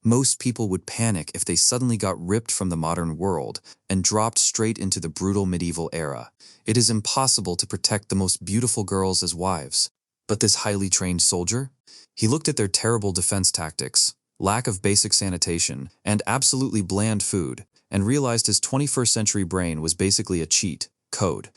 Most people would panic if they suddenly got ripped from the modern world and dropped straight into the brutal medieval era. It is impossible to protect the most beautiful girls as wives. But this highly trained soldier? He looked at their terrible defense tactics, lack of basic sanitation, and absolutely bland food, and realized his 21st century brain was basically a cheat code.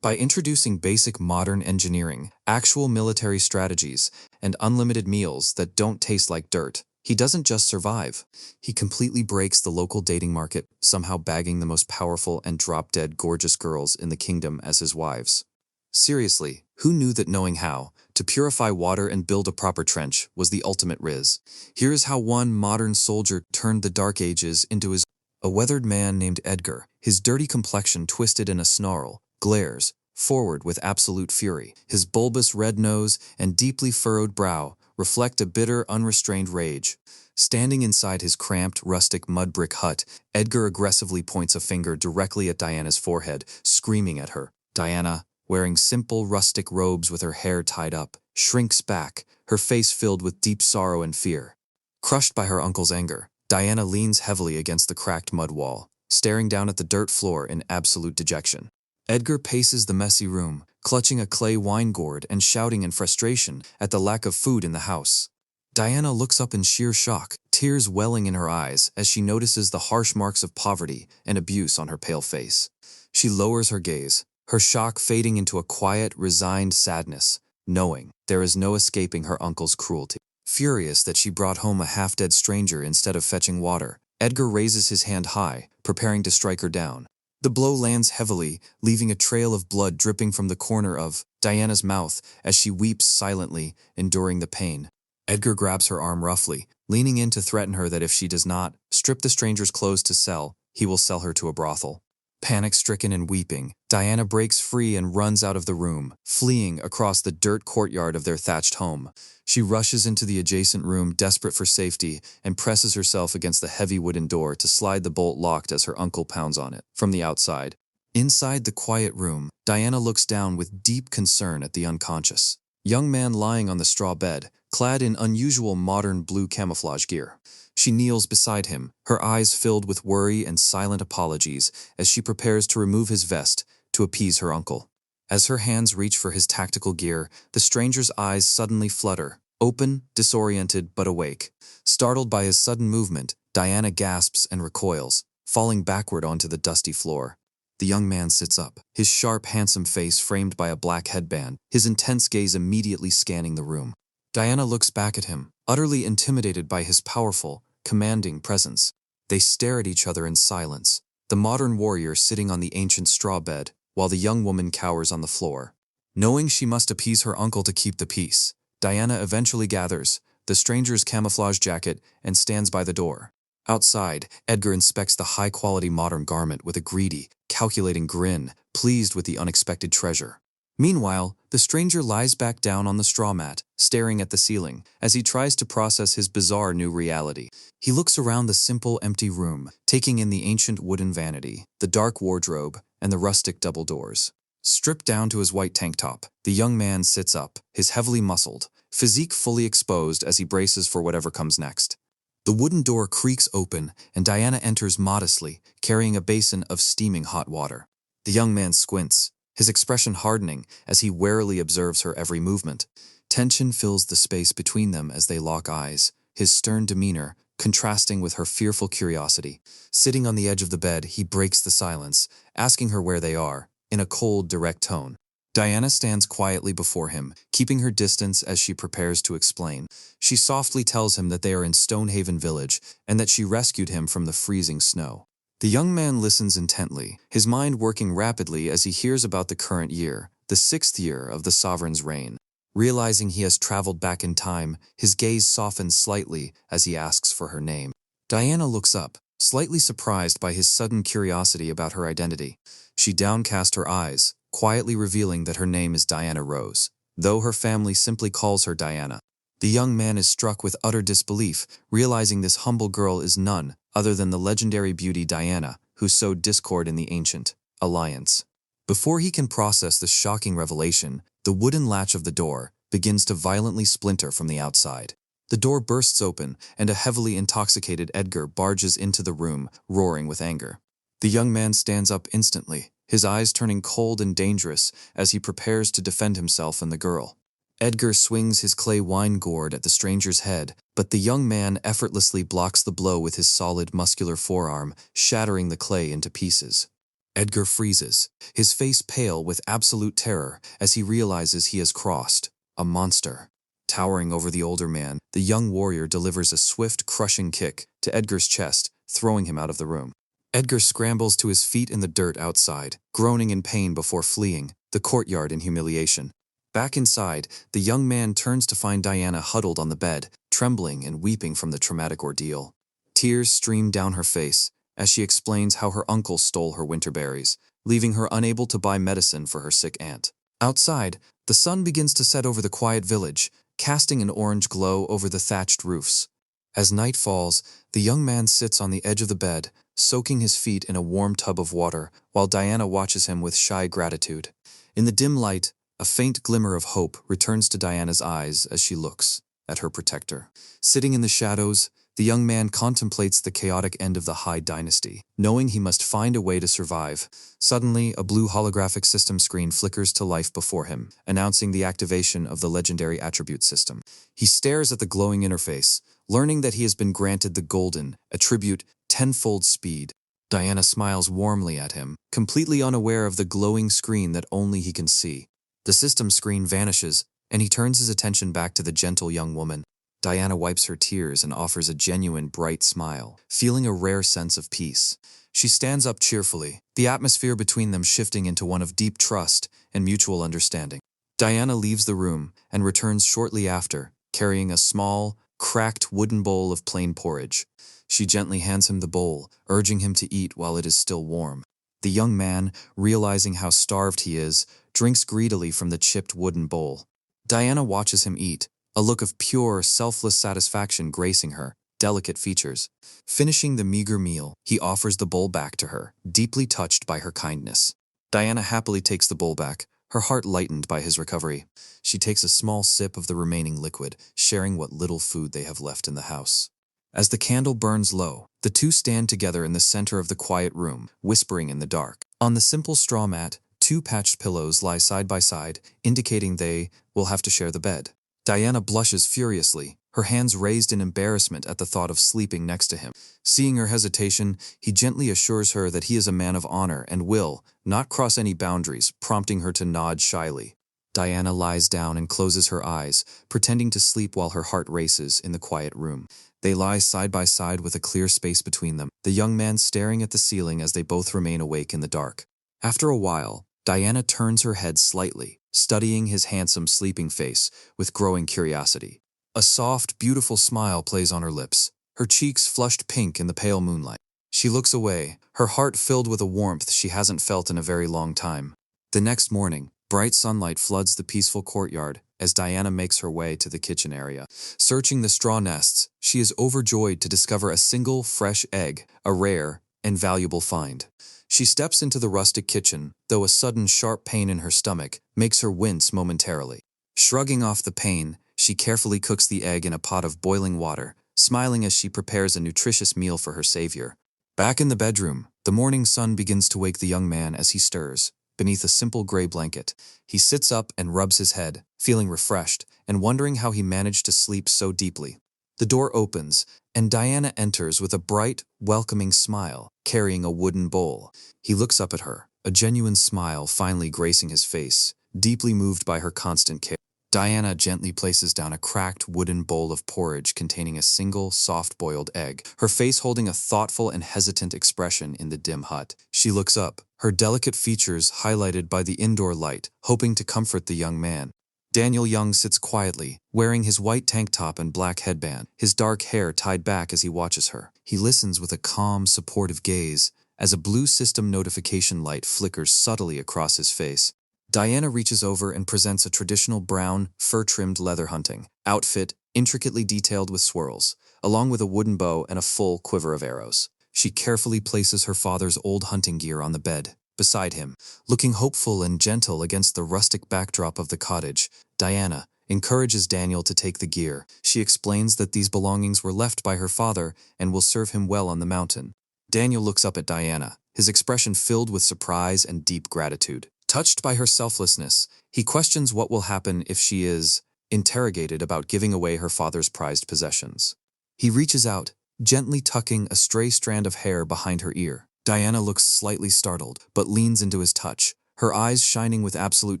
By introducing basic modern engineering, actual military strategies, and unlimited meals that don't taste like dirt, he doesn't just survive. He completely breaks the local dating market, somehow bagging the most powerful and drop-dead gorgeous girls in the kingdom as his wives. Seriously, who knew that knowing how to purify water and build a proper trench was the ultimate riz? Here is how one modern soldier turned the Dark Ages into his. A weathered man named Edgar, his dirty complexion twisted in a snarl, glares forward with absolute fury. His bulbous red nose and deeply furrowed brow reflect a bitter, unrestrained rage. Standing inside his cramped, rustic mud brick hut, Edgar aggressively points a finger directly at Diana's forehead, screaming at her. Diana, wearing simple, rustic robes with her hair tied up, shrinks back, her face filled with deep sorrow and fear. Crushed by her uncle's anger, Diana leans heavily against the cracked mud wall, staring down at the dirt floor in absolute dejection. Edgar paces the messy room, clutching a clay wine gourd and shouting in frustration at the lack of food in the house. Diana looks up in sheer shock, tears welling in her eyes as she notices the harsh marks of poverty and abuse on her pale face. She lowers her gaze, her shock fading into a quiet, resigned sadness, knowing there is no escaping her uncle's cruelty. Furious that she brought home a half-dead stranger instead of fetching water, Edgar raises his hand high, preparing to strike her down. The blow lands heavily, leaving a trail of blood dripping from the corner of Diana's mouth as she weeps silently, enduring the pain. Edgar grabs her arm roughly, leaning in to threaten her that if she does not strip the stranger's clothes to sell, he will sell her to a brothel. Panic-stricken and weeping, Diana breaks free and runs out of the room, fleeing across the dirt courtyard of their thatched home. She rushes into the adjacent room, desperate for safety, and presses herself against the heavy wooden door to slide the bolt locked as her uncle pounds on it from the outside. Inside the quiet room, Diana looks down with deep concern at the unconscious young man lying on the straw bed, clad in unusual modern blue camouflage gear. She kneels beside him, her eyes filled with worry and silent apologies as she prepares to remove his vest to appease her uncle. As her hands reach for his tactical gear, the stranger's eyes suddenly flutter, open, disoriented, but awake. Startled by his sudden movement, Diana gasps and recoils, falling backward onto the dusty floor. The young man sits up, his sharp, handsome face framed by a black headband, his intense gaze immediately scanning the room. Diana looks back at him, utterly intimidated by his powerful, commanding presence. They stare at each other in silence, the modern warrior sitting on the ancient straw bed, while the young woman cowers on the floor. Knowing she must appease her uncle to keep the peace, Diana eventually gathers the stranger's camouflage jacket and stands by the door. Outside, Edgar inspects the high-quality modern garment with a greedy, calculating grin, pleased with the unexpected treasure. Meanwhile, the stranger lies back down on the straw mat, staring at the ceiling, as he tries to process his bizarre new reality. He looks around the simple, empty room, taking in the ancient wooden vanity, the dark wardrobe, and the rustic double doors. Stripped down to his white tank top, the young man sits up, his heavily muscled, physique fully exposed as he braces for whatever comes next. The wooden door creaks open, and Diana enters modestly, carrying a basin of steaming hot water. The young man squints, his expression hardening as he warily observes her every movement. Tension fills the space between them as they lock eyes, his stern demeanor contrasting with her fearful curiosity. Sitting on the edge of the bed, he breaks the silence, asking her where they are, in a cold, direct tone. Diana stands quietly before him, keeping her distance as she prepares to explain. She softly tells him that they are in Stonehaven Village and that she rescued him from the freezing snow. The young man listens intently, his mind working rapidly as he hears about the current year, the 6th year of the sovereign's reign. Realizing he has traveled back in time, his gaze softens slightly as he asks for her name. Diana looks up, slightly surprised by his sudden curiosity about her identity. She downcast her eyes, quietly revealing that her name is Diana Rose, though her family simply calls her Diana. The young man is struck with utter disbelief, realizing this humble girl is none other than the legendary beauty Diana, who sowed discord in the ancient alliance. Before he can process this shocking revelation, the wooden latch of the door begins to violently splinter from the outside. The door bursts open, and a heavily intoxicated Edgar barges into the room, roaring with anger. The young man stands up instantly, his eyes turning cold and dangerous as he prepares to defend himself and the girl. Edgar swings his clay wine gourd at the stranger's head, but the young man effortlessly blocks the blow with his solid, muscular forearm, shattering the clay into pieces. Edgar freezes, his face pale with absolute terror as he realizes he has crossed a monster. Towering over the older man, the young warrior delivers a swift, crushing kick to Edgar's chest, throwing him out of the room. Edgar scrambles to his feet in the dirt outside, groaning in pain before fleeing the courtyard in humiliation. Back inside, the young man turns to find Diana huddled on the bed, trembling and weeping from the traumatic ordeal. Tears stream down her face as she explains how her uncle stole her winter berries, leaving her unable to buy medicine for her sick aunt. Outside, the sun begins to set over the quiet village, casting an orange glow over the thatched roofs. As night falls, the young man sits on the edge of the bed, soaking his feet in a warm tub of water, while Diana watches him with shy gratitude. In the dim light, a faint glimmer of hope returns to Diana's eyes as she looks at her protector. Sitting in the shadows, the young man contemplates the chaotic end of the Hai dynasty, knowing he must find a way to survive. Suddenly, a blue holographic system screen flickers to life before him, announcing the activation of the legendary attribute system. He stares at the glowing interface, learning that he has been granted the golden attribute tenfold speed. Diana smiles warmly at him, completely unaware of the glowing screen that only he can see. The system screen vanishes, and he turns his attention back to the gentle young woman. Diana wipes her tears and offers a genuine, bright smile, feeling a rare sense of peace. She stands up cheerfully, the atmosphere between them shifting into one of deep trust and mutual understanding. Diana leaves the room and returns shortly after, carrying a small, cracked wooden bowl of plain porridge. She gently hands him the bowl, urging him to eat while it is still warm. The young man, realizing how starved he is, drinks greedily from the chipped wooden bowl. Diana watches him eat, a look of pure, selfless satisfaction gracing her delicate features. Finishing the meager meal, he offers the bowl back to her, deeply touched by her kindness. Diana happily takes the bowl back, her heart lightened by his recovery. She takes a small sip of the remaining liquid, sharing what little food they have left in the house. As the candle burns low, the two stand together in the center of the quiet room, whispering in the dark. On the simple straw mat, two patched pillows lie side by side, indicating they will have to share the bed. Diana blushes furiously, her hands raised in embarrassment at the thought of sleeping next to him. Seeing her hesitation, he gently assures her that he is a man of honor and will not cross any boundaries, prompting her to nod shyly. Diana lies down and closes her eyes, pretending to sleep while her heart races in the quiet room. They lie side by side with a clear space between them, the young man staring at the ceiling as they both remain awake in the dark. After a while, Diana turns her head slightly, studying his handsome sleeping face with growing curiosity. A soft, beautiful smile plays on her lips, her cheeks flushed pink in the pale moonlight. She looks away, her heart filled with a warmth she hasn't felt in a very long time. The next morning, bright sunlight floods the peaceful courtyard as Diana makes her way to the kitchen area. Searching the straw nests, she is overjoyed to discover a single fresh egg, a rare and valuable find. She steps into the rustic kitchen, though a sudden sharp pain in her stomach makes her wince momentarily. Shrugging off the pain, she carefully cooks the egg in a pot of boiling water, smiling as she prepares a nutritious meal for her savior. Back in the bedroom, the morning sun begins to wake the young man as he stirs. Beneath a simple gray blanket, he sits up and rubs his head, feeling refreshed and wondering how he managed to sleep so deeply. The door opens, and Diana enters with a bright, welcoming smile, carrying a wooden bowl. He looks up at her, a genuine smile finally gracing his face, deeply moved by her constant care. Diana gently places down a cracked wooden bowl of porridge containing a single soft-boiled egg, her face holding a thoughtful and hesitant expression in the dim hut. She looks up, her delicate features highlighted by the indoor light, hoping to comfort the young man. Daniel Young sits quietly, wearing his white tank top and black headband, his dark hair tied back as he watches her. He listens with a calm, supportive gaze as a blue system notification light flickers subtly across his face. Diana reaches over and presents a traditional brown, fur-trimmed leather hunting outfit, intricately detailed with swirls, along with a wooden bow and a full quiver of arrows. She carefully places her father's old hunting gear on the bed, beside him. Looking hopeful and gentle against the rustic backdrop of the cottage, Diana, encourages Daniel to take the gear. She explains that these belongings were left by her father and will serve him well on the mountain. Daniel looks up at Diana, his expression filled with surprise and deep gratitude. Touched by her selflessness, he questions what will happen if she is interrogated about giving away her father's prized possessions. He reaches out, gently tucking a stray strand of hair behind her ear. Diana looks slightly startled, but leans into his touch, her eyes shining with absolute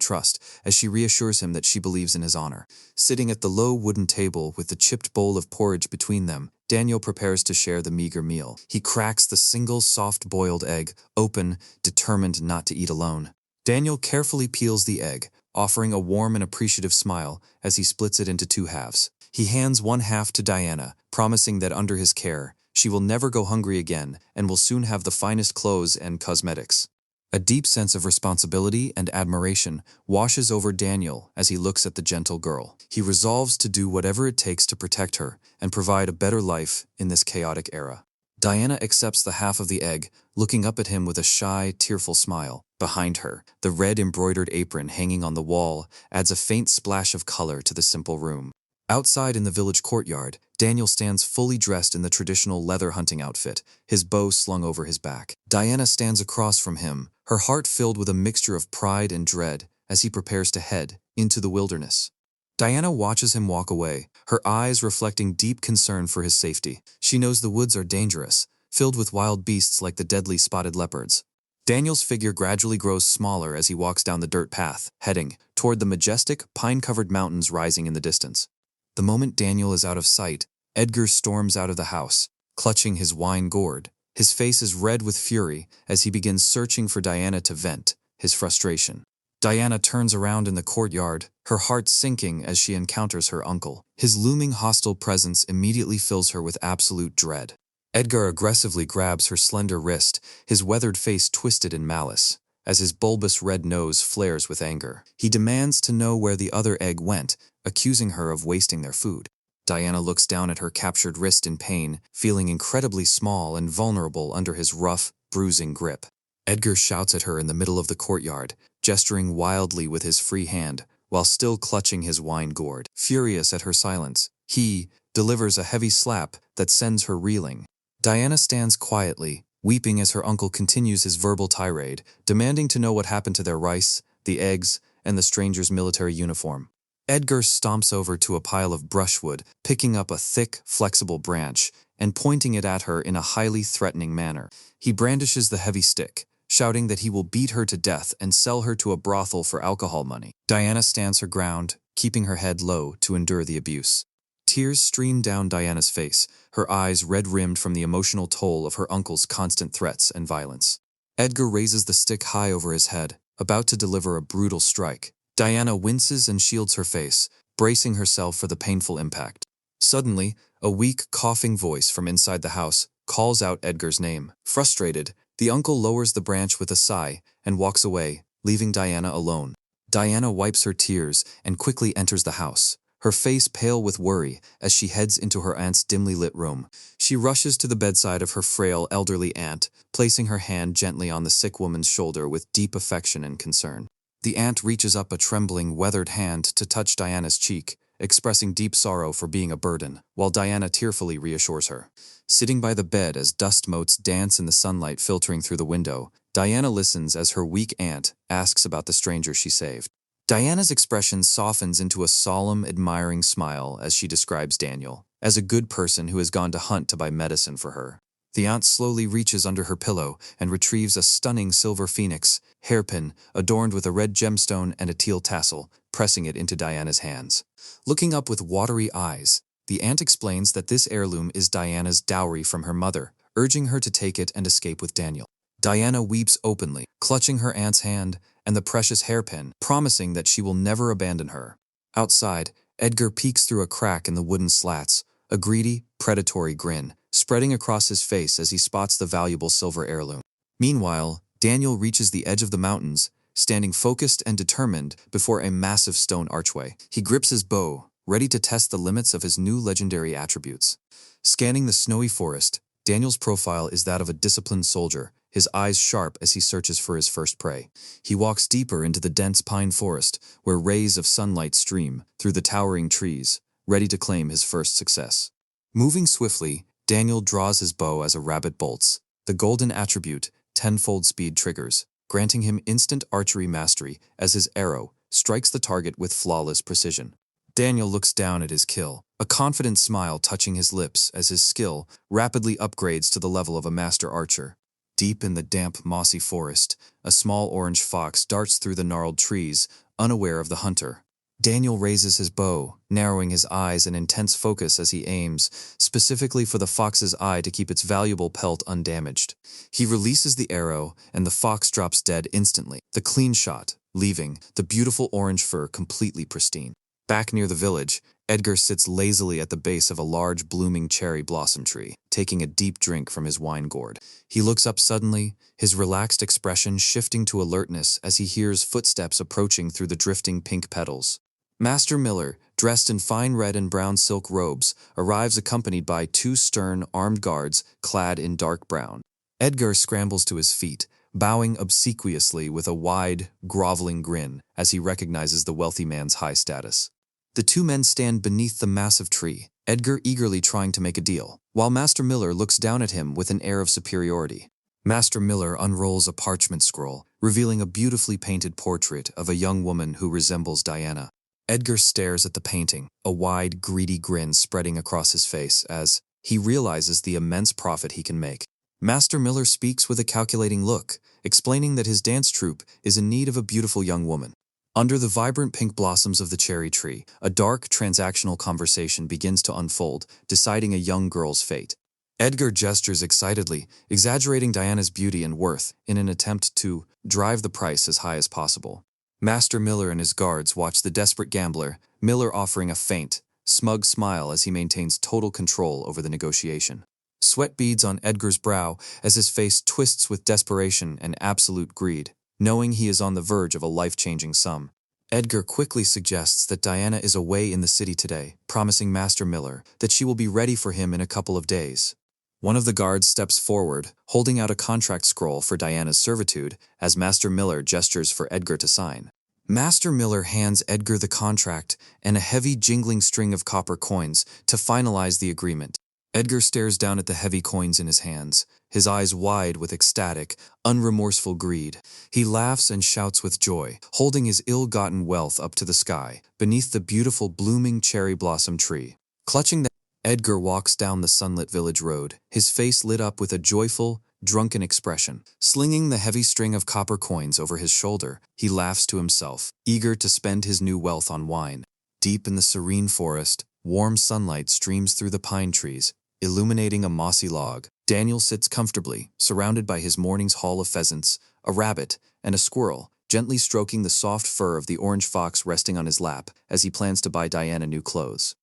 trust as she reassures him that she believes in his honor. Sitting at the low wooden table with the chipped bowl of porridge between them, Daniel prepares to share the meager meal. He cracks the single soft-boiled egg, open, determined not to eat alone. Daniel carefully peels the egg, offering a warm and appreciative smile as he splits it into 2 halves. He hands one half to Diana, promising that under his care, she will never go hungry again and will soon have the finest clothes and cosmetics. A deep sense of responsibility and admiration washes over Daniel as he looks at the gentle girl. He resolves to do whatever it takes to protect her and provide a better life in this chaotic era. Diana accepts the half of the egg, looking up at him with a shy, tearful smile. Behind her, the red embroidered apron hanging on the wall adds a faint splash of color to the simple room. Outside in the village courtyard, Daniel stands fully dressed in the traditional leather hunting outfit, his bow slung over his back. Diana stands across from him, her heart filled with a mixture of pride and dread as he prepares to head into the wilderness. Diana watches him walk away, her eyes reflecting deep concern for his safety. She knows the woods are dangerous, filled with wild beasts like the deadly spotted leopards. Daniel's figure gradually grows smaller as he walks down the dirt path, heading toward the majestic, pine-covered mountains rising in the distance. The moment Daniel is out of sight, Edgar storms out of the house, clutching his wine gourd. His face is red with fury as he begins searching for Diana to vent his frustration. Diana turns around in the courtyard, her heart sinking as she encounters her uncle. His looming hostile presence immediately fills her with absolute dread. Edgar aggressively grabs her slender wrist, his weathered face twisted in malice, as his bulbous red nose flares with anger. He demands to know where the other egg went, accusing her of wasting their food. Diana looks down at her captured wrist in pain, feeling incredibly small and vulnerable under his rough, bruising grip. Edgar shouts at her in the middle of the courtyard, gesturing wildly with his free hand, while still clutching his wine gourd. Furious at her silence, he delivers a heavy slap that sends her reeling. Diana stands quietly, weeping as her uncle continues his verbal tirade, demanding to know what happened to their rice, the eggs, and the stranger's military uniform. Edgar stomps over to a pile of brushwood, picking up a thick, flexible branch, and pointing it at her in a highly threatening manner. He brandishes the heavy stick, shouting that he will beat her to death and sell her to a brothel for alcohol money. Diana stands her ground, keeping her head low to endure the abuse. Tears stream down Diana's face, her eyes red-rimmed from the emotional toll of her uncle's constant threats and violence. Edgar raises the stick high over his head, about to deliver a brutal strike. Diana winces and shields her face, bracing herself for the painful impact. Suddenly, a weak, coughing voice from inside the house calls out Edgar's name. Frustrated, the uncle lowers the branch with a sigh and walks away, leaving Diana alone. Diana wipes her tears and quickly enters the house, her face pale with worry as she heads into her aunt's dimly lit room. She rushes to the bedside of her frail, elderly aunt, placing her hand gently on the sick woman's shoulder with deep affection and concern. The aunt reaches up a trembling, weathered hand to touch Diana's cheek, expressing deep sorrow for being a burden, while Diana tearfully reassures her. Sitting by the bed as dust motes dance in the sunlight filtering through the window, Diana listens as her weak aunt asks about the stranger she saved. Diana's expression softens into a solemn, admiring smile as she describes Daniel as a good person who has gone to hunt to buy medicine for her. The aunt slowly reaches under her pillow and retrieves a stunning silver phoenix, hairpin, adorned with a red gemstone and a teal tassel, pressing it into Diana's hands. Looking up with watery eyes, the aunt explains that this heirloom is Diana's dowry from her mother, urging her to take it and escape with Daniel. Diana weeps openly, clutching her aunt's hand and the precious hairpin, promising that she will never abandon her. Outside, Edgar peeks through a crack in the wooden slats, a greedy, predatory grin spreading across his face as he spots the valuable silver heirloom. Meanwhile, Daniel reaches the edge of the mountains, standing focused and determined before a massive stone archway. He grips his bow, ready to test the limits of his new legendary attributes. Scanning the snowy forest, Daniel's profile is that of a disciplined soldier, his eyes sharp as he searches for his first prey. He walks deeper into the dense pine forest, where rays of sunlight stream through the towering trees, ready to claim his first success. Moving swiftly, Daniel draws his bow as a rabbit bolts, the golden attribute, tenfold speed triggers, granting him instant archery mastery as his arrow strikes the target with flawless precision. Daniel looks down at his kill, a confident smile touching his lips as his skill rapidly upgrades to the level of a master archer. Deep in the damp, mossy forest, a small orange fox darts through the gnarled trees, unaware of the hunter. Daniel raises his bow, narrowing his eyes in intense focus as he aims, specifically for the fox's eye to keep its valuable pelt undamaged. He releases the arrow, and the fox drops dead instantly. The clean shot, leaving the beautiful orange fur completely pristine. Back near the village, Edgar sits lazily at the base of a large blooming cherry blossom tree, taking a deep drink from his wine gourd. He looks up suddenly, his relaxed expression shifting to alertness as he hears footsteps approaching through the drifting pink petals. Master Miller, dressed in fine red and brown silk robes, arrives accompanied by two stern, armed guards clad in dark brown. Edgar scrambles to his feet, bowing obsequiously with a wide, groveling grin as he recognizes the wealthy man's high status. The two men stand beneath the massive tree, Edgar eagerly trying to make a deal, while Master Miller looks down at him with an air of superiority. Master Miller unrolls a parchment scroll, revealing a beautifully painted portrait of a young woman who resembles Diana. Edgar stares at the painting, a wide, greedy grin spreading across his face as he realizes the immense profit he can make. Master Miller speaks with a calculating look, explaining that his dance troupe is in need of a beautiful young woman. Under the vibrant pink blossoms of the cherry tree, a dark, transactional conversation begins to unfold, deciding a young girl's fate. Edgar gestures excitedly, exaggerating Diana's beauty and worth in an attempt to drive the price as high as possible. Master Miller and his guards watch the desperate gambler, Miller offering a faint, smug smile as he maintains total control over the negotiation. Sweat beads on Edgar's brow as his face twists with desperation and absolute greed, knowing he is on the verge of a life-changing sum. Edgar quickly suggests that Diana is away in the city today, promising Master Miller that she will be ready for him in a couple of days. One of the guards steps forward, holding out a contract scroll for Diana's servitude, as Master Miller gestures for Edgar to sign. Master Miller hands Edgar the contract and a heavy jingling string of copper coins to finalize the agreement. Edgar stares down at the heavy coins in his hands, his eyes wide with ecstatic, unremorseful greed. He laughs and shouts with joy, holding his ill-gotten wealth up to the sky, beneath the beautiful blooming cherry blossom tree. Clutching the Edgar walks down the sunlit village road, his face lit up with a joyful, drunken expression. Slinging the heavy string of copper coins over his shoulder, he laughs to himself, eager to spend his new wealth on wine. Deep in the serene forest, warm sunlight streams through the pine trees, illuminating a mossy log. Daniel sits comfortably, surrounded by his morning's haul of pheasants, a rabbit, and a squirrel, gently stroking the soft fur of the orange fox resting on his lap as he plans to buy Diana new clothes.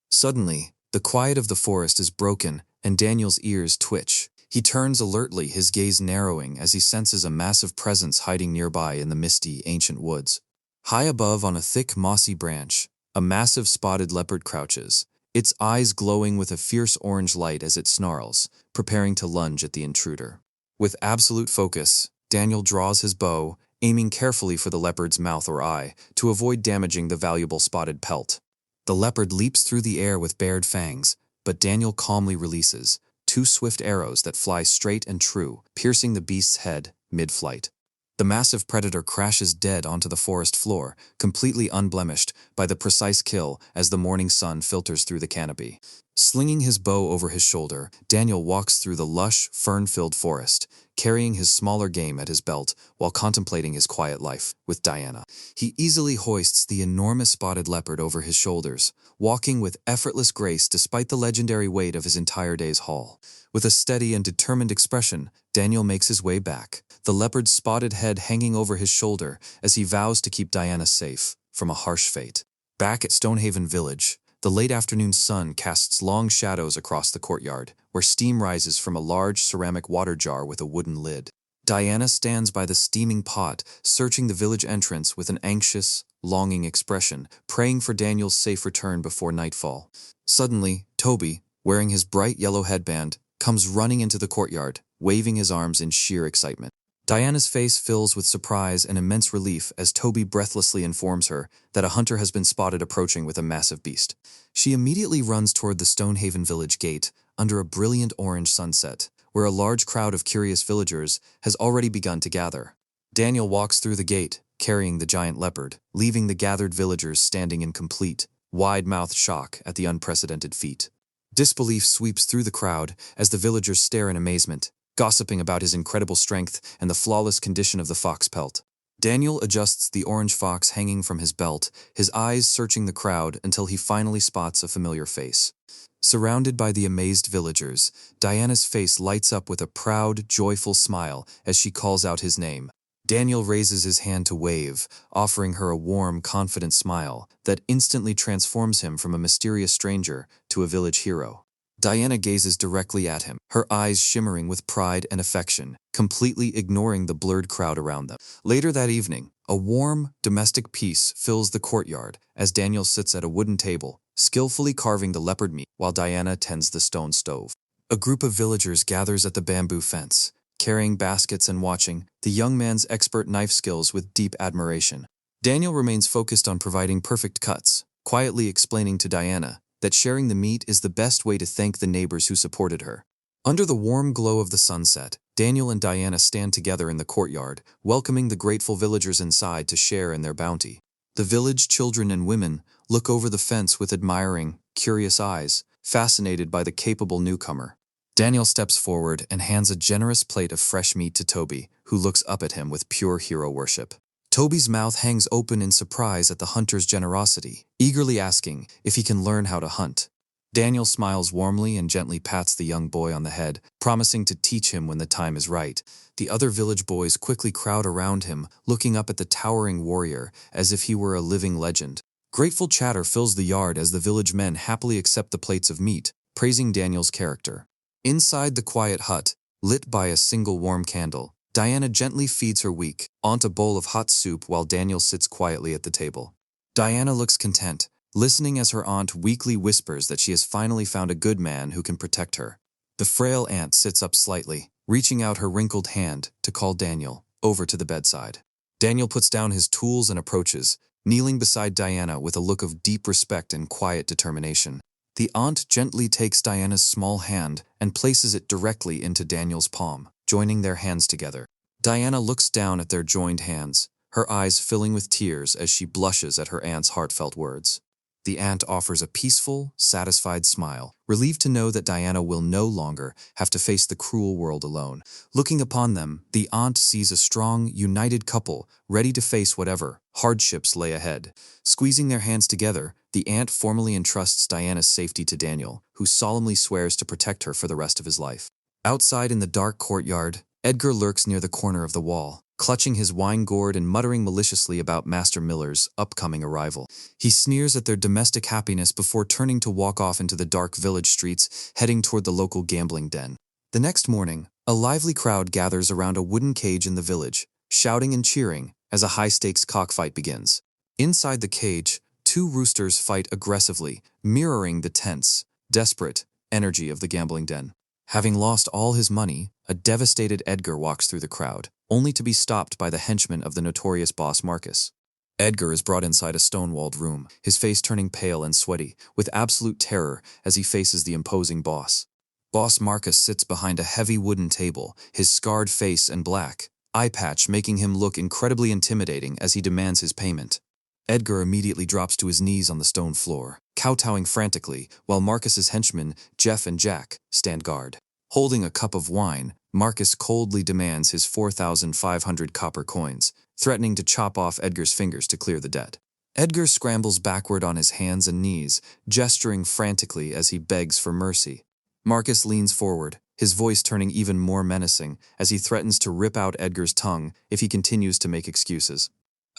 Suddenly, the quiet of the forest is broken, and Daniel's ears twitch. He turns alertly, his gaze narrowing as he senses a massive presence hiding nearby in the misty, ancient woods. High above on a thick, mossy branch, a massive spotted leopard crouches, its eyes glowing with a fierce orange light as it snarls, preparing to lunge at the intruder. With absolute focus, Daniel draws his bow, aiming carefully for the leopard's mouth or eye to avoid damaging the valuable spotted pelt. The leopard leaps through the air with bared fangs, but Daniel calmly releases two swift arrows that fly straight and true, piercing the beast's head mid-flight. The massive predator crashes dead onto the forest floor, completely unblemished by the precise kill as the morning sun filters through the canopy. Slinging his bow over his shoulder, Daniel walks through the lush, fern-filled forest, carrying his smaller game at his belt while contemplating his quiet life with Diana. He easily hoists the enormous spotted leopard over his shoulders, walking with effortless grace despite the legendary weight of his entire day's haul. With a steady and determined expression, Daniel makes his way back, the leopard's spotted head hanging over his shoulder as he vows to keep Diana safe from a harsh fate. Back at Stonehaven Village, the late afternoon sun casts long shadows across the courtyard, where steam rises from a large ceramic water jar with a wooden lid. Diana stands by the steaming pot, searching the village entrance with an anxious, longing expression, praying for Daniel's safe return before nightfall. Suddenly, Toby, wearing his bright yellow headband, comes running into the courtyard, waving his arms in sheer excitement. Diana's face fills with surprise and immense relief as Toby breathlessly informs her that a hunter has been spotted approaching with a massive beast. She immediately runs toward the Stonehaven village gate under a brilliant orange sunset, where a large crowd of curious villagers has already begun to gather. Daniel walks through the gate, carrying the giant leopard, leaving the gathered villagers standing in complete, wide-mouthed shock at the unprecedented feat. Disbelief sweeps through the crowd as the villagers stare in amazement, gossiping about his incredible strength and the flawless condition of the fox pelt. Daniel adjusts the orange fox hanging from his belt, his eyes searching the crowd until he finally spots a familiar face. Surrounded by the amazed villagers, Diana's face lights up with a proud, joyful smile as she calls out his name. Daniel raises his hand to wave, offering her a warm, confident smile that instantly transforms him from a mysterious stranger to a village hero. Diana gazes directly at him, her eyes shimmering with pride and affection, completely ignoring the blurred crowd around them. Later that evening, a warm, domestic peace fills the courtyard as Daniel sits at a wooden table, skillfully carving the leopard meat while Diana tends the stone stove. A group of villagers gathers at the bamboo fence, carrying baskets and watching the young man's expert knife skills with deep admiration. Daniel remains focused on providing perfect cuts, quietly explaining to Diana that sharing the meat is the best way to thank the neighbors who supported her. Under the warm glow of the sunset, Daniel and Diana stand together in the courtyard, welcoming the grateful villagers inside to share in their bounty. The village children and women look over the fence with admiring, curious eyes, fascinated by the capable newcomer. Daniel steps forward and hands a generous plate of fresh meat to Toby, who looks up at him with pure hero worship. Toby's mouth hangs open in surprise at the hunter's generosity, eagerly asking if he can learn how to hunt. Daniel smiles warmly and gently pats the young boy on the head, promising to teach him when the time is right. The other village boys quickly crowd around him, looking up at the towering warrior as if he were a living legend. Grateful chatter fills the yard as the village men happily accept the plates of meat, praising Daniel's character. Inside the quiet hut, lit by a single warm candle, Diana gently feeds her weak aunt a bowl of hot soup while Daniel sits quietly at the table. Diana looks content, listening as her aunt weakly whispers that she has finally found a good man who can protect her. The frail aunt sits up slightly, reaching out her wrinkled hand to call Daniel over to the bedside. Daniel puts down his tools and approaches, kneeling beside Diana with a look of deep respect and quiet determination. The aunt gently takes Diana's small hand and places it directly into Daniel's palm, joining their hands together. Diana looks down at their joined hands, her eyes filling with tears as she blushes at her aunt's heartfelt words. The aunt offers a peaceful, satisfied smile, relieved to know that Diana will no longer have to face the cruel world alone. Looking upon them, the aunt sees a strong, united couple ready to face whatever hardships lay ahead. Squeezing their hands together, the aunt formally entrusts Diana's safety to Daniel, who solemnly swears to protect her for the rest of his life. Outside in the dark courtyard, Edgar lurks near the corner of the wall, clutching his wine gourd and muttering maliciously about Master Miller's upcoming arrival. He sneers at their domestic happiness before turning to walk off into the dark village streets, heading toward the local gambling den. The next morning, a lively crowd gathers around a wooden cage in the village, shouting and cheering as a high-stakes cockfight begins. Inside the cage, two roosters fight aggressively, mirroring the tense, desperate energy of the gambling den. Having lost all his money, a devastated Edgar walks through the crowd, only to be stopped by the henchmen of the notorious boss Marcus. Edgar is brought inside a stone-walled room, his face turning pale and sweaty, with absolute terror as he faces the imposing boss. Boss Marcus sits behind a heavy wooden table, his scarred face and black eye patch making him look incredibly intimidating as he demands his payment. Edgar immediately drops to his knees on the stone floor, kowtowing frantically, while Marcus's henchmen, Jeff and Jack, stand guard. Holding a cup of wine, Marcus coldly demands his 4,500 copper coins, threatening to chop off Edgar's fingers to clear the debt. Edgar scrambles backward on his hands and knees, gesturing frantically as he begs for mercy. Marcus leans forward, his voice turning even more menacing as he threatens to rip out Edgar's tongue if he continues to make excuses.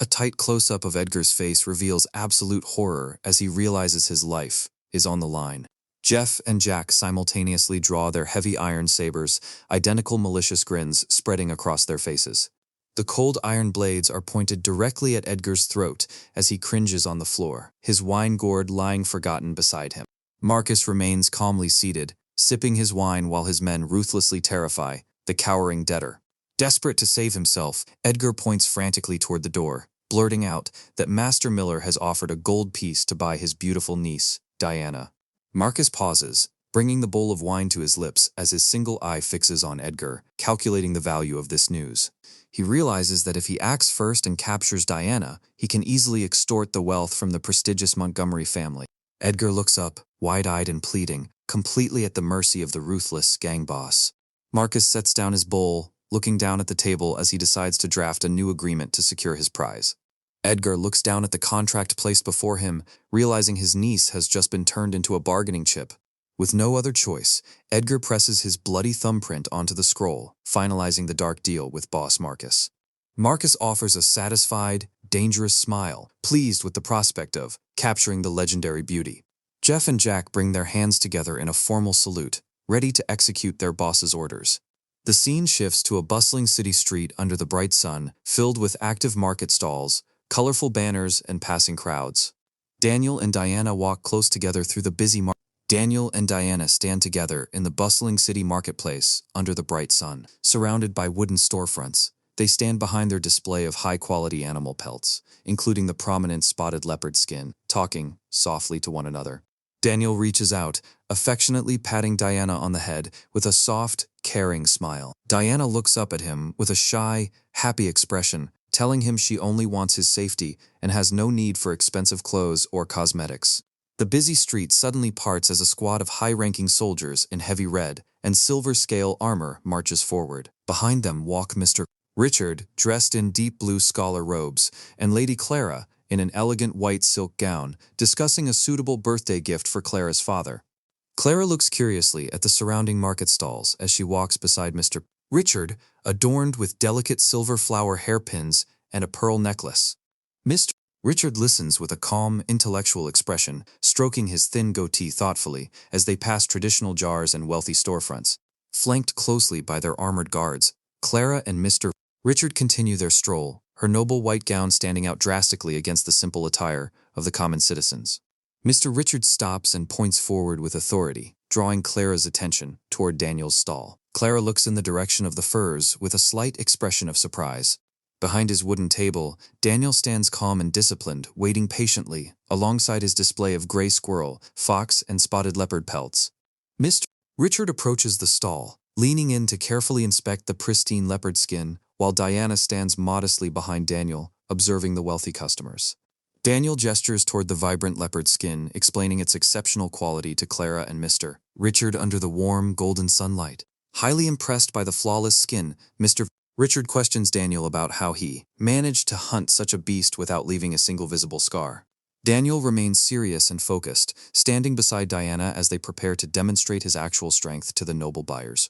A tight close-up of Edgar's face reveals absolute horror as he realizes his life is on the line. Jeff and Jack simultaneously draw their heavy iron sabers, identical malicious grins spreading across their faces. The cold iron blades are pointed directly at Edgar's throat as he cringes on the floor, his wine gourd lying forgotten beside him. Marcus remains calmly seated, sipping his wine while his men ruthlessly terrify the cowering debtor. Desperate to save himself, Edgar points frantically toward the door, blurting out that Master Miller has offered a gold piece to buy his beautiful niece, Diana. Marcus pauses, bringing the bowl of wine to his lips as his single eye fixes on Edgar, calculating the value of this news. He realizes that if he acts first and captures Diana, he can easily extort the wealth from the prestigious Montgomery family. Edgar looks up, wide-eyed and pleading, completely at the mercy of the ruthless gang boss. Marcus sets down his bowl, looking down at the table as he decides to draft a new agreement to secure his prize. Edgar looks down at the contract placed before him, realizing his niece has just been turned into a bargaining chip. With no other choice, Edgar presses his bloody thumbprint onto the scroll, finalizing the dark deal with boss Marcus. Marcus offers a satisfied, dangerous smile, pleased with the prospect of capturing the legendary beauty. Jeff and Jack bring their hands together in a formal salute, ready to execute their boss's orders. The scene shifts to a bustling city street under the bright sun, filled with active market stalls, colorful banners, and passing crowds. Daniel and Diana walk close together through the busy market. Daniel and Diana stand together in the bustling city marketplace under the bright sun. Surrounded by wooden storefronts, they stand behind their display of high-quality animal pelts, including the prominent spotted leopard skin, talking softly to one another. Daniel reaches out, affectionately patting Diana on the head with a soft, caring smile. Diana looks up at him with a shy, happy expression, telling him she only wants his safety and has no need for expensive clothes or cosmetics. The busy street suddenly parts as a squad of high-ranking soldiers in heavy red and silver-scale armor marches forward. Behind them walk Mr. Richard, dressed in deep blue scholar robes, and Lady Clara, in an elegant white silk gown, discussing a suitable birthday gift for Clara's father. Clara looks curiously at the surrounding market stalls as she walks beside Mr. Richard, adorned with delicate silver flower hairpins and a pearl necklace. Mr. Richard listens with a calm, intellectual expression, stroking his thin goatee thoughtfully as they pass traditional jars and wealthy storefronts. Flanked closely by their armored guards, Clara and Mr. Richard continue their stroll, her noble white gown standing out drastically against the simple attire of the common citizens. Mr. Richard stops and points forward with authority, drawing Clara's attention toward Daniel's stall. Clara looks in the direction of the furs with a slight expression of surprise. Behind his wooden table, Daniel stands calm and disciplined, waiting patiently, alongside his display of gray squirrel, fox, and spotted leopard pelts. Mr. Richard approaches the stall, leaning in to carefully inspect the pristine leopard skin, while Diana stands modestly behind Daniel, observing the wealthy customers. Daniel gestures toward the vibrant leopard skin, explaining its exceptional quality to Clara and Mr. Richard under the warm, golden sunlight. Highly impressed by the flawless skin, Mr. Richard questions Daniel about how he managed to hunt such a beast without leaving a single visible scar. Daniel remains serious and focused, standing beside Diana as they prepare to demonstrate his actual strength to the noble buyers.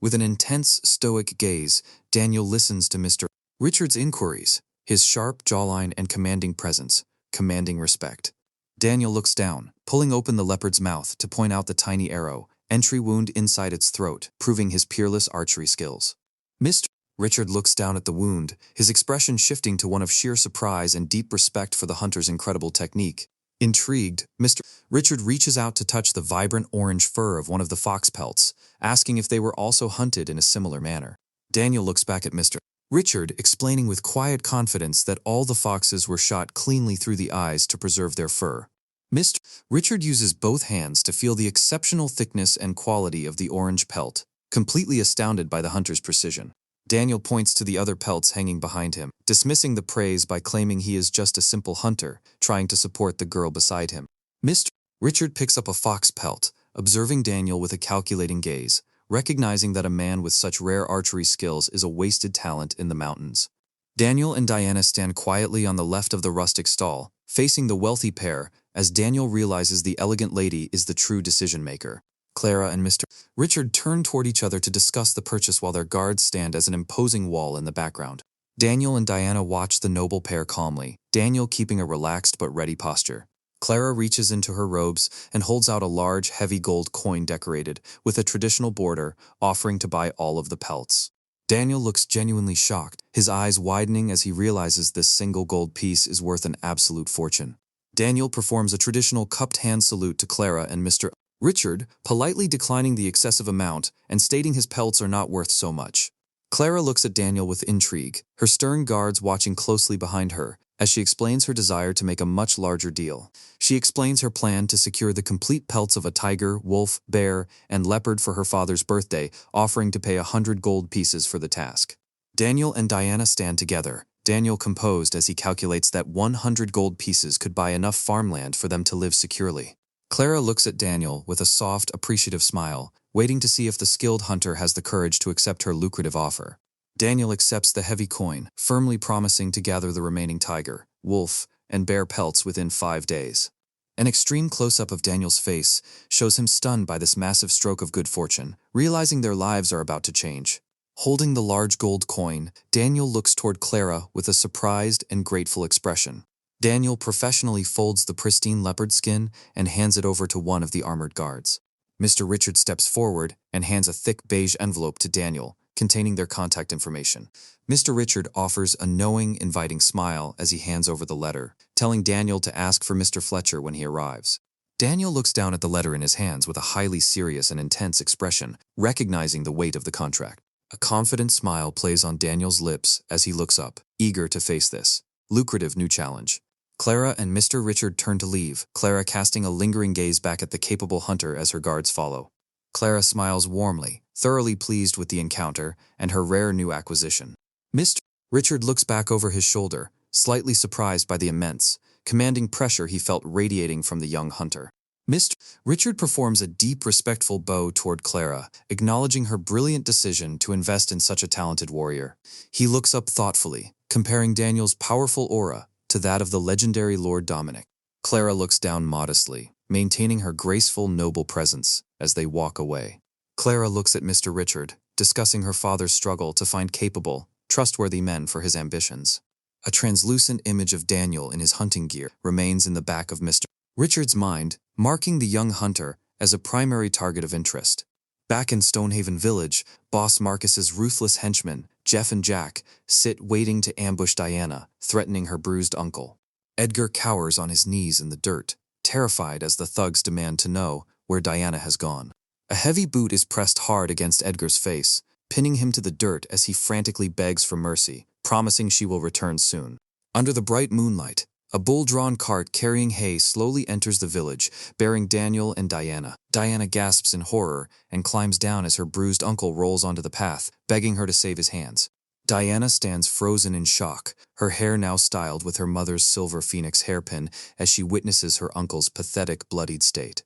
With an intense, stoic gaze, Daniel listens to Mr. Richard's inquiries, his sharp jawline and commanding presence, commanding respect. Daniel looks down, pulling open the leopard's mouth to point out the tiny arrow, entry wound inside its throat, proving his peerless archery skills. Mr. Richard looks down at the wound, his expression shifting to one of sheer surprise and deep respect for the hunter's incredible technique. Intrigued, Mr. Richard reaches out to touch the vibrant orange fur of one of the fox pelts, asking if they were also hunted in a similar manner. Daniel looks back at Mr. Richard, explaining with quiet confidence that all the foxes were shot cleanly through the eyes to preserve their fur. Mr. Richard uses both hands to feel the exceptional thickness and quality of the orange pelt, completely astounded by the hunter's precision. Daniel points to the other pelts hanging behind him, dismissing the praise by claiming he is just a simple hunter, trying to support the girl beside him. Mr. Richard picks up a fox pelt, observing Daniel with a calculating gaze, recognizing that a man with such rare archery skills is a wasted talent in the mountains. Daniel and Diana stand quietly on the left of the rustic stall, facing the wealthy pair, as Daniel realizes the elegant lady is the true decision-maker. Clara and Mr. Richard turn toward each other to discuss the purchase while their guards stand as an imposing wall in the background. Daniel and Diana watch the noble pair calmly, Daniel keeping a relaxed but ready posture. Clara reaches into her robes and holds out a large, heavy gold coin decorated with a traditional border, offering to buy all of the pelts. Daniel looks genuinely shocked, his eyes widening as he realizes this single gold piece is worth an absolute fortune. Daniel performs a traditional cupped hand salute to Clara and Mr. Richard, politely declining the excessive amount and stating his pelts are not worth so much. Clara looks at Daniel with intrigue, her stern guards watching closely behind her, as she explains her desire to make a much larger deal. She explains her plan to secure the complete pelts of a tiger, wolf, bear, and leopard for her father's birthday, offering to pay 100 gold pieces for the task. Daniel and Diana stand together, Daniel composed as he calculates that 100 gold pieces could buy enough farmland for them to live securely. Clara looks at Daniel with a soft, appreciative smile, waiting to see if the skilled hunter has the courage to accept her lucrative offer. Daniel accepts the heavy coin, firmly promising to gather the remaining tiger, wolf, and bear pelts within 5 days. An extreme close-up of Daniel's face shows him stunned by this massive stroke of good fortune, realizing their lives are about to change. Holding the large gold coin, Daniel looks toward Clara with a surprised and grateful expression. Daniel professionally folds the pristine leopard skin and hands it over to one of the armored guards. Mr. Richard steps forward and hands a thick beige envelope to Daniel, containing their contact information. Mr. Richard offers a knowing, inviting smile as he hands over the letter, telling Daniel to ask for Mr. Fletcher when he arrives. Daniel looks down at the letter in his hands with a highly serious and intense expression, recognizing the weight of the contract. A confident smile plays on Daniel's lips as he looks up, eager to face this lucrative new challenge. Clara and Mr. Richard turn to leave, Clara casting a lingering gaze back at the capable hunter as her guards follow. Clara smiles warmly, thoroughly pleased with the encounter and her rare new acquisition. Mr. Richard looks back over his shoulder, slightly surprised by the immense, commanding pressure he felt radiating from the young hunter. Mr. Richard performs a deep, respectful bow toward Clara, acknowledging her brilliant decision to invest in such a talented warrior. He looks up thoughtfully, comparing Daniel's powerful aura to that of the legendary Lord Dominic. Clara looks down modestly, maintaining her graceful, noble presence as they walk away. Clara looks at Mr. Richard, discussing her father's struggle to find capable, trustworthy men for his ambitions. A translucent image of Daniel in his hunting gear remains in the back of Mr. Richard's mind, marking the young hunter as a primary target of interest. Back in Stonehaven Village, Boss Marcus's ruthless henchmen, Jeff and Jack, sit waiting to ambush Diana, threatening her bruised uncle. Edgar cowers on his knees in the dirt, terrified as the thugs demand to know where Diana has gone. A heavy boot is pressed hard against Edgar's face, pinning him to the dirt as he frantically begs for mercy, promising she will return soon. Under the bright moonlight, a bull-drawn cart carrying hay slowly enters the village, bearing Daniel and Diana. Diana gasps in horror and climbs down as her bruised uncle rolls onto the path, begging her to save his hands. Diana stands frozen in shock, her hair now styled with her mother's silver phoenix hairpin as she witnesses her uncle's pathetic, bloodied state.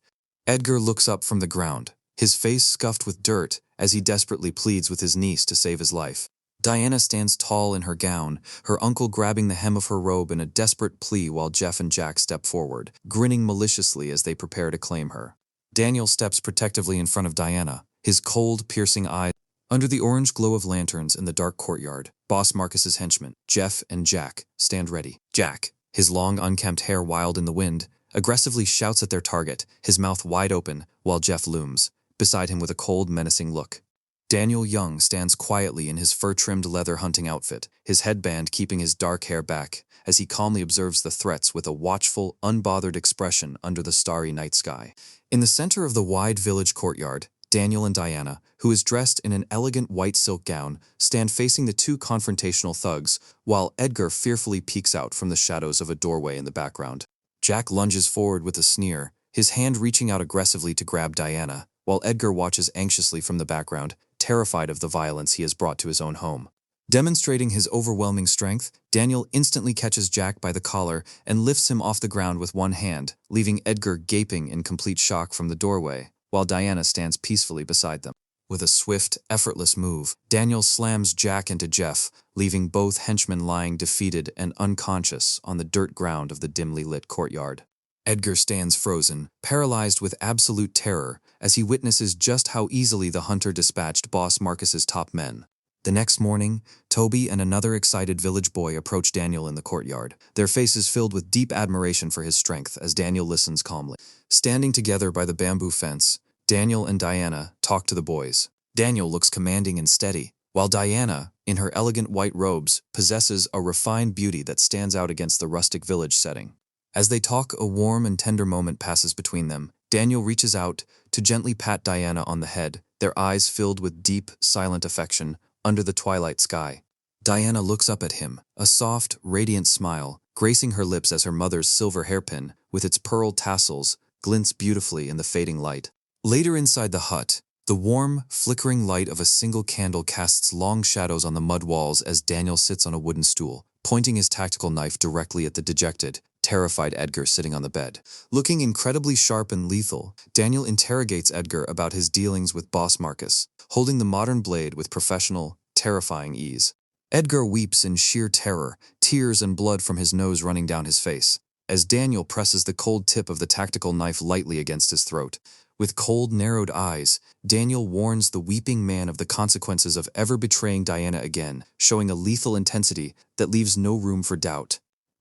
Edgar looks up from the ground, his face scuffed with dirt as he desperately pleads with his niece to save his life. Diana stands tall in her gown, her uncle grabbing the hem of her robe in a desperate plea while Jeff and Jack step forward, grinning maliciously as they prepare to claim her. Daniel steps protectively in front of Diana, his cold, piercing eyes. Under the orange glow of lanterns in the dark courtyard, Boss Marcus's henchmen, Jeff and Jack, stand ready. Jack, his long, unkempt hair wild in the wind, aggressively shouts at their target, his mouth wide open, while Jeff looms, beside him with a cold, menacing look. Daniel Young stands quietly in his fur-trimmed leather hunting outfit, his headband keeping his dark hair back, as he calmly observes the threats with a watchful, unbothered expression under the starry night sky. In the center of the wide village courtyard, Daniel and Diana, who is dressed in an elegant white silk gown, stand facing the two confrontational thugs, while Edgar fearfully peeks out from the shadows of a doorway in the background. Jack lunges forward with a sneer, his hand reaching out aggressively to grab Diana, while Edgar watches anxiously from the background, terrified of the violence he has brought to his own home. Demonstrating his overwhelming strength, Daniel instantly catches Jack by the collar and lifts him off the ground with one hand, leaving Edgar gaping in complete shock from the doorway, while Diana stands peacefully beside them. With a swift, effortless move, Daniel slams Jack into Jeff, leaving both henchmen lying defeated and unconscious on the dirt ground of the dimly lit courtyard. Edgar stands frozen, paralyzed with absolute terror, as he witnesses just how easily the hunter dispatched Boss Marcus's top men. The next morning, Toby and another excited village boy approach Daniel in the courtyard, their faces filled with deep admiration for his strength as Daniel listens calmly. Standing together by the bamboo fence, Daniel and Diana talk to the boys. Daniel looks commanding and steady, while Diana, in her elegant white robes, possesses a refined beauty that stands out against the rustic village setting. As they talk, a warm and tender moment passes between them. Daniel reaches out to gently pat Diana on the head, their eyes filled with deep, silent affection, under the twilight sky. Diana looks up at him, a soft, radiant smile, gracing her lips as her mother's silver hairpin, with its pearl tassels, glints beautifully in the fading light. Later inside the hut, the warm, flickering light of a single candle casts long shadows on the mud walls as Daniel sits on a wooden stool, pointing his tactical knife directly at the dejected, terrified Edgar sitting on the bed. Looking incredibly sharp and lethal, Daniel interrogates Edgar about his dealings with Boss Marcus, holding the modern blade with professional, terrifying ease. Edgar weeps in sheer terror, tears and blood from his nose running down his face, as Daniel presses the cold tip of the tactical knife lightly against his throat. With cold, narrowed eyes, Daniel warns the weeping man of the consequences of ever betraying Diana again, showing a lethal intensity that leaves no room for doubt.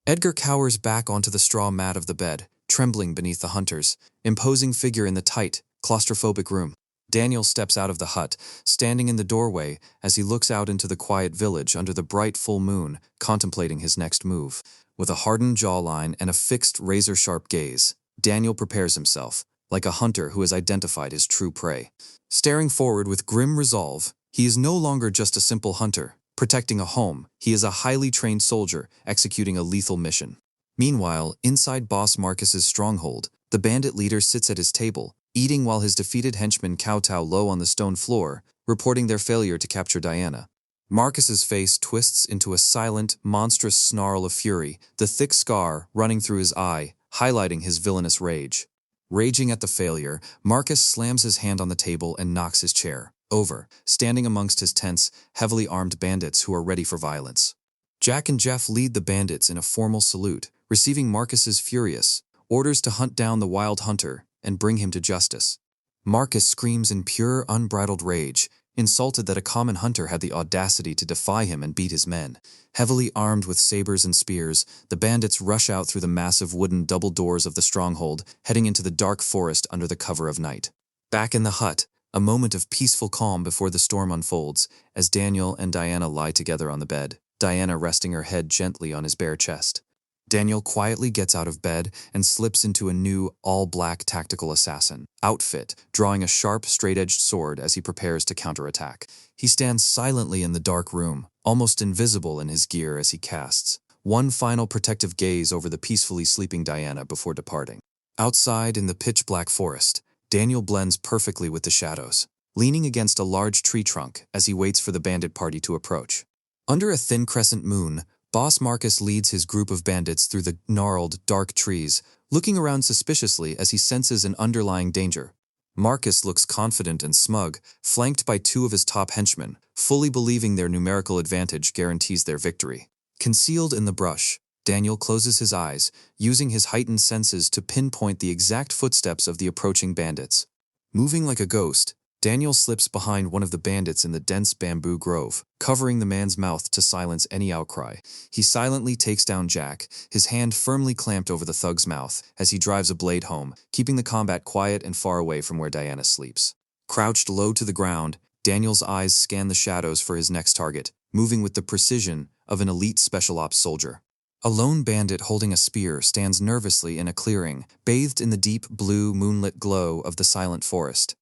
Edgar cowers back onto the straw mat of the bed, trembling beneath the hunter's imposing figure in the tight, claustrophobic room. Daniel steps out of the hut, standing in the doorway as he looks out into the quiet village under the bright full moon, contemplating his next move. With a hardened jawline and a fixed, razor-sharp gaze, Daniel prepares himself, like a hunter who has identified his true prey. Staring forward with grim resolve, he is no longer just a simple hunter, protecting a home. He is a highly trained soldier, executing a lethal mission. Meanwhile, inside Boss Marcus's stronghold, the bandit leader sits at his table, eating while his defeated henchmen kowtow low on the stone floor, reporting their failure to capture Diana. Marcus's face twists into a silent, monstrous snarl of fury, the thick scar running through his eye, highlighting his villainous rage. Raging at the failure, Marcus slams his hand on the table and knocks his chair over, standing amongst his tense, heavily armed bandits who are ready for violence. Jack and Jeff lead the bandits in a formal salute, receiving Marcus's furious orders to hunt down the wild hunter and bring him to justice. Marcus screams in pure, unbridled rage, insulted that a common hunter had the audacity to defy him and beat his men. Heavily armed with sabers and spears, the bandits rush out through the massive wooden double doors of the stronghold, heading into the dark forest under the cover of night. Back in the hut, a moment of peaceful calm before the storm unfolds, as Daniel and Diana lie together on the bed, Diana resting her head gently on his bare chest. Daniel quietly gets out of bed and slips into a new, all-black tactical assassin outfit, drawing a sharp, straight-edged sword as he prepares to counterattack. He stands silently in the dark room, almost invisible in his gear as he casts one final protective gaze over the peacefully sleeping Diana before departing. Outside in the pitch-black forest, Daniel blends perfectly with the shadows, leaning against a large tree trunk as he waits for the bandit party to approach. Under a thin crescent moon, Boss Marcus leads his group of bandits through the gnarled, dark trees, looking around suspiciously as he senses an underlying danger. Marcus looks confident and smug, flanked by two of his top henchmen, fully believing their numerical advantage guarantees their victory. Concealed in the brush, Daniel closes his eyes, using his heightened senses to pinpoint the exact footsteps of the approaching bandits. Moving like a ghost, Daniel slips behind one of the bandits in the dense bamboo grove, covering the man's mouth to silence any outcry. He silently takes down Jack, his hand firmly clamped over the thug's mouth, as he drives a blade home, keeping the combat quiet and far away from where Diana sleeps. Crouched low to the ground, Daniel's eyes scan the shadows for his next target, moving with the precision of an elite special ops soldier. A lone bandit holding a spear stands nervously in a clearing, bathed in the deep blue moonlit glow of the silent forest.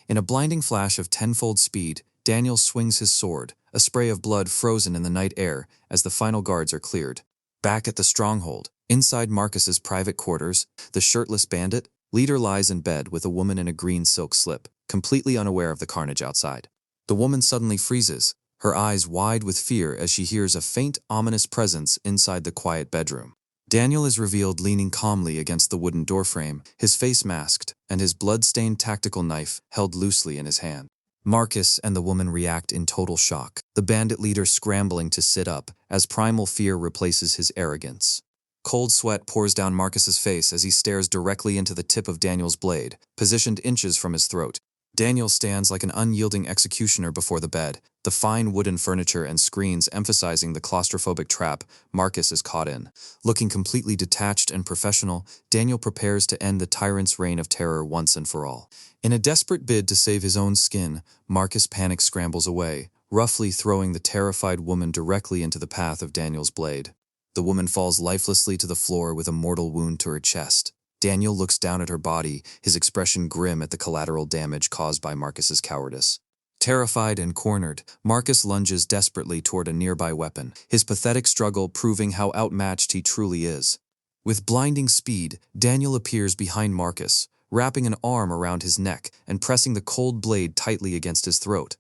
In a blinding flash of tenfold speed, Daniel swings his sword, a spray of blood frozen in the night air as the final guards are cleared. Back at the stronghold, inside Marcus's private quarters, the shirtless bandit leader lies in bed with a woman in a green silk slip, completely unaware of the carnage outside. The woman suddenly freezes, her eyes wide with fear as she hears a faint, ominous presence inside the quiet bedroom. Daniel is revealed leaning calmly against the wooden doorframe, his face masked, and his blood-stained tactical knife held loosely in his hand. Marcus and the woman react in total shock, the bandit leader scrambling to sit up as primal fear replaces his arrogance. Cold sweat pours down Marcus's face as he stares directly into the tip of Daniel's blade, positioned inches from his throat. Daniel stands like an unyielding executioner before the bed, the fine wooden furniture and screens emphasizing the claustrophobic trap Marcus is caught in. Looking completely detached and professional, Daniel prepares to end the tyrant's reign of terror once and for all. In a desperate bid to save his own skin, Marcus panic scrambles away, roughly throwing the terrified woman directly into the path of Daniel's blade. The woman falls lifelessly to the floor with a mortal wound to her chest. Daniel looks down at her body, his expression grim at the collateral damage caused by Marcus's cowardice. Terrified and cornered, Marcus lunges desperately toward a nearby weapon, his pathetic struggle proving how outmatched he truly is. With blinding speed, Daniel appears behind Marcus, wrapping an arm around his neck and pressing the cold blade tightly against his throat.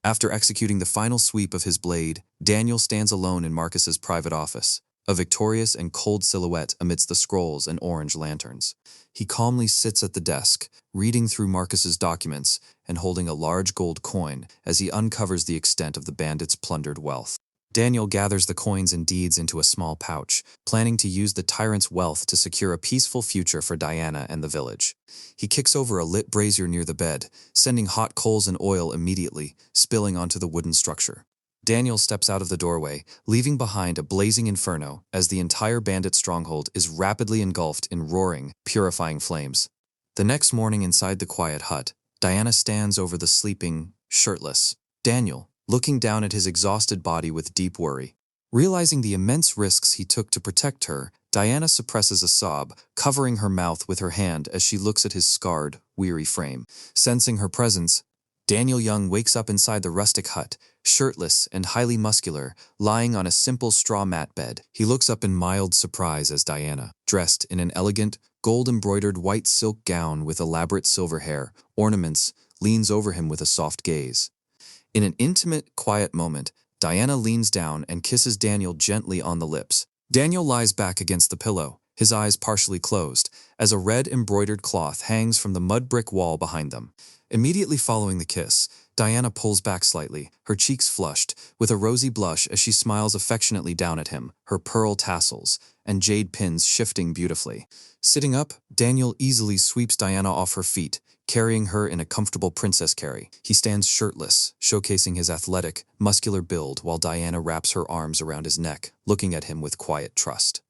After executing the final sweep of his blade, Daniel stands alone in Marcus's private office, a victorious and cold silhouette amidst the scrolls and orange lanterns. He calmly sits at the desk, reading through Marcus's documents and holding a large gold coin as he uncovers the extent of the bandits' plundered wealth. Daniel gathers the coins and deeds into a small pouch, planning to use the tyrant's wealth to secure a peaceful future for Diana and the village. He kicks over a lit brazier near the bed, sending hot coals and oil immediately, spilling onto the wooden structure. Daniel steps out of the doorway, leaving behind a blazing inferno as the entire bandit stronghold is rapidly engulfed in roaring, purifying flames. The next morning inside the quiet hut, Diana stands over the sleeping, shirtless Daniel, looking down at his exhausted body with deep worry. Realizing the immense risks he took to protect her, Diana suppresses a sob, covering her mouth with her hand as she looks at his scarred, weary frame. Sensing her presence, Daniel Young wakes up inside the rustic hut, shirtless and highly muscular, lying on a simple straw mat bed. He looks up in mild surprise as Diana, dressed in an elegant, gold-embroidered white silk gown with elaborate silver hair, ornaments, leans over him with a soft gaze. In an intimate, quiet moment, Diana leans down and kisses Daniel gently on the lips. Daniel lies back against the pillow, his eyes partially closed, as a red embroidered cloth hangs from the mud brick wall behind them. Immediately following the kiss, Diana pulls back slightly, her cheeks flushed, with a rosy blush as she smiles affectionately down at him, her pearl tassels and jade pins shifting beautifully. Sitting up, Daniel easily sweeps Diana off her feet, carrying her in a comfortable princess carry. He stands shirtless, showcasing his athletic, muscular build while Diana wraps her arms around his neck, looking at him with quiet trust.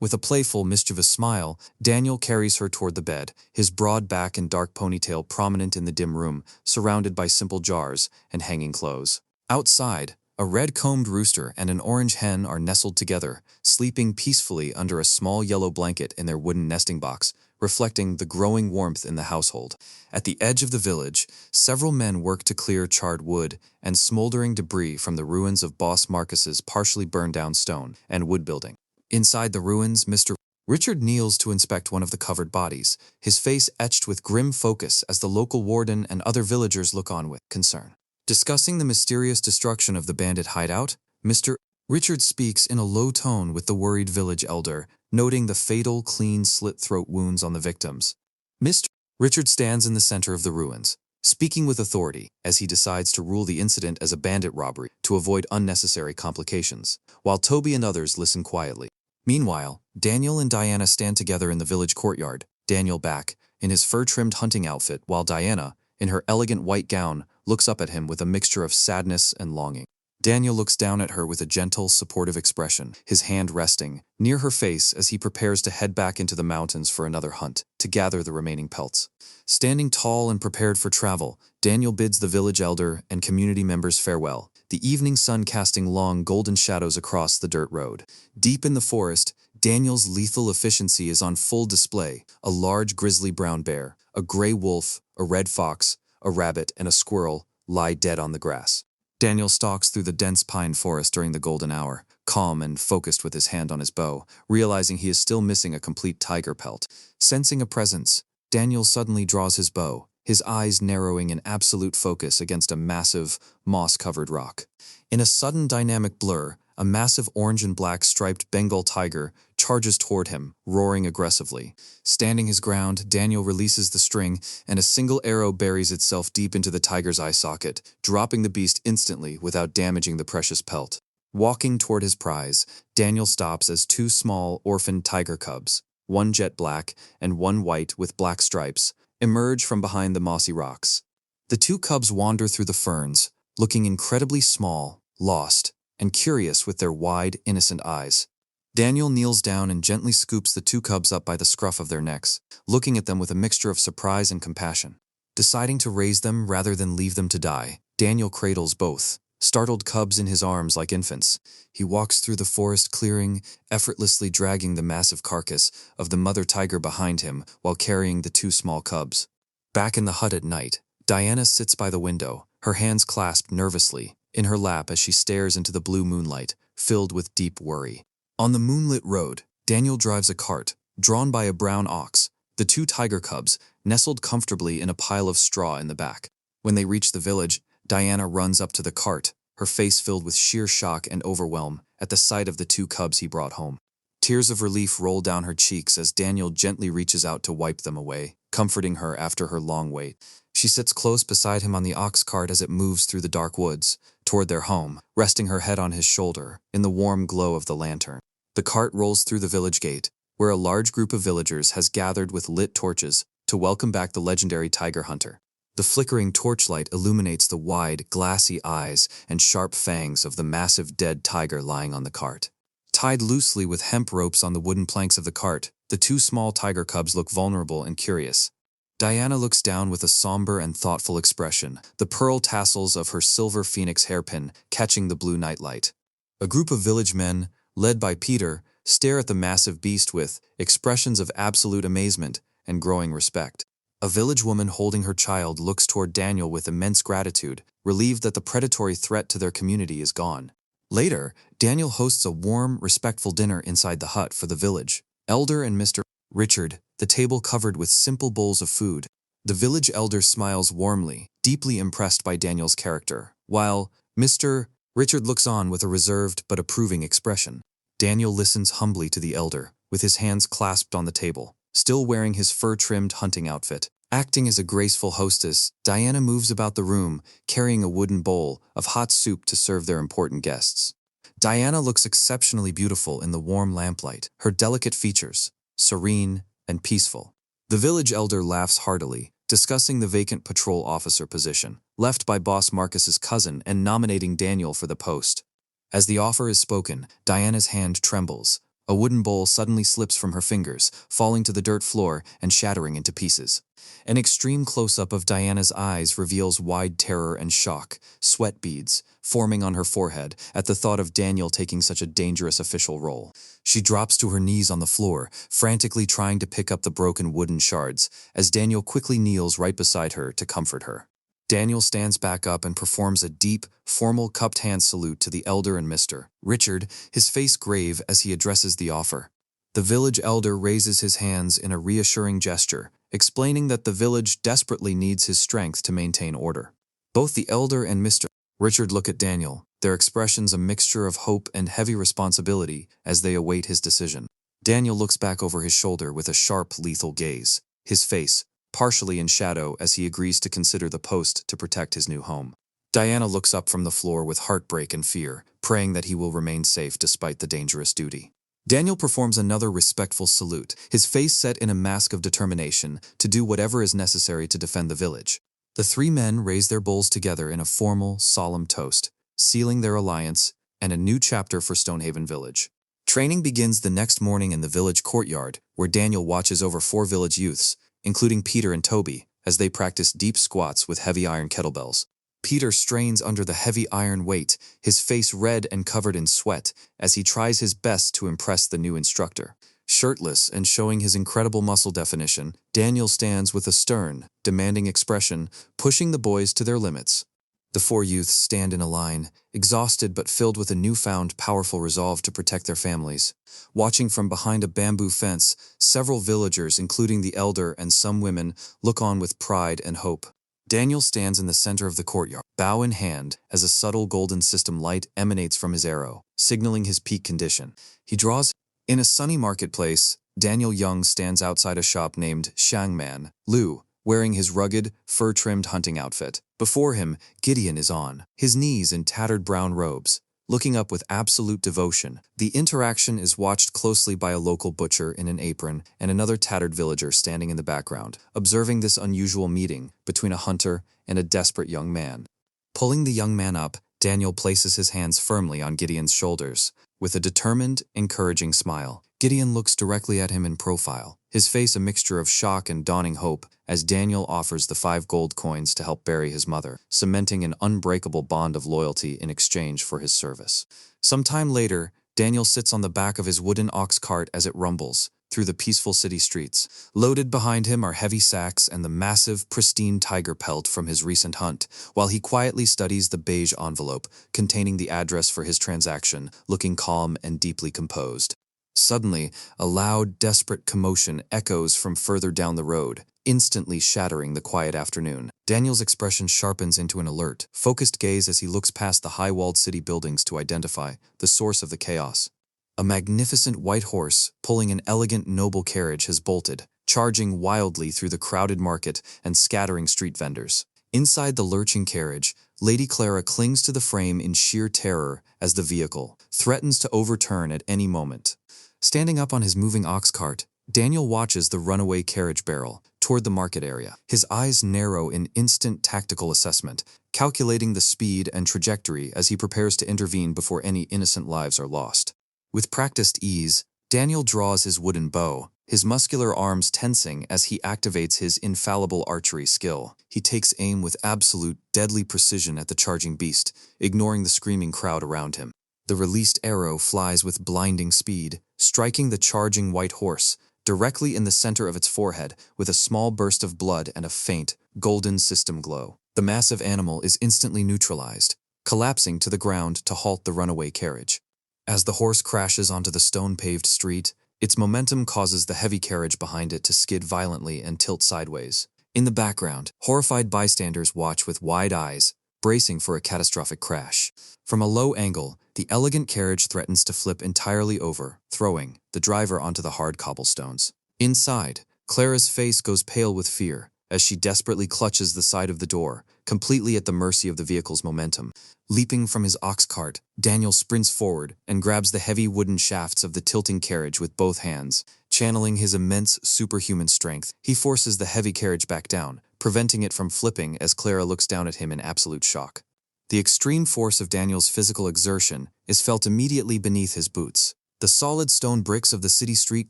With a playful, mischievous smile, Daniel carries her toward the bed, his broad back and dark ponytail prominent in the dim room, surrounded by simple jars and hanging clothes. Outside, a red-combed rooster and an orange hen are nestled together, sleeping peacefully under a small yellow blanket in their wooden nesting box, reflecting the growing warmth in the household. At the edge of the village, several men work to clear charred wood and smoldering debris from the ruins of Boss Marcus's partially burned down stone and wood building. Inside the ruins, Mr. Richard kneels to inspect one of the covered bodies, his face etched with grim focus as the local warden and other villagers look on with concern. Discussing the mysterious destruction of the bandit hideout, Mr. Richard speaks in a low tone with the worried village elder, noting the fatal, clean slit throat wounds on the victims. Mr. Richard stands in the center of the ruins, speaking with authority as he decides to rule the incident as a bandit robbery to avoid unnecessary complications, while Toby and others listen quietly. Meanwhile, Daniel and Diana stand together in the village courtyard, Daniel back, in his fur-trimmed hunting outfit, while Diana, in her elegant white gown, looks up at him with a mixture of sadness and longing. Daniel looks down at her with a gentle, supportive expression, his hand resting near her face as he prepares to head back into the mountains for another hunt, to gather the remaining pelts. Standing tall and prepared for travel, Daniel bids the village elder and community members farewell, the evening sun casting long golden shadows across the dirt road. Deep in the forest, Daniel's lethal efficiency is on full display. A large grizzly brown bear, a gray wolf, a red fox, a rabbit, and a squirrel lie dead on the grass. Daniel stalks through the dense pine forest during the golden hour, calm and focused with his hand on his bow, realizing he is still missing a complete tiger pelt. Sensing a presence, Daniel suddenly draws his bow, his eyes narrowing in absolute focus against a massive, moss-covered rock. In a sudden dynamic blur, a massive orange and black striped Bengal tiger charges toward him, roaring aggressively. Standing his ground, Daniel releases the string, and a single arrow buries itself deep into the tiger's eye socket, dropping the beast instantly without damaging the precious pelt. Walking toward his prize, Daniel stops as two small, orphaned tiger cubs, one jet black and one white with black stripes, emerge from behind the mossy rocks. The two cubs wander through the ferns, looking incredibly small, lost, and curious with their wide, innocent eyes. Daniel kneels down and gently scoops the two cubs up by the scruff of their necks, looking at them with a mixture of surprise and compassion. Deciding to raise them rather than leave them to die, Daniel cradles both, startled cubs in his arms like infants. He walks through the forest clearing, effortlessly dragging the massive carcass of the mother tiger behind him while carrying the two small cubs. Back in the hut at night, Diana sits by the window, her hands clasped nervously in her lap as she stares into the blue moonlight, filled with deep worry. On the moonlit road, Daniel drives a cart, drawn by a brown ox, the two tiger cubs nestled comfortably in a pile of straw in the back. When they reach the village, Diana runs up to the cart, her face filled with sheer shock and overwhelm at the sight of the two cubs he brought home. Tears of relief roll down her cheeks as Daniel gently reaches out to wipe them away, comforting her after her long wait. She sits close beside him on the ox cart as it moves through the dark woods, toward their home, resting her head on his shoulder in the warm glow of the lantern. The cart rolls through the village gate, where a large group of villagers has gathered with lit torches to welcome back the legendary tiger hunter. The flickering torchlight illuminates the wide, glassy eyes and sharp fangs of the massive dead tiger lying on the cart. Tied loosely with hemp ropes on the wooden planks of the cart, the two small tiger cubs look vulnerable and curious. Diana looks down with a somber and thoughtful expression, the pearl tassels of her silver phoenix hairpin catching the blue nightlight. A group of village men, led by Peter, stare at the massive beast with expressions of absolute amazement and growing respect. A village woman holding her child looks toward Daniel with immense gratitude, relieved that the predatory threat to their community is gone. Later, Daniel hosts a warm, respectful dinner inside the hut for the village. Elder and Mr. Richard, the table covered with simple bowls of food. The village elder smiles warmly, deeply impressed by Daniel's character, while Mr. Richard looks on with a reserved but approving expression. Daniel listens humbly to the elder, with his hands clasped on the table, still wearing his fur-trimmed hunting outfit. Acting as a graceful hostess, Diana moves about the room, carrying a wooden bowl of hot soup to serve their important guests. Diana looks exceptionally beautiful in the warm lamplight, her delicate features serene and peaceful. The village elder laughs heartily, discussing the vacant patrol officer position, left by Boss Marcus's cousin and nominating Daniel for the post. As the offer is spoken, Diana's hand trembles. A wooden bowl suddenly slips from her fingers, falling to the dirt floor and shattering into pieces. An extreme close-up of Diana's eyes reveals wide terror and shock, sweat beads forming on her forehead at the thought of Daniel taking such a dangerous official role. She drops to her knees on the floor, frantically trying to pick up the broken wooden shards, as Daniel quickly kneels right beside her to comfort her. Daniel stands back up and performs a deep, formal cupped hand salute to the elder and Mr. Richard, his face grave as he addresses the offer. The village elder raises his hands in a reassuring gesture, explaining that the village desperately needs his strength to maintain order. Both the elder and Mr. Richard look at Daniel, their expressions a mixture of hope and heavy responsibility as they await his decision. Daniel looks back over his shoulder with a sharp, lethal gaze, his face partially in shadow as he agrees to consider the post to protect his new home. Diana looks up from the floor with heartbreak and fear, praying that he will remain safe despite the dangerous duty. Daniel performs another respectful salute, his face set in a mask of determination to do whatever is necessary to defend the village. The three men raise their bowls together in a formal, solemn toast, sealing their alliance and a new chapter for Stonehaven Village. Training begins the next morning in the village courtyard, where Daniel watches over 4 village youths, including Peter and Toby, as they practice deep squats with heavy iron kettlebells. Peter strains under the heavy iron weight, his face red and covered in sweat, as he tries his best to impress the new instructor. Shirtless and showing his incredible muscle definition, Daniel stands with a stern, demanding expression, pushing the boys to their limits. The 4 youths stand in a line, exhausted but filled with a newfound powerful resolve to protect their families. Watching from behind a bamboo fence, several villagers, including the elder and some women, look on with pride and hope. Daniel stands in the center of the courtyard, bow in hand, as a subtle golden system light emanates from his arrow, signaling his peak condition. He draws. In a sunny marketplace, Daniel Young stands outside a shop named Shangman Lu, wearing his rugged, fur-trimmed hunting outfit. Before him, Gideon is on, his knees in tattered brown robes, looking up with absolute devotion. The interaction is watched closely by a local butcher in an apron and another tattered villager standing in the background, observing this unusual meeting between a hunter and a desperate young man. Pulling the young man up, Daniel places his hands firmly on Gideon's shoulders. With a determined, encouraging smile, Gideon looks directly at him in profile, his face a mixture of shock and dawning hope as Daniel offers the 5 gold coins to help bury his mother, cementing an unbreakable bond of loyalty in exchange for his service. Some time later, Daniel sits on the back of his wooden ox cart as it rumbles through the peaceful city streets. Loaded behind him are heavy sacks and the massive, pristine tiger pelt from his recent hunt, while he quietly studies the beige envelope containing the address for his transaction, looking calm and deeply composed. Suddenly, a loud, desperate commotion echoes from further down the road, instantly shattering the quiet afternoon. Daniel's expression sharpens into an alert, focused gaze as he looks past the high-walled city buildings to identify the source of the chaos. A magnificent white horse, pulling an elegant, noble carriage, has bolted, charging wildly through the crowded market and scattering street vendors. Inside the lurching carriage, Lady Clara clings to the frame in sheer terror as the vehicle threatens to overturn at any moment. Standing up on his moving ox cart, Daniel watches the runaway carriage barrel toward the market area. His eyes narrow in instant tactical assessment, calculating the speed and trajectory as he prepares to intervene before any innocent lives are lost. With practiced ease, Daniel draws his wooden bow, his muscular arms tensing as he activates his infallible archery skill. He takes aim with absolute, deadly precision at the charging beast, ignoring the screaming crowd around him. The released arrow flies with blinding speed, striking the charging white horse directly in the center of its forehead with a small burst of blood and a faint, golden system glow. The massive animal is instantly neutralized, collapsing to the ground to halt the runaway carriage. As the horse crashes onto the stone-paved street, its momentum causes the heavy carriage behind it to skid violently and tilt sideways. In the background, horrified bystanders watch with wide eyes, bracing for a catastrophic crash. From a low angle, the elegant carriage threatens to flip entirely over, throwing the driver onto the hard cobblestones. Inside, Clara's face goes pale with fear as she desperately clutches the side of the door, completely at the mercy of the vehicle's momentum. Leaping from his ox cart, Daniel sprints forward and grabs the heavy wooden shafts of the tilting carriage with both hands. Channeling his immense superhuman strength, he forces the heavy carriage back down, preventing it from flipping as Clara looks down at him in absolute shock. The extreme force of Daniel's physical exertion is felt immediately beneath his boots. The solid stone bricks of the city street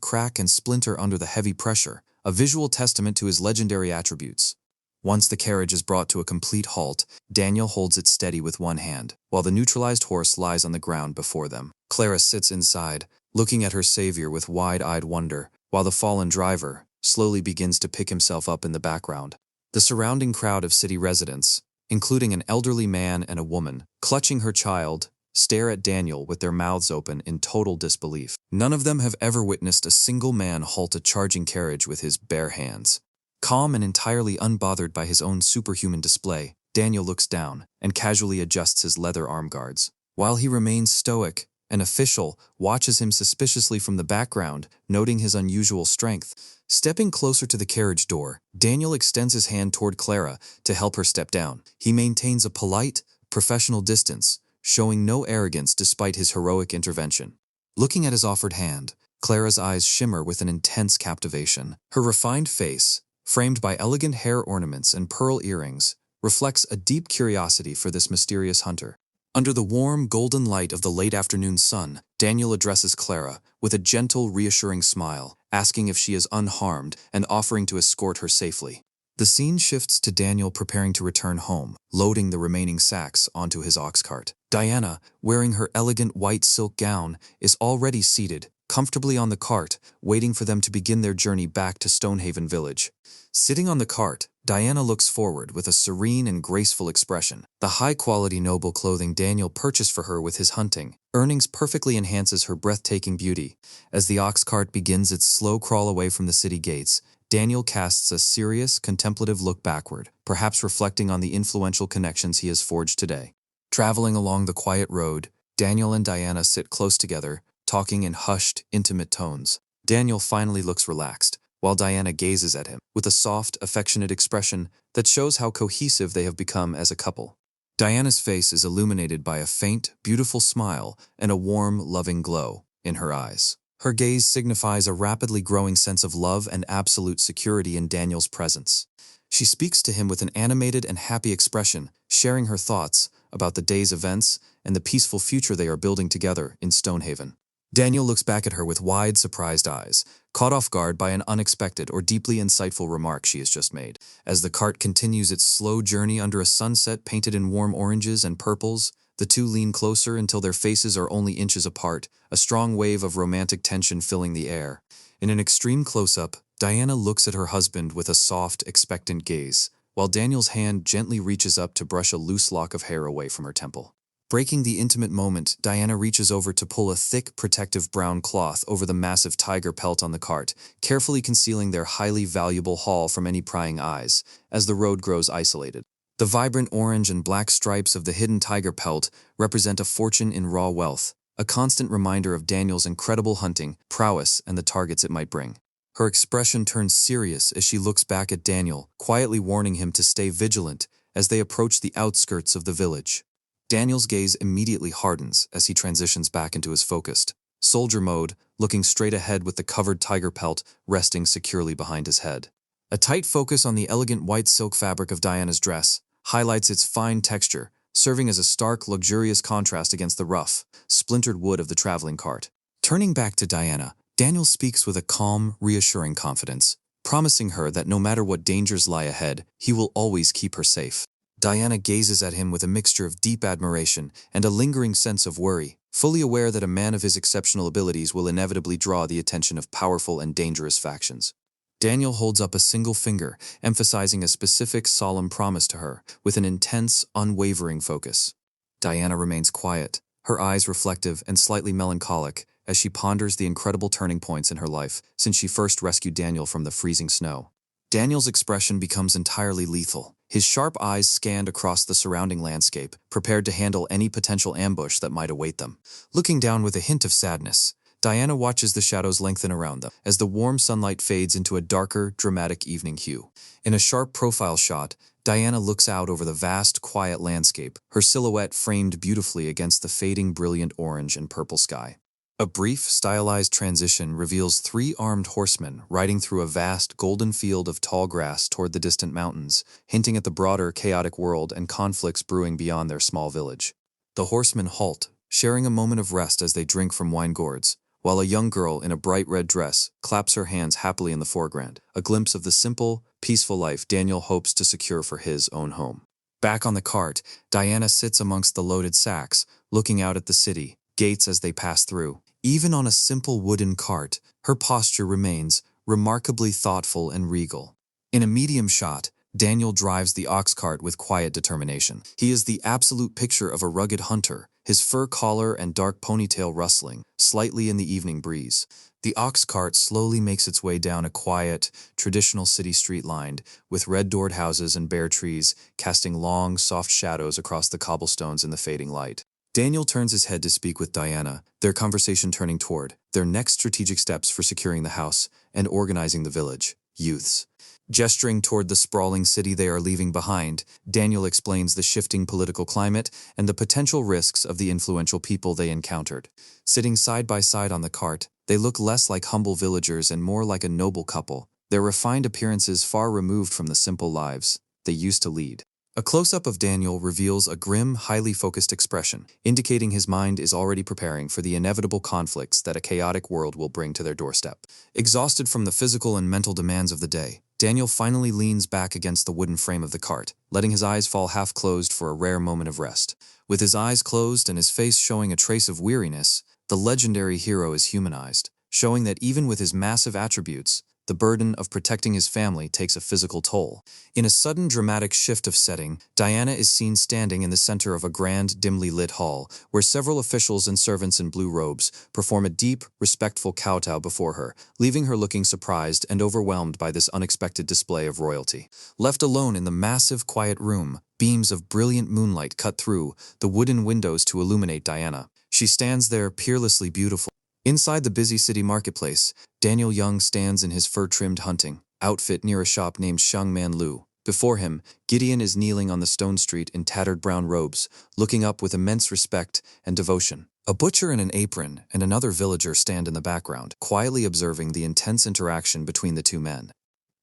crack and splinter under the heavy pressure, a visual testament to his legendary attributes. Once the carriage is brought to a complete halt, Daniel holds it steady with one hand, while the neutralized horse lies on the ground before them. Clara sits inside, looking at her savior with wide-eyed wonder, while the fallen driver slowly begins to pick himself up in the background. The surrounding crowd of city residents, including an elderly man and a woman, clutching her child, stare at Daniel with their mouths open in total disbelief. None of them have ever witnessed a single man halt a charging carriage with his bare hands. Calm and entirely unbothered by his own superhuman display, Daniel looks down and casually adjusts his leather arm guards. While he remains stoic, an official watches him suspiciously from the background, noting his unusual strength. Stepping closer to the carriage door, Daniel extends his hand toward Clara to help her step down. He maintains a polite, professional distance, showing no arrogance despite his heroic intervention. Looking at his offered hand, Clara's eyes shimmer with an intense captivation. Her refined face, framed by elegant hair ornaments and pearl earrings, reflects a deep curiosity for this mysterious hunter. Under the warm, golden light of the late afternoon sun, Daniel addresses Clara with a gentle, reassuring smile, asking if she is unharmed and offering to escort her safely. The scene shifts to Daniel preparing to return home, loading the remaining sacks onto his ox cart. Diana, wearing her elegant white silk gown, is already seated, comfortably on the cart, waiting for them to begin their journey back to Stonehaven Village. Sitting on the cart, Diana looks forward with a serene and graceful expression. The high-quality noble clothing Daniel purchased for her with his hunting earnings perfectly enhances her breathtaking beauty. As the ox cart begins its slow crawl away from the city gates, Daniel casts a serious, contemplative look backward, perhaps reflecting on the influential connections he has forged today. Traveling along the quiet road, Daniel and Diana sit close together, talking in hushed, intimate tones. Daniel finally looks relaxed, while Diana gazes at him with a soft, affectionate expression that shows how cohesive they have become as a couple. Diana's face is illuminated by a faint, beautiful smile and a warm, loving glow in her eyes. Her gaze signifies a rapidly growing sense of love and absolute security in Daniel's presence. She speaks to him with an animated and happy expression, sharing her thoughts about the day's events and the peaceful future they are building together in Stonehaven. Daniel looks back at her with wide, surprised eyes, caught off guard by an unexpected or deeply insightful remark she has just made. As the cart continues its slow journey under a sunset painted in warm oranges and purples, the two lean closer until their faces are only inches apart, a strong wave of romantic tension filling the air. In an extreme close-up, Diana looks at her husband with a soft, expectant gaze, while Daniel's hand gently reaches up to brush a loose lock of hair away from her temple. Breaking the intimate moment, Diana reaches over to pull a thick, protective brown cloth over the massive tiger pelt on the cart, carefully concealing their highly valuable haul from any prying eyes, as the road grows isolated. The vibrant orange and black stripes of the hidden tiger pelt represent a fortune in raw wealth, a constant reminder of Daniel's incredible hunting, prowess, and the targets it might bring. Her expression turns serious as she looks back at Daniel, quietly warning him to stay vigilant as they approach the outskirts of the village. Daniel's gaze immediately hardens as he transitions back into his focused soldier mode, looking straight ahead with the covered tiger pelt resting securely behind his head. A tight focus on the elegant white silk fabric of Diana's dress highlights its fine texture, serving as a stark, luxurious contrast against the rough, splintered wood of the traveling cart. Turning back to Diana, Daniel speaks with a calm, reassuring confidence, promising her that no matter what dangers lie ahead, he will always keep her safe. Diana gazes at him with a mixture of deep admiration and a lingering sense of worry, fully aware that a man of his exceptional abilities will inevitably draw the attention of powerful and dangerous factions. Daniel holds up a single finger, emphasizing a specific, solemn promise to her, with an intense, unwavering focus. Diana remains quiet, her eyes reflective and slightly melancholic, as she ponders the incredible turning points in her life since she first rescued Daniel from the freezing snow. Daniel's expression becomes entirely lethal. His sharp eyes scanned across the surrounding landscape, prepared to handle any potential ambush that might await them. Looking down with a hint of sadness, Diana watches the shadows lengthen around them as the warm sunlight fades into a darker, dramatic evening hue. In a sharp profile shot, Diana looks out over the vast, quiet landscape, her silhouette framed beautifully against the fading brilliant orange and purple sky. A brief, stylized transition reveals three armed horsemen riding through a vast, golden field of tall grass toward the distant mountains, hinting at the broader, chaotic world and conflicts brewing beyond their small village. The horsemen halt, sharing a moment of rest as they drink from wine gourds, while a young girl in a bright red dress claps her hands happily in the foreground, a glimpse of the simple, peaceful life Daniel hopes to secure for his own home. Back on the cart, Diana sits amongst the loaded sacks, looking out at the city, gates as they pass through. Even on a simple wooden cart, her posture remains remarkably thoughtful and regal. In a medium shot, Daniel drives the ox cart with quiet determination. He is the absolute picture of a rugged hunter, his fur collar and dark ponytail rustling slightly in the evening breeze. The ox cart slowly makes its way down a quiet, traditional city street lined with red-doored houses and bare trees casting long, soft shadows across the cobblestones in the fading light. Daniel turns his head to speak with Diana, their conversation turning toward their next strategic steps for securing the house and organizing the village, youths. Gesturing toward the sprawling city they are leaving behind, Daniel explains the shifting political climate and the potential risks of the influential people they encountered. Sitting side by side on the cart, they look less like humble villagers and more like a noble couple, their refined appearances far removed from the simple lives they used to lead. A close-up of Daniel reveals a grim, highly focused expression, indicating his mind is already preparing for the inevitable conflicts that a chaotic world will bring to their doorstep. Exhausted from the physical and mental demands of the day, Daniel finally leans back against the wooden frame of the cart, letting his eyes fall half-closed for a rare moment of rest. With his eyes closed and his face showing a trace of weariness, the legendary hero is humanized, showing that even with his massive attributes, the burden of protecting his family takes a physical toll. In a sudden dramatic shift of setting, Diana is seen standing in the center of a grand, dimly lit hall, where several officials and servants in blue robes perform a deep, respectful kowtow before her, leaving her looking surprised and overwhelmed by this unexpected display of royalty. Left alone in the massive, quiet room, beams of brilliant moonlight cut through the wooden windows to illuminate Diana. She stands there peerlessly beautiful. Inside the busy city marketplace, Daniel Young stands in his fur-trimmed hunting outfit near a shop named Shangman Lu. Before him, Gideon is kneeling on the stone street in tattered brown robes, looking up with immense respect and devotion. A butcher in an apron and another villager stand in the background, quietly observing the intense interaction between the two men.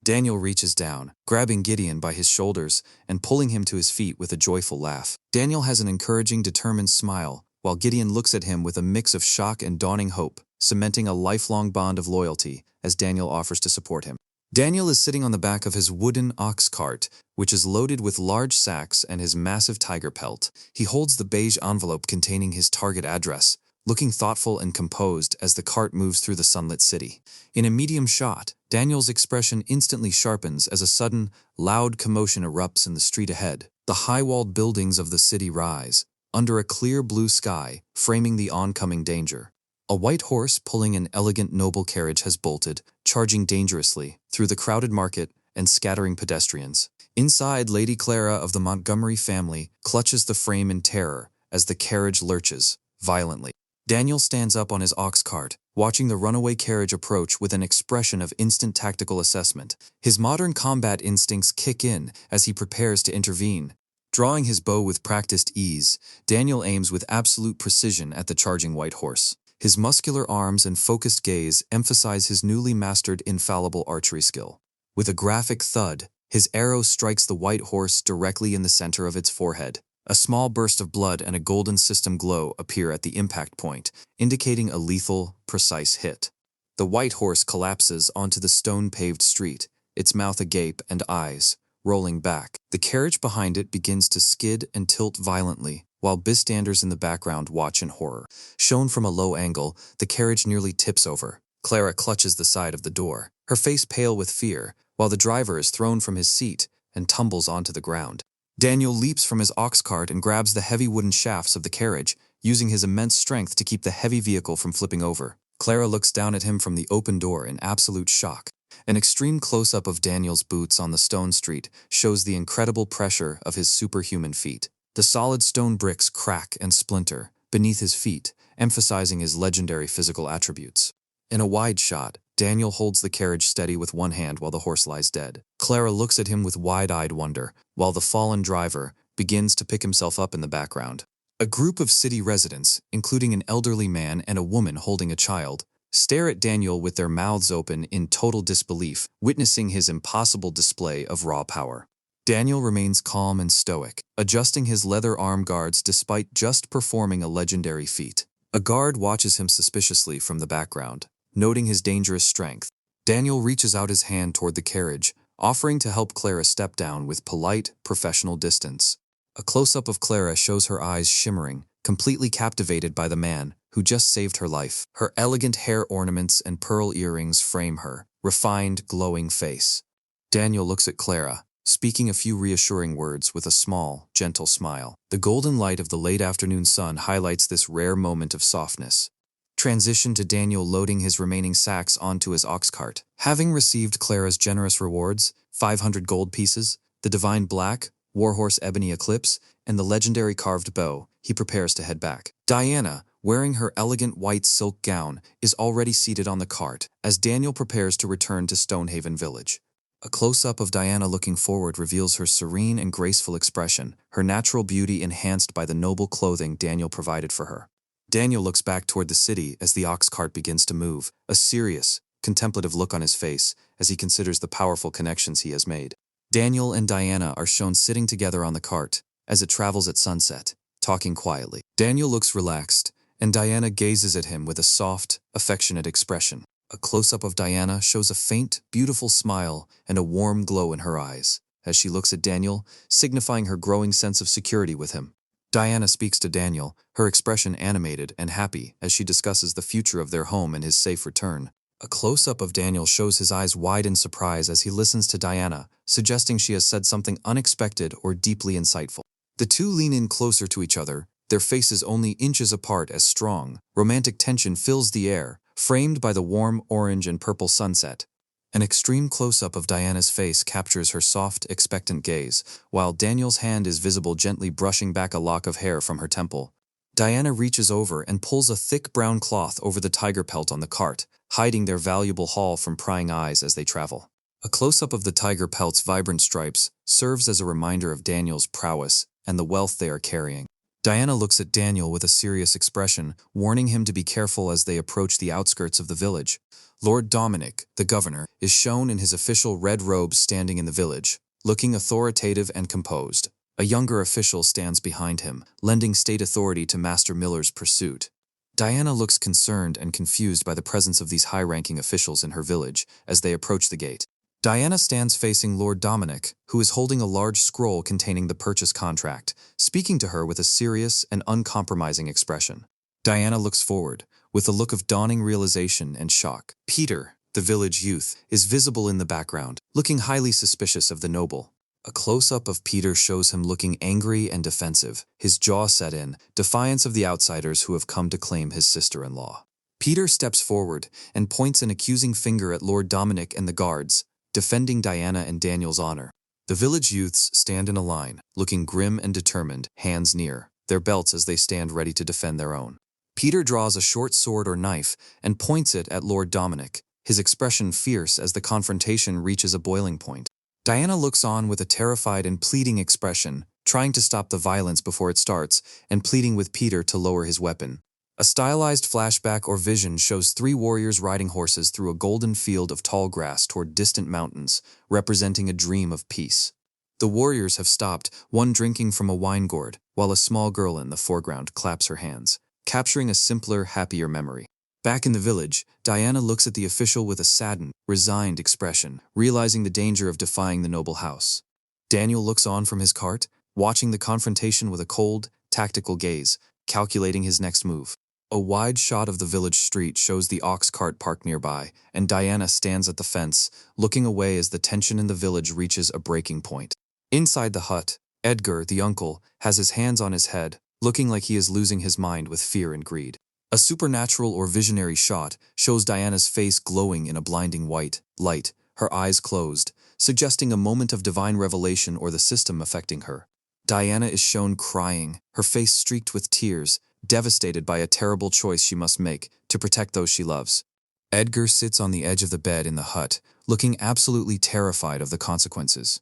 Daniel reaches down, grabbing Gideon by his shoulders and pulling him to his feet with a joyful laugh. Daniel has an encouraging, determined smile, while Gideon looks at him with a mix of shock and dawning hope, cementing a lifelong bond of loyalty as Daniel offers to support him. Daniel is sitting on the back of his wooden ox cart, which is loaded with large sacks and his massive tiger pelt. He holds the beige envelope containing his target address, looking thoughtful and composed as the cart moves through the sunlit city. In a medium shot, Daniel's expression instantly sharpens as a sudden, loud commotion erupts in the street ahead. The high-walled buildings of the city rise, under a clear blue sky, framing the oncoming danger. A white horse pulling an elegant noble carriage has bolted, charging dangerously through the crowded market and scattering pedestrians. Inside, Lady Clara of the Montgomery family clutches the frame in terror as the carriage lurches violently. Daniel stands up on his ox cart, watching the runaway carriage approach with an expression of instant tactical assessment. His modern combat instincts kick in as he prepares to intervene. Drawing his bow with practiced ease, Daniel aims with absolute precision at the charging white horse. His muscular arms and focused gaze emphasize his newly mastered infallible archery skill. With a graphic thud, his arrow strikes the white horse directly in the center of its forehead. A small burst of blood and a golden system glow appear at the impact point, indicating a lethal, precise hit. The white horse collapses onto the stone-paved street, its mouth agape and eyes rolling back. The carriage behind it begins to skid and tilt violently, while bystanders in the background watch in horror. Shown from a low angle, the carriage nearly tips over. Clara clutches the side of the door, her face pale with fear, while the driver is thrown from his seat and tumbles onto the ground. Daniel leaps from his ox cart and grabs the heavy wooden shafts of the carriage, using his immense strength to keep the heavy vehicle from flipping over. Clara looks down at him from the open door in absolute shock. An extreme close-up of Daniel's boots on the stone street shows the incredible pressure of his superhuman feet. The solid stone bricks crack and splinter beneath his feet, emphasizing his legendary physical attributes. In a wide shot, Daniel holds the carriage steady with one hand while the horse lies dead. Clara looks at him with wide-eyed wonder, while the fallen driver begins to pick himself up in the background. A group of city residents, including an elderly man and a woman holding a child, stare at Daniel with their mouths open in total disbelief, witnessing his impossible display of raw power. Daniel remains calm and stoic, adjusting his leather arm guards despite just performing a legendary feat. A guard watches him suspiciously from the background, noting his dangerous strength. Daniel reaches out his hand toward the carriage, offering to help Clara step down with polite, professional distance. A close-up of Clara shows her eyes shimmering, completely captivated by the man who just saved her life. Her elegant hair ornaments and pearl earrings frame her refined, glowing face. Daniel looks at Clara, speaking a few reassuring words with a small, gentle smile. The golden light of the late afternoon sun highlights this rare moment of softness. Transition to Daniel loading his remaining sacks onto his ox cart. Having received Clara's generous rewards, 500 gold pieces, the divine black, warhorse ebony eclipse, and the legendary carved bow, he prepares to head back. Diana, wearing her elegant white silk gown, is already seated on the cart as Daniel prepares to return to Stonehaven Village. A close-up of Diana looking forward reveals her serene and graceful expression, her natural beauty enhanced by the noble clothing Daniel provided for her. Daniel looks back toward the city as the ox cart begins to move, a serious, contemplative look on his face as he considers the powerful connections he has made. Daniel and Diana are shown sitting together on the cart as it travels at sunset, talking quietly. Daniel looks relaxed, and Diana gazes at him with a soft, affectionate expression. A close-up of Diana shows a faint, beautiful smile and a warm glow in her eyes as she looks at Daniel, signifying her growing sense of security with him. Diana speaks to Daniel, her expression animated and happy as she discusses the future of their home and his safe return. A close-up of Daniel shows his eyes wide in surprise as he listens to Diana, suggesting she has said something unexpected or deeply insightful. The two lean in closer to each other, their faces only inches apart as strong, romantic tension fills the air, framed by the warm orange and purple sunset. An extreme close-up of Diana's face captures her soft, expectant gaze, while Daniel's hand is visible gently brushing back a lock of hair from her temple. Diana reaches over and pulls a thick brown cloth over the tiger pelt on the cart, hiding their valuable haul from prying eyes as they travel. A close-up of the tiger pelt's vibrant stripes serves as a reminder of Daniel's prowess and the wealth they are carrying. Diana looks at Daniel with a serious expression, warning him to be careful as they approach the outskirts of the village. Lord Dominic, the governor, is shown in his official red robes standing in the village, looking authoritative and composed. A younger official stands behind him, lending state authority to Master Miller's pursuit. Diana looks concerned and confused by the presence of these high-ranking officials in her village as they approach the gate. Diana stands facing Lord Dominic, who is holding a large scroll containing the purchase contract, speaking to her with a serious and uncompromising expression. Diana looks forward, with a look of dawning realization and shock. Peter, the village youth, is visible in the background, looking highly suspicious of the noble. A close-up of Peter shows him looking angry and defensive, his jaw set in, defiance of the outsiders who have come to claim his sister-in-law. Peter steps forward and points an accusing finger at Lord Dominic and the guards, defending Diana and Daniel's honor. The village youths stand in a line, looking grim and determined, hands near, their belts as they stand ready to defend their own. Peter draws a short sword or knife and points it at Lord Dominic, his expression fierce as the confrontation reaches a boiling point. Diana looks on with a terrified and pleading expression, trying to stop the violence before it starts, and pleading with Peter to lower his weapon. A stylized flashback or vision shows three warriors riding horses through a golden field of tall grass toward distant mountains, representing a dream of peace. The warriors have stopped, one drinking from a wine gourd, while a small girl in the foreground claps her hands, capturing a simpler, happier memory. Back in the village, Diana looks at the official with a saddened, resigned expression, realizing the danger of defying the noble house. Daniel looks on from his cart, watching the confrontation with a cold, tactical gaze, calculating his next move. A wide shot of the village street shows the ox cart parked nearby, and Diana stands at the fence, looking away as the tension in the village reaches a breaking point. Inside the hut, Edgar, the uncle, has his hands on his head, looking like he is losing his mind with fear and greed. A supernatural or visionary shot shows Diana's face glowing in a blinding white light, her eyes closed, suggesting a moment of divine revelation or the system affecting her. Diana is shown crying, her face streaked with tears, devastated by a terrible choice she must make to protect those she loves. Edgar sits on the edge of the bed in the hut, looking absolutely terrified of the consequences.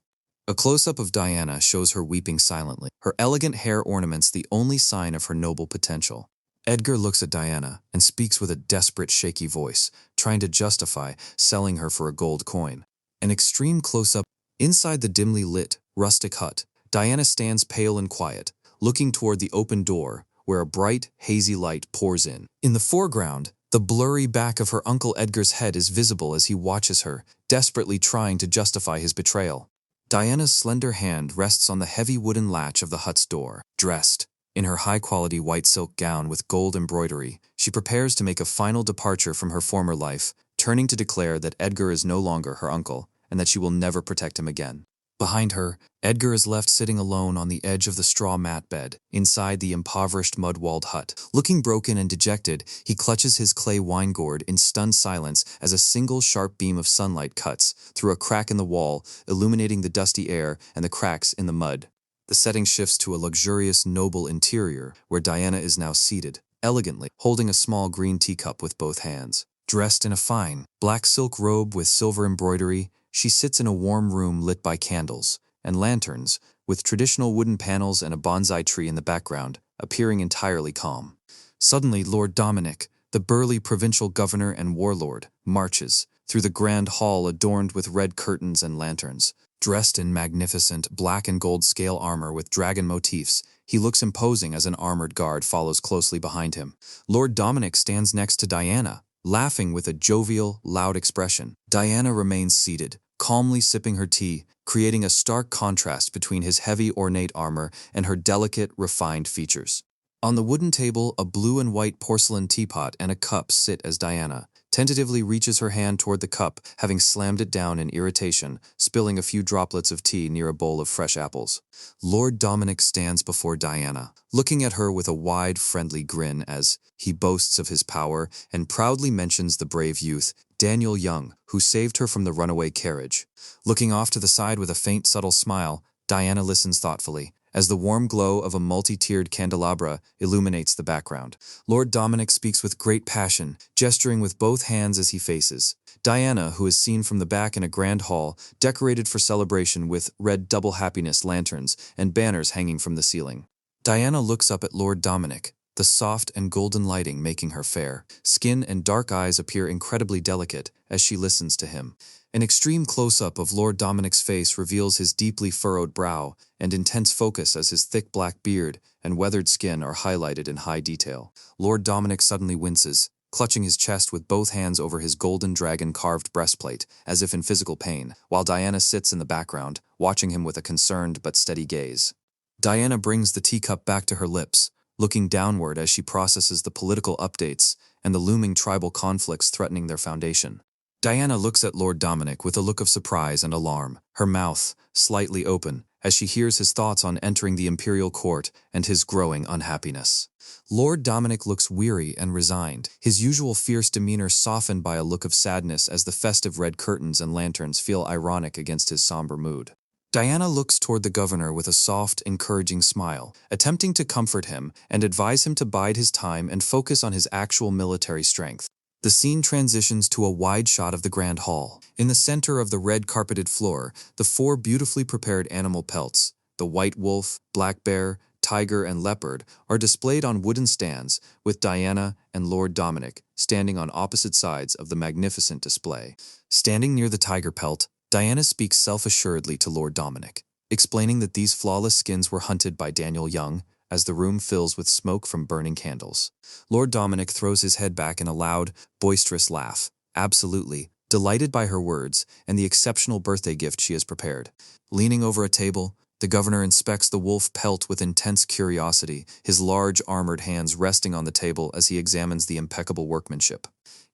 A close-up of Diana shows her weeping silently, her elegant hair ornaments the only sign of her noble potential. Edgar looks at Diana and speaks with a desperate, shaky voice, trying to justify selling her for a gold coin. An extreme close-up. Inside the dimly lit, rustic hut, Diana stands pale and quiet, looking toward the open door, where a bright, hazy light pours in. In the foreground, the blurry back of her Uncle Edgar's head is visible as he watches her, desperately trying to justify his betrayal. Diana's slender hand rests on the heavy wooden latch of the hut's door. Dressed in her high-quality white silk gown with gold embroidery, she prepares to make a final departure from her former life, turning to declare that Edgar is no longer her uncle and that she will never protect him again. Behind her, Edgar is left sitting alone on the edge of the straw mat bed, inside the impoverished mud-walled hut. Looking broken and dejected, he clutches his clay wine gourd in stunned silence as a single sharp beam of sunlight cuts through a crack in the wall, illuminating the dusty air and the cracks in the mud. The setting shifts to a luxurious, noble interior, where Diana is now seated, elegantly, holding a small green teacup with both hands. Dressed in a fine, black silk robe with silver embroidery, she sits in a warm room lit by candles and lanterns, with traditional wooden panels and a bonsai tree in the background, appearing entirely calm. Suddenly, Lord Dominic, the burly provincial governor and warlord, marches through the grand hall adorned with red curtains and lanterns. Dressed in magnificent black and gold scale armor with dragon motifs, he looks imposing as an armored guard follows closely behind him. Lord Dominic stands next to Diana, laughing with a jovial, loud expression. Diana remains seated, calmly sipping her tea, creating a stark contrast between his heavy, ornate armor and her delicate, refined features. On the wooden table, a blue and white porcelain teapot and a cup sit as Diana tentatively reaches her hand toward the cup, having slammed it down in irritation, spilling a few droplets of tea near a bowl of fresh apples. Lord Dominic stands before Diana, looking at her with a wide, friendly grin as he boasts of his power and proudly mentions the brave youth, Daniel Young, who saved her from the runaway carriage. Looking off to the side with a faint, subtle smile, Diana listens thoughtfully, as the warm glow of a multi-tiered candelabra illuminates the background. Lord Dominic speaks with great passion, gesturing with both hands as he faces. Diana, who is seen from the back in a grand hall, decorated for celebration with red double happiness lanterns and banners hanging from the ceiling. Diana looks up at Lord Dominic, the soft and golden lighting making her fair. Skin and dark eyes appear incredibly delicate as she listens to him. An extreme close-up of Lord Dominic's face reveals his deeply furrowed brow and intense focus as his thick black beard and weathered skin are highlighted in high detail. Lord Dominic suddenly winces, clutching his chest with both hands over his golden dragon-carved breastplate, as if in physical pain, while Diana sits in the background, watching him with a concerned but steady gaze. Diana brings the teacup back to her lips, looking downward as she processes the political updates and the looming tribal conflicts threatening their foundation. Diana looks at Lord Dominic with a look of surprise and alarm, her mouth slightly open, as she hears his thoughts on entering the imperial court and his growing unhappiness. Lord Dominic looks weary and resigned, his usual fierce demeanor softened by a look of sadness as the festive red curtains and lanterns feel ironic against his somber mood. Diana looks toward the governor with a soft, encouraging smile, attempting to comfort him and advise him to bide his time and focus on his actual military strength. The scene transitions to a wide shot of the grand hall. In the center of the red-carpeted floor, the 4 beautifully prepared animal pelts, the white wolf, black bear, tiger, and leopard, are displayed on wooden stands, with Diana and Lord Dominic standing on opposite sides of the magnificent display. Standing near the tiger pelt, Diana speaks self-assuredly to Lord Dominic, explaining that these flawless skins were hunted by Daniel Young, as the room fills with smoke from burning candles. Lord Dominic throws his head back in a loud, boisterous laugh, absolutely, delighted by her words and the exceptional birthday gift she has prepared. Leaning over a table, the governor inspects the wolf pelt with intense curiosity, his large armored hands resting on the table as he examines the impeccable workmanship.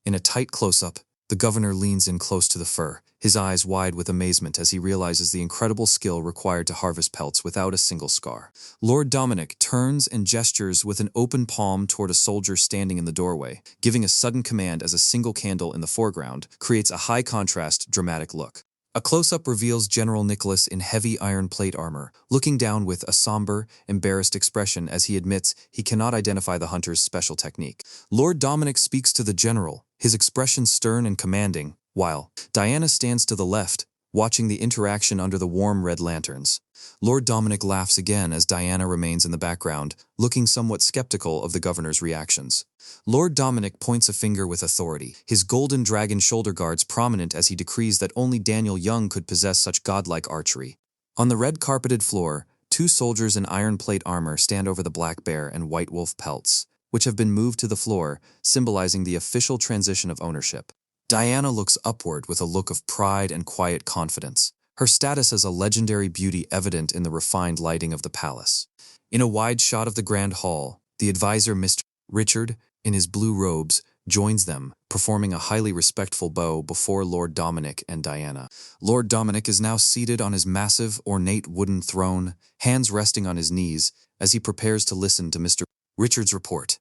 In a tight close-up, the governor leans in close to the fur, his eyes wide with amazement as he realizes the incredible skill required to harvest pelts without a single scar. Lord Dominic turns and gestures with an open palm toward a soldier standing in the doorway, giving a sudden command as a single candle in the foreground creates a high-contrast, dramatic look. A close-up reveals General Nicholas in heavy iron plate armor, looking down with a somber, embarrassed expression as he admits he cannot identify the hunter's special technique. Lord Dominic speaks to the general, his expression stern and commanding, while Diana stands to the left, watching the interaction under the warm red lanterns. Lord Dominic laughs again as Diana remains in the background, looking somewhat skeptical of the governor's reactions. Lord Dominic points a finger with authority, his golden dragon shoulder guards prominent as he decrees that only Daniel Young could possess such godlike archery. On the red-carpeted floor, 2 soldiers in iron plate armor stand over the black bear and white wolf pelts, which have been moved to the floor, symbolizing the official transition of ownership. Diana looks upward with a look of pride and quiet confidence, her status as a legendary beauty evident in the refined lighting of the palace. In a wide shot of the grand hall, the advisor Mr. Richard, in his blue robes, joins them, performing a highly respectful bow before Lord Dominic and Diana. Lord Dominic is now seated on his massive, ornate wooden throne, hands resting on his knees, as he prepares to listen to Mr. Richard's report.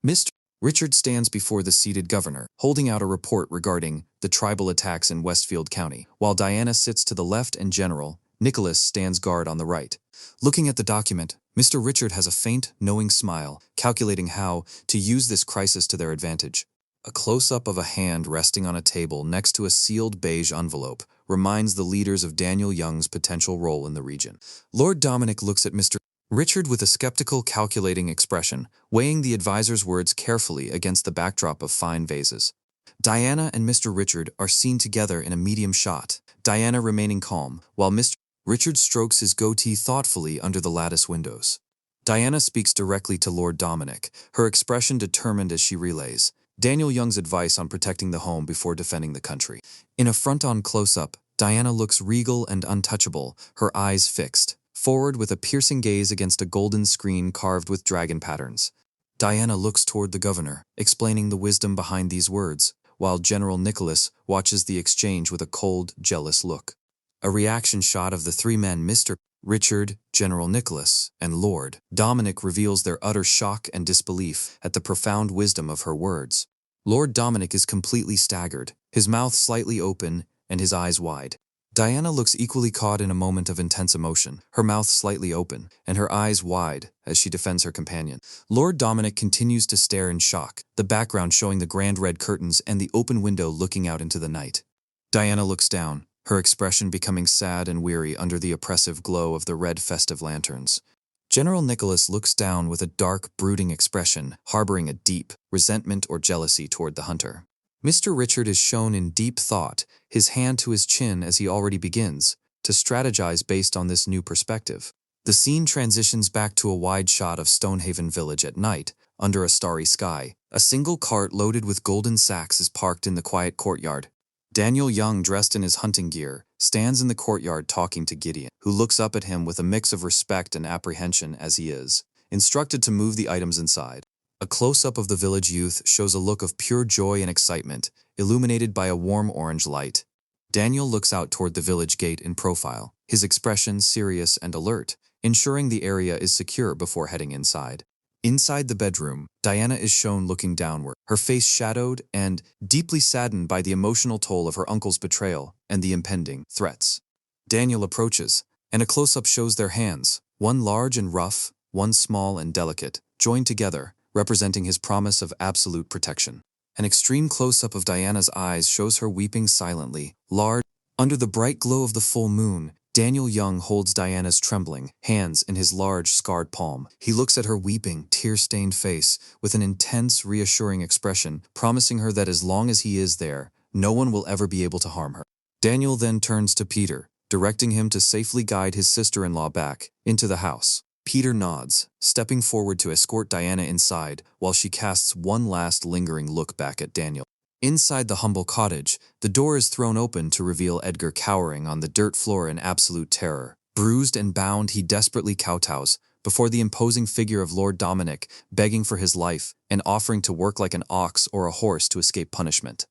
Mr. Richard stands before the seated governor, holding out a report regarding the tribal attacks in Westfield County, while Diana sits to the left and General Nicholas stands guard on the right. Looking at the document, Mr. Richard has a faint, knowing smile, calculating how to use this crisis to their advantage. A close-up of a hand resting on a table next to a sealed beige envelope reminds the leaders of Daniel Young's potential role in the region. Lord Dominic looks at Mr. Richard with a skeptical, calculating expression, weighing the advisor's words carefully against the backdrop of fine vases. Diana and Mr. Richard are seen together in a medium shot, Diana remaining calm, while Mr. Richard strokes his goatee thoughtfully under the lattice windows. Diana speaks directly to Lord Dominic, her expression determined as she relays Daniel Young's advice on protecting the home before defending the country. In a front-on close-up, Diana looks regal and untouchable, her eyes fixed forward with a piercing gaze against a golden screen carved with dragon patterns. Diana looks toward the governor, explaining the wisdom behind these words, while General Nicholas watches the exchange with a cold, jealous look. A reaction shot of the 3 men, Mr. Richard, General Nicholas, and Lord Dominic, reveals their utter shock and disbelief at the profound wisdom of her words. Lord Dominic is completely staggered, his mouth slightly open and his eyes wide. Diana looks equally caught in a moment of intense emotion, her mouth slightly open and her eyes wide as she defends her companion. Lord Dominic continues to stare in shock, the background showing the grand red curtains and the open window looking out into the night. Diana looks down, her expression becoming sad and weary under the oppressive glow of the red festive lanterns. General Nicholas looks down with a dark, brooding expression, harboring a deep resentment or jealousy toward the hunter. Mr. Richard is shown in deep thought, his hand to his chin as he already begins to strategize based on this new perspective. The scene transitions back to a wide shot of Stonehaven Village at night, under a starry sky. A single cart loaded with golden sacks is parked in the quiet courtyard. Daniel Young, dressed in his hunting gear, stands in the courtyard talking to Gideon, who looks up at him with a mix of respect and apprehension as he is instructed to move the items inside. A close-up of the village youth shows a look of pure joy and excitement, illuminated by a warm orange light. Daniel looks out toward the village gate in profile, his expression serious and alert, ensuring the area is secure before heading inside. Inside the bedroom, Diana is shown looking downward, her face shadowed and deeply saddened by the emotional toll of her uncle's betrayal and the impending threats. Daniel approaches, and a close-up shows their hands, one large and rough, one small and delicate, joined together, representing his promise of absolute protection. An extreme close-up of Diana's eyes shows her weeping silently, large. Under the bright glow of the full moon, Daniel Young holds Diana's trembling hands in his large, scarred palm. He looks at her weeping, tear-stained face with an intense, reassuring expression, promising her that as long as he is there, no one will ever be able to harm her. Daniel then turns to Peter, directing him to safely guide his sister-in-law back into the house. Peter nods, stepping forward to escort Diana inside while she casts one last lingering look back at Daniel. Inside the humble cottage, the door is thrown open to reveal Edgar cowering on the dirt floor in absolute terror. Bruised and bound, he desperately kowtows before the imposing figure of Lord Dominic, begging for his life and offering to work like an ox or a horse to escape punishment.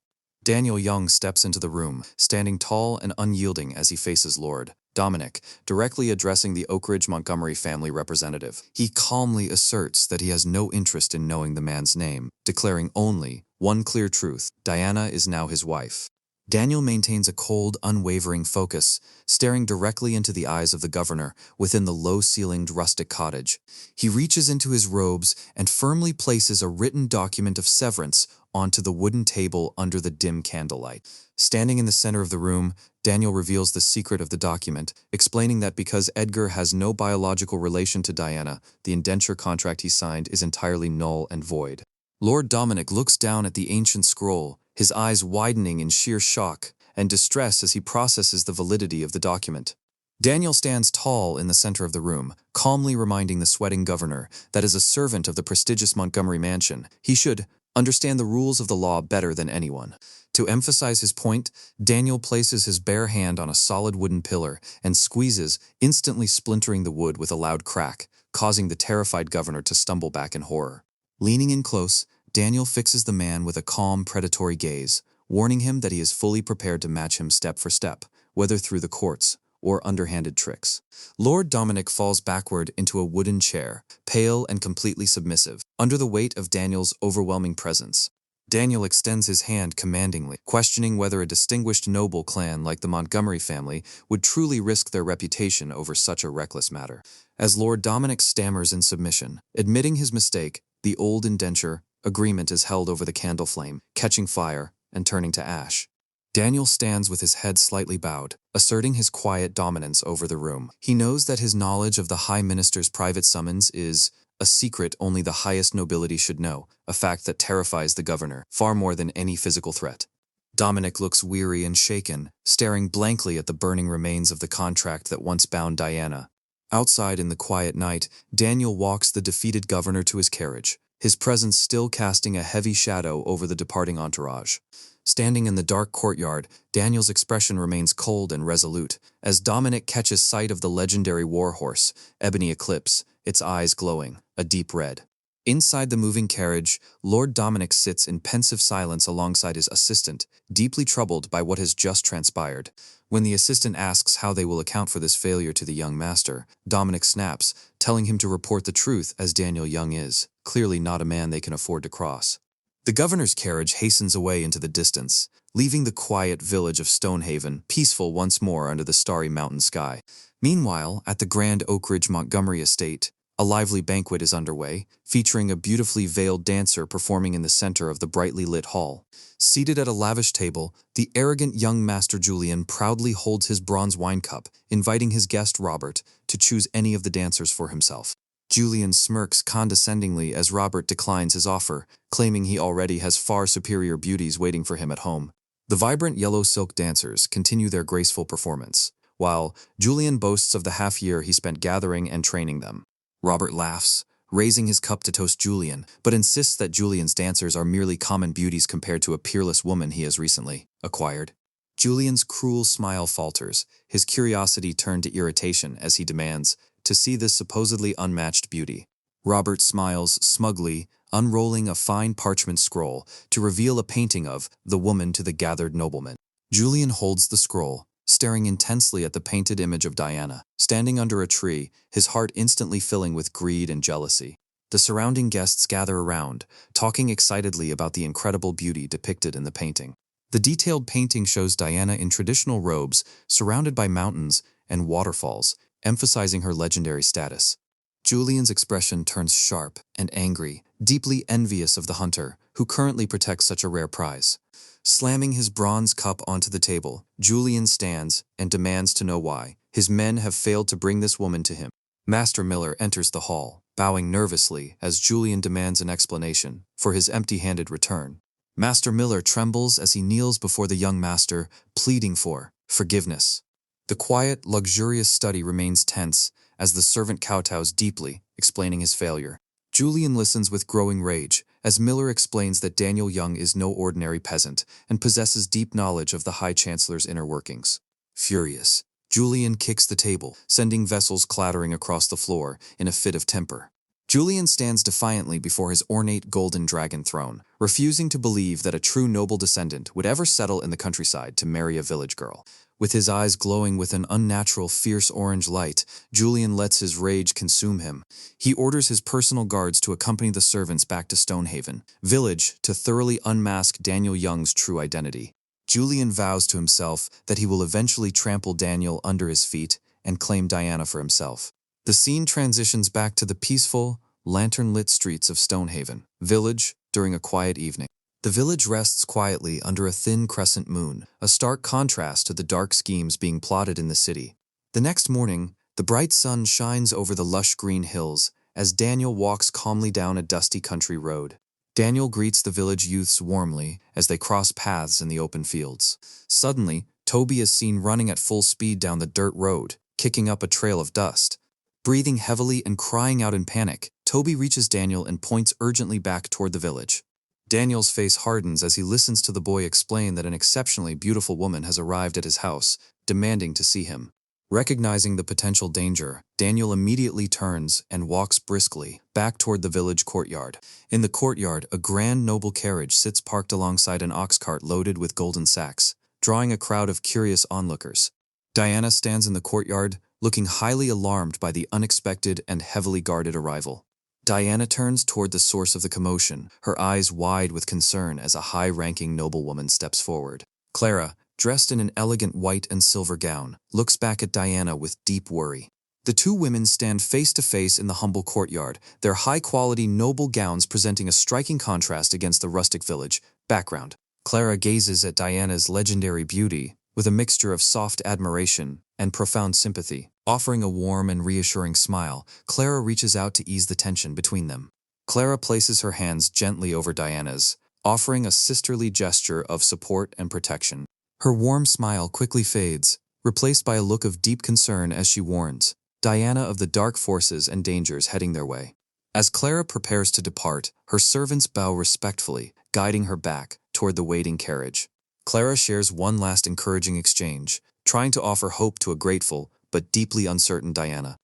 Daniel Young steps into the room, standing tall and unyielding as he faces Lord Dominic, directly addressing the Oak Ridge Montgomery family representative. He calmly asserts that he has no interest in knowing the man's name, declaring only one clear truth: Diana is now his wife. Daniel maintains a cold, unwavering focus, staring directly into the eyes of the governor within the low-ceilinged rustic cottage. He reaches into his robes and firmly places a written document of severance onto the wooden table under the dim candlelight. Standing in the center of the room, Daniel reveals the secret of the document, explaining that because Edgar has no biological relation to Diana, the indenture contract he signed is entirely null and void. Lord Dominic looks down at the ancient scroll, his eyes widening in sheer shock and distress as he processes the validity of the document. Daniel stands tall in the center of the room, calmly reminding the sweating governor that as a servant of the prestigious Montgomery mansion, he should understand the rules of the law better than anyone. To emphasize his point, Daniel places his bare hand on a solid wooden pillar and squeezes, instantly splintering the wood with a loud crack, causing the terrified governor to stumble back in horror. Leaning in close, Daniel fixes the man with a calm, predatory gaze, warning him that he is fully prepared to match him step for step, whether through the courts or underhanded tricks. Lord Dominic falls backward into a wooden chair, pale and completely submissive, under the weight of Daniel's overwhelming presence. Daniel extends his hand commandingly, questioning whether a distinguished noble clan like the Montgomery family would truly risk their reputation over such a reckless matter. As Lord Dominic stammers in submission, admitting his mistake, the old indenture agreement is held over the candle flame, catching fire and turning to ash. Daniel stands with his head slightly bowed, asserting his quiet dominance over the room. He knows that his knowledge of the High Minister's private summons is a secret only the highest nobility should know, a fact that terrifies the governor far more than any physical threat. Dominic looks weary and shaken, staring blankly at the burning remains of the contract that once bound Diana. Outside in the quiet night, Daniel walks the defeated governor to his carriage, his presence still casting a heavy shadow over the departing entourage. Standing in the dark courtyard, Daniel's expression remains cold and resolute, as Dominic catches sight of the legendary warhorse, Ebony Eclipse, its eyes glowing, a deep red. Inside the moving carriage, Lord Dominic sits in pensive silence alongside his assistant, deeply troubled by what has just transpired. When the assistant asks how they will account for this failure to the young master, Dominic snaps, telling him to report the truth as Daniel Young is, clearly not a man they can afford to cross. The governor's carriage hastens away into the distance, leaving the quiet village of Stonehaven peaceful once more under the starry mountain sky. Meanwhile, at the grand Oak Ridge Montgomery estate, a lively banquet is underway, featuring a beautifully veiled dancer performing in the center of the brightly lit hall. Seated at a lavish table, the arrogant young Master Julian proudly holds his bronze wine cup, inviting his guest Robert to choose any of the dancers for himself. Julian smirks condescendingly as Robert declines his offer, claiming he already has far superior beauties waiting for him at home. The vibrant yellow silk dancers continue their graceful performance, while Julian boasts of the half year he spent gathering and training them. Robert laughs, raising his cup to toast Julian, but insists that Julian's dancers are merely common beauties compared to a peerless woman he has recently acquired. Julian's cruel smile falters, his curiosity turned to irritation as he demands to see this supposedly unmatched beauty. Robert smiles smugly, unrolling a fine parchment scroll to reveal a painting of the woman to the gathered noblemen. Julian holds the scroll, staring intensely at the painted image of Diana, standing under a tree, his heart instantly filling with greed and jealousy. The surrounding guests gather around, talking excitedly about the incredible beauty depicted in the painting. The detailed painting shows Diana in traditional robes, surrounded by mountains and waterfalls, emphasizing her legendary status. Julian's expression turns sharp and angry, deeply envious of the hunter, who currently protects such a rare prize. Slamming his bronze cup onto the table, Julian stands and demands to know why his men have failed to bring this woman to him. Master Miller enters the hall, bowing nervously as Julian demands an explanation for his empty-handed return. Master Miller trembles as he kneels before the young master, pleading for forgiveness. The quiet, luxurious study remains tense as the servant kowtows deeply, explaining his failure. Julian listens with growing rage as Miller explains that Daniel Young is no ordinary peasant and possesses deep knowledge of the High Chancellor's inner workings. Furious, Julian kicks the table, sending vessels clattering across the floor in a fit of temper. Julian stands defiantly before his ornate golden dragon throne, refusing to believe that a true noble descendant would ever settle in the countryside to marry a village girl. With his eyes glowing with an unnatural fierce orange light, Julian lets his rage consume him. He orders his personal guards to accompany the servants back to Stonehaven Village to thoroughly unmask Daniel Young's true identity. Julian vows to himself that he will eventually trample Daniel under his feet and claim Diana for himself. The scene transitions back to the peaceful, lantern-lit streets of Stonehaven Village during a quiet evening. The village rests quietly under a thin crescent moon, a stark contrast to the dark schemes being plotted in the city. The next morning, the bright sun shines over the lush green hills as Daniel walks calmly down a dusty country road. Daniel greets the village youths warmly as they cross paths in the open fields. Suddenly, Toby is seen running at full speed down the dirt road, kicking up a trail of dust. Breathing heavily and crying out in panic, Toby reaches Daniel and points urgently back toward the village. Daniel's face hardens as he listens to the boy explain that an exceptionally beautiful woman has arrived at his house, demanding to see him. Recognizing the potential danger, Daniel immediately turns and walks briskly back toward the village courtyard. In the courtyard, a grand noble carriage sits parked alongside an ox cart loaded with golden sacks, drawing a crowd of curious onlookers. Diana stands in the courtyard, looking highly alarmed by the unexpected and heavily guarded arrival. Diana turns toward the source of the commotion, her eyes wide with concern as a high-ranking noblewoman steps forward. Clara, dressed in an elegant white and silver gown, looks back at Diana with deep worry. The two women stand face to face in the humble courtyard, their high-quality noble gowns presenting a striking contrast against the rustic village background. Clara gazes at Diana's legendary beauty with a mixture of soft admiration and profound sympathy. Offering a warm and reassuring smile, Clara reaches out to ease the tension between them. Clara places her hands gently over Diana's, offering a sisterly gesture of support and protection. Her warm smile quickly fades, replaced by a look of deep concern as she warns Diana of the dark forces and dangers heading their way. As Clara prepares to depart, her servants bow respectfully, guiding her back toward the waiting carriage. Clara shares one last encouraging exchange, trying to offer hope to a grateful but deeply uncertain Diana.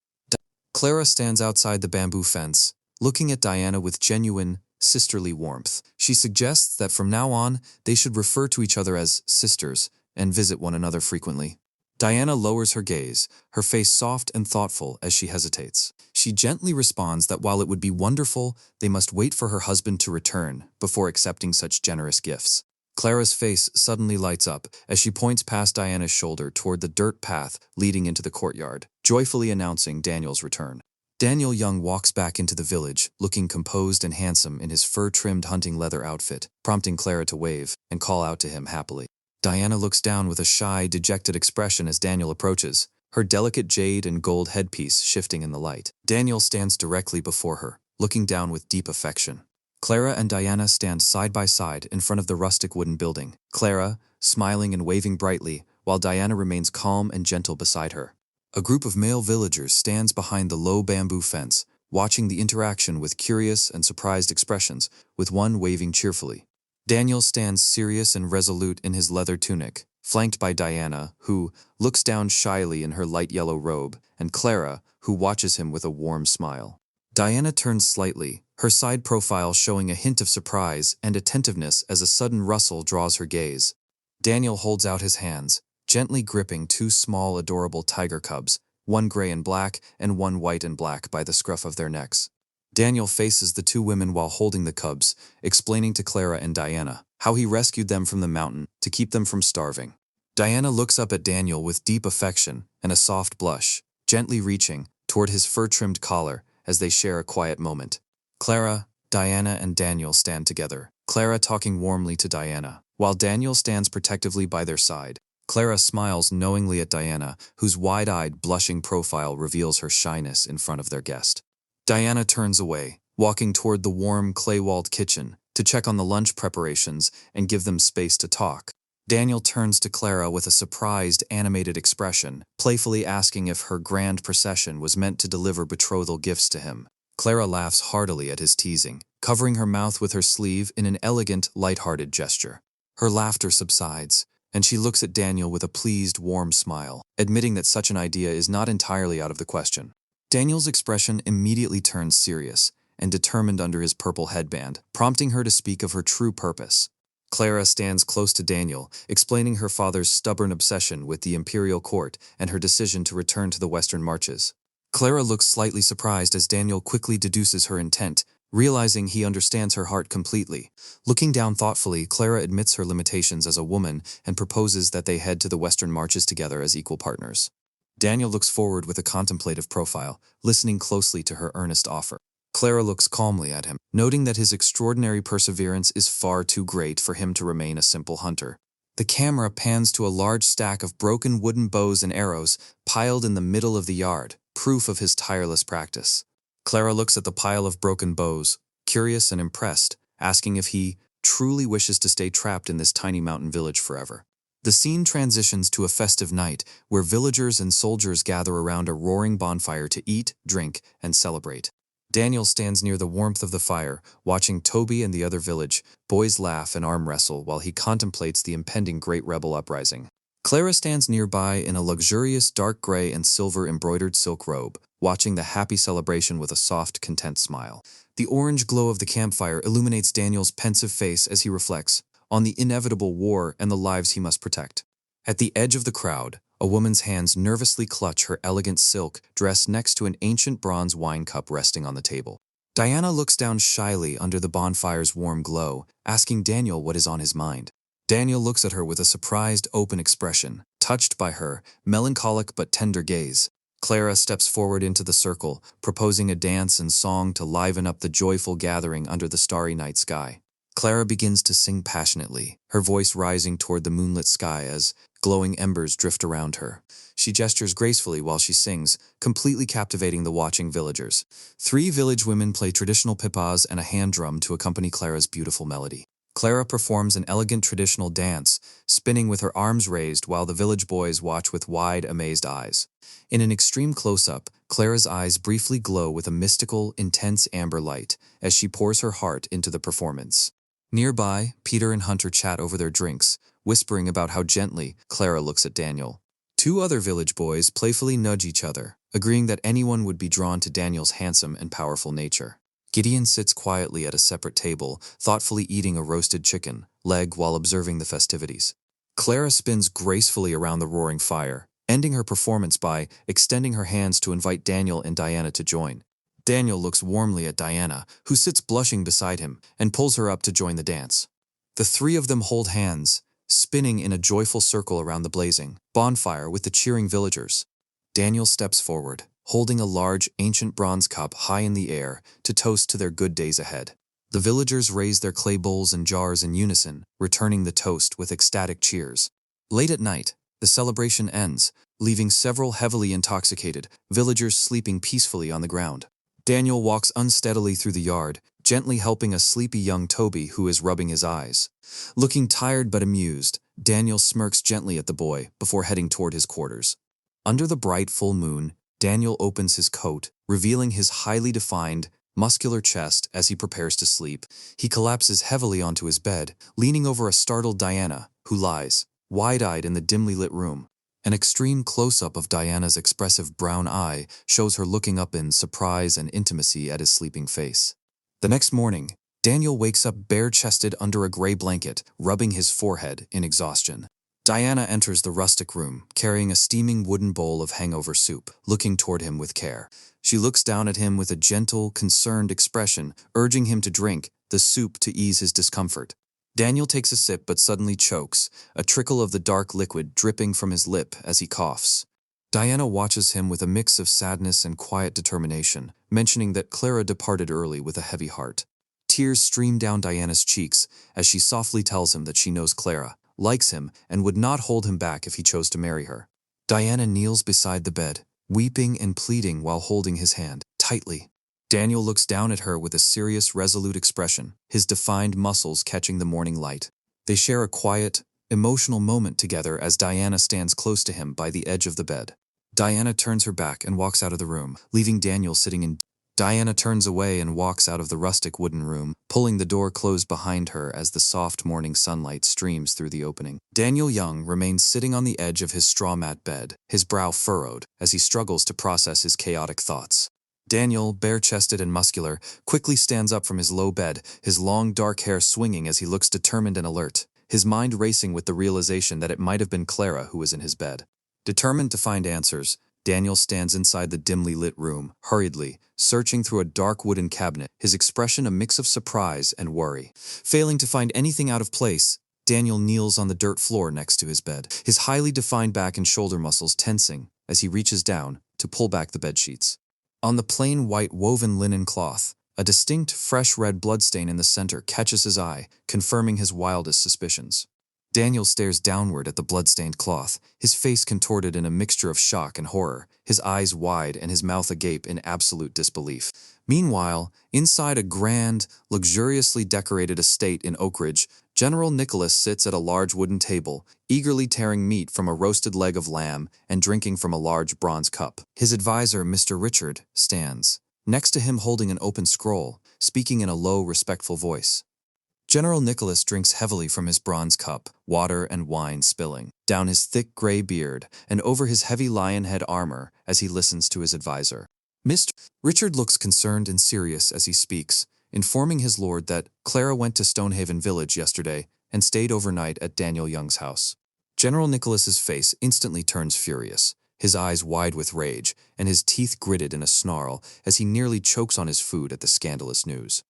Clara stands outside the bamboo fence, looking at Diana with genuine, sisterly warmth. She suggests that from now on, they should refer to each other as sisters and visit one another frequently. Diana lowers her gaze, her face soft and thoughtful as she hesitates. She gently responds that while it would be wonderful, they must wait for her husband to return before accepting such generous gifts. Clara's face suddenly lights up as she points past Diana's shoulder toward the dirt path leading into the courtyard, joyfully announcing Daniel's return. Daniel Young walks back into the village, looking composed and handsome in his fur-trimmed hunting leather outfit, prompting Clara to wave and call out to him happily. Diana looks down with a shy, dejected expression as Daniel approaches, her delicate jade and gold headpiece shifting in the light. Daniel stands directly before her, looking down with deep affection. Clara and Diana stand side by side in front of the rustic wooden building, Clara smiling and waving brightly, while Diana remains calm and gentle beside her. A group of male villagers stands behind the low bamboo fence, watching the interaction with curious and surprised expressions, with one waving cheerfully. Daniel stands serious and resolute in his leather tunic, flanked by Diana, who looks down shyly in her light yellow robe, and Clara, who watches him with a warm smile. Diana turns slightly, her side profile showing a hint of surprise and attentiveness as a sudden rustle draws her gaze. Daniel holds out his hands, gently gripping two small, adorable tiger cubs, one gray and black and one white and black by the scruff of their necks. Daniel faces the two women while holding the cubs, explaining to Clara and Diana how he rescued them from the mountain to keep them from starving. Diana looks up at Daniel with deep affection and a soft blush, gently reaching toward his fur-trimmed collar as they share a quiet moment. Clara, Diana, and Daniel stand together, Clara talking warmly to Diana, while Daniel stands protectively by their side. Clara smiles knowingly at Diana, whose wide-eyed, blushing profile reveals her shyness in front of their guest. Diana turns away, walking toward the warm, clay-walled kitchen to check on the lunch preparations and give them space to talk. Daniel turns to Clara with a surprised, animated expression, playfully asking if her grand procession was meant to deliver betrothal gifts to him. Clara laughs heartily at his teasing, covering her mouth with her sleeve in an elegant, light-hearted gesture. Her laughter subsides, and she looks at Daniel with a pleased, warm smile, admitting that such an idea is not entirely out of the question. Daniel's expression immediately turns serious and determined under his purple headband, prompting her to speak of her true purpose. Clara stands close to Daniel, explaining her father's stubborn obsession with the imperial court and her decision to return to the Western Marches. Clara looks slightly surprised as Daniel quickly deduces her intent, realizing he understands her heart completely. Looking down thoughtfully, Clara admits her limitations as a woman and proposes that they head to the Western Marches together as equal partners. Daniel looks forward with a contemplative profile, listening closely to her earnest offer. Clara looks calmly at him, noting that his extraordinary perseverance is far too great for him to remain a simple hunter. The camera pans to a large stack of broken wooden bows and arrows piled in the middle of the yard, proof of his tireless practice. Clara looks at the pile of broken bows, curious and impressed, asking if he truly wishes to stay trapped in this tiny mountain village forever. The scene transitions to a festive night where villagers and soldiers gather around a roaring bonfire to eat, drink, and celebrate. Daniel stands near the warmth of the fire, watching Toby and the other village boys laugh and arm wrestle while he contemplates the impending great rebel uprising. Clara stands nearby in a luxurious dark gray and silver embroidered silk robe, watching the happy celebration with a soft, content smile. The orange glow of the campfire illuminates Daniel's pensive face as he reflects on the inevitable war and the lives he must protect. At the edge of the crowd, a woman's hands nervously clutch her elegant silk dress next to an ancient bronze wine cup resting on the table. Diana looks down shyly under the bonfire's warm glow, asking Daniel what is on his mind. Daniel looks at her with a surprised, open expression, touched by her melancholic but tender gaze. Clara steps forward into the circle, proposing a dance and song to liven up the joyful gathering under the starry night sky. Clara begins to sing passionately, her voice rising toward the moonlit sky as glowing embers drift around her. She gestures gracefully while she sings, completely captivating the watching villagers. 3 village women play traditional pipas and a hand drum to accompany Clara's beautiful melody. Clara performs an elegant traditional dance, spinning with her arms raised while the village boys watch with wide, amazed eyes. In an extreme close-up, Clara's eyes briefly glow with a mystical, intense amber light as she pours her heart into the performance. Nearby, Peter and Hunter chat over their drinks, whispering about how gently Clara looks at Daniel. 2 other village boys playfully nudge each other, agreeing that anyone would be drawn to Daniel's handsome and powerful nature. Gideon sits quietly at a separate table, thoughtfully eating a roasted chicken leg while observing the festivities. Clara spins gracefully around the roaring fire, ending her performance by extending her hands to invite Daniel and Diana to join. Daniel looks warmly at Diana, who sits blushing beside him, and pulls her up to join the dance. The 3 of them hold hands, spinning in a joyful circle around the blazing bonfire with the cheering villagers. Daniel steps forward, holding a large, ancient bronze cup high in the air to toast to their good days ahead. The villagers raise their clay bowls and jars in unison, returning the toast with ecstatic cheers. Late at night, the celebration ends, leaving several heavily intoxicated villagers sleeping peacefully on the ground. Daniel walks unsteadily through the yard, gently helping a sleepy young Toby who is rubbing his eyes. Looking tired but amused, Daniel smirks gently at the boy before heading toward his quarters. Under the bright full moon, Daniel opens his coat, revealing his highly defined, muscular chest as he prepares to sleep. He collapses heavily onto his bed, leaning over a startled Diana, who lies, wide-eyed in the dimly lit room. An extreme close-up of Diana's expressive brown eye shows her looking up in surprise and intimacy at his sleeping face. The next morning, Daniel wakes up bare-chested under a gray blanket, rubbing his forehead in exhaustion. Diana enters the rustic room, carrying a steaming wooden bowl of hangover soup, looking toward him with care. She looks down at him with a gentle, concerned expression, urging him to drink the soup to ease his discomfort. Daniel takes a sip but suddenly chokes, a trickle of the dark liquid dripping from his lip as he coughs. Diana watches him with a mix of sadness and quiet determination, mentioning that Clara departed early with a heavy heart. Tears stream down Diana's cheeks as she softly tells him that she knows Clara, likes him, and would not hold him back if he chose to marry her. Diana kneels beside the bed, weeping and pleading while holding his hand tightly. Daniel looks down at her with a serious, resolute expression, his defined muscles catching the morning light. They share a quiet, emotional moment together as Diana stands close to him by the edge of the bed. Diana turns her back and walks out of the room, leaving Daniel sitting in. Diana turns away and walks out of the rustic wooden room, pulling the door closed behind her as the soft morning sunlight streams through the opening. Daniel Young remains sitting on the edge of his straw mat bed, his brow furrowed, as he struggles to process his chaotic thoughts. Daniel, bare-chested and muscular, quickly stands up from his low bed, his long dark hair swinging as he looks determined and alert, his mind racing with the realization that it might have been Clara who was in his bed. Determined to find answers, Daniel stands inside the dimly lit room, hurriedly, searching through a dark wooden cabinet, his expression a mix of surprise and worry. Failing to find anything out of place, Daniel kneels on the dirt floor next to his bed, his highly defined back and shoulder muscles tensing as he reaches down to pull back the bedsheets. On the plain white woven linen cloth, a distinct fresh red bloodstain in the center catches his eye, confirming his wildest suspicions. Daniel stares downward at the bloodstained cloth, his face contorted in a mixture of shock and horror, his eyes wide and his mouth agape in absolute disbelief. Meanwhile, inside a grand, luxuriously decorated estate in Oak Ridge, General Nicholas sits at a large wooden table, eagerly tearing meat from a roasted leg of lamb and drinking from a large bronze cup. His advisor, Mr. Richard, stands, next to him holding an open scroll, speaking in a low, respectful voice. General Nicholas drinks heavily from his bronze cup, water and wine spilling down his thick gray beard and over his heavy lion head armor as he listens to his advisor. Mr. Richard looks concerned and serious as he speaks, informing his lord that Clara went to Stonehaven Village yesterday and stayed overnight at Daniel Young's house. General Nicholas's face instantly turns furious, his eyes wide with rage and his teeth gritted in a snarl as he nearly chokes on his food at the scandalous news.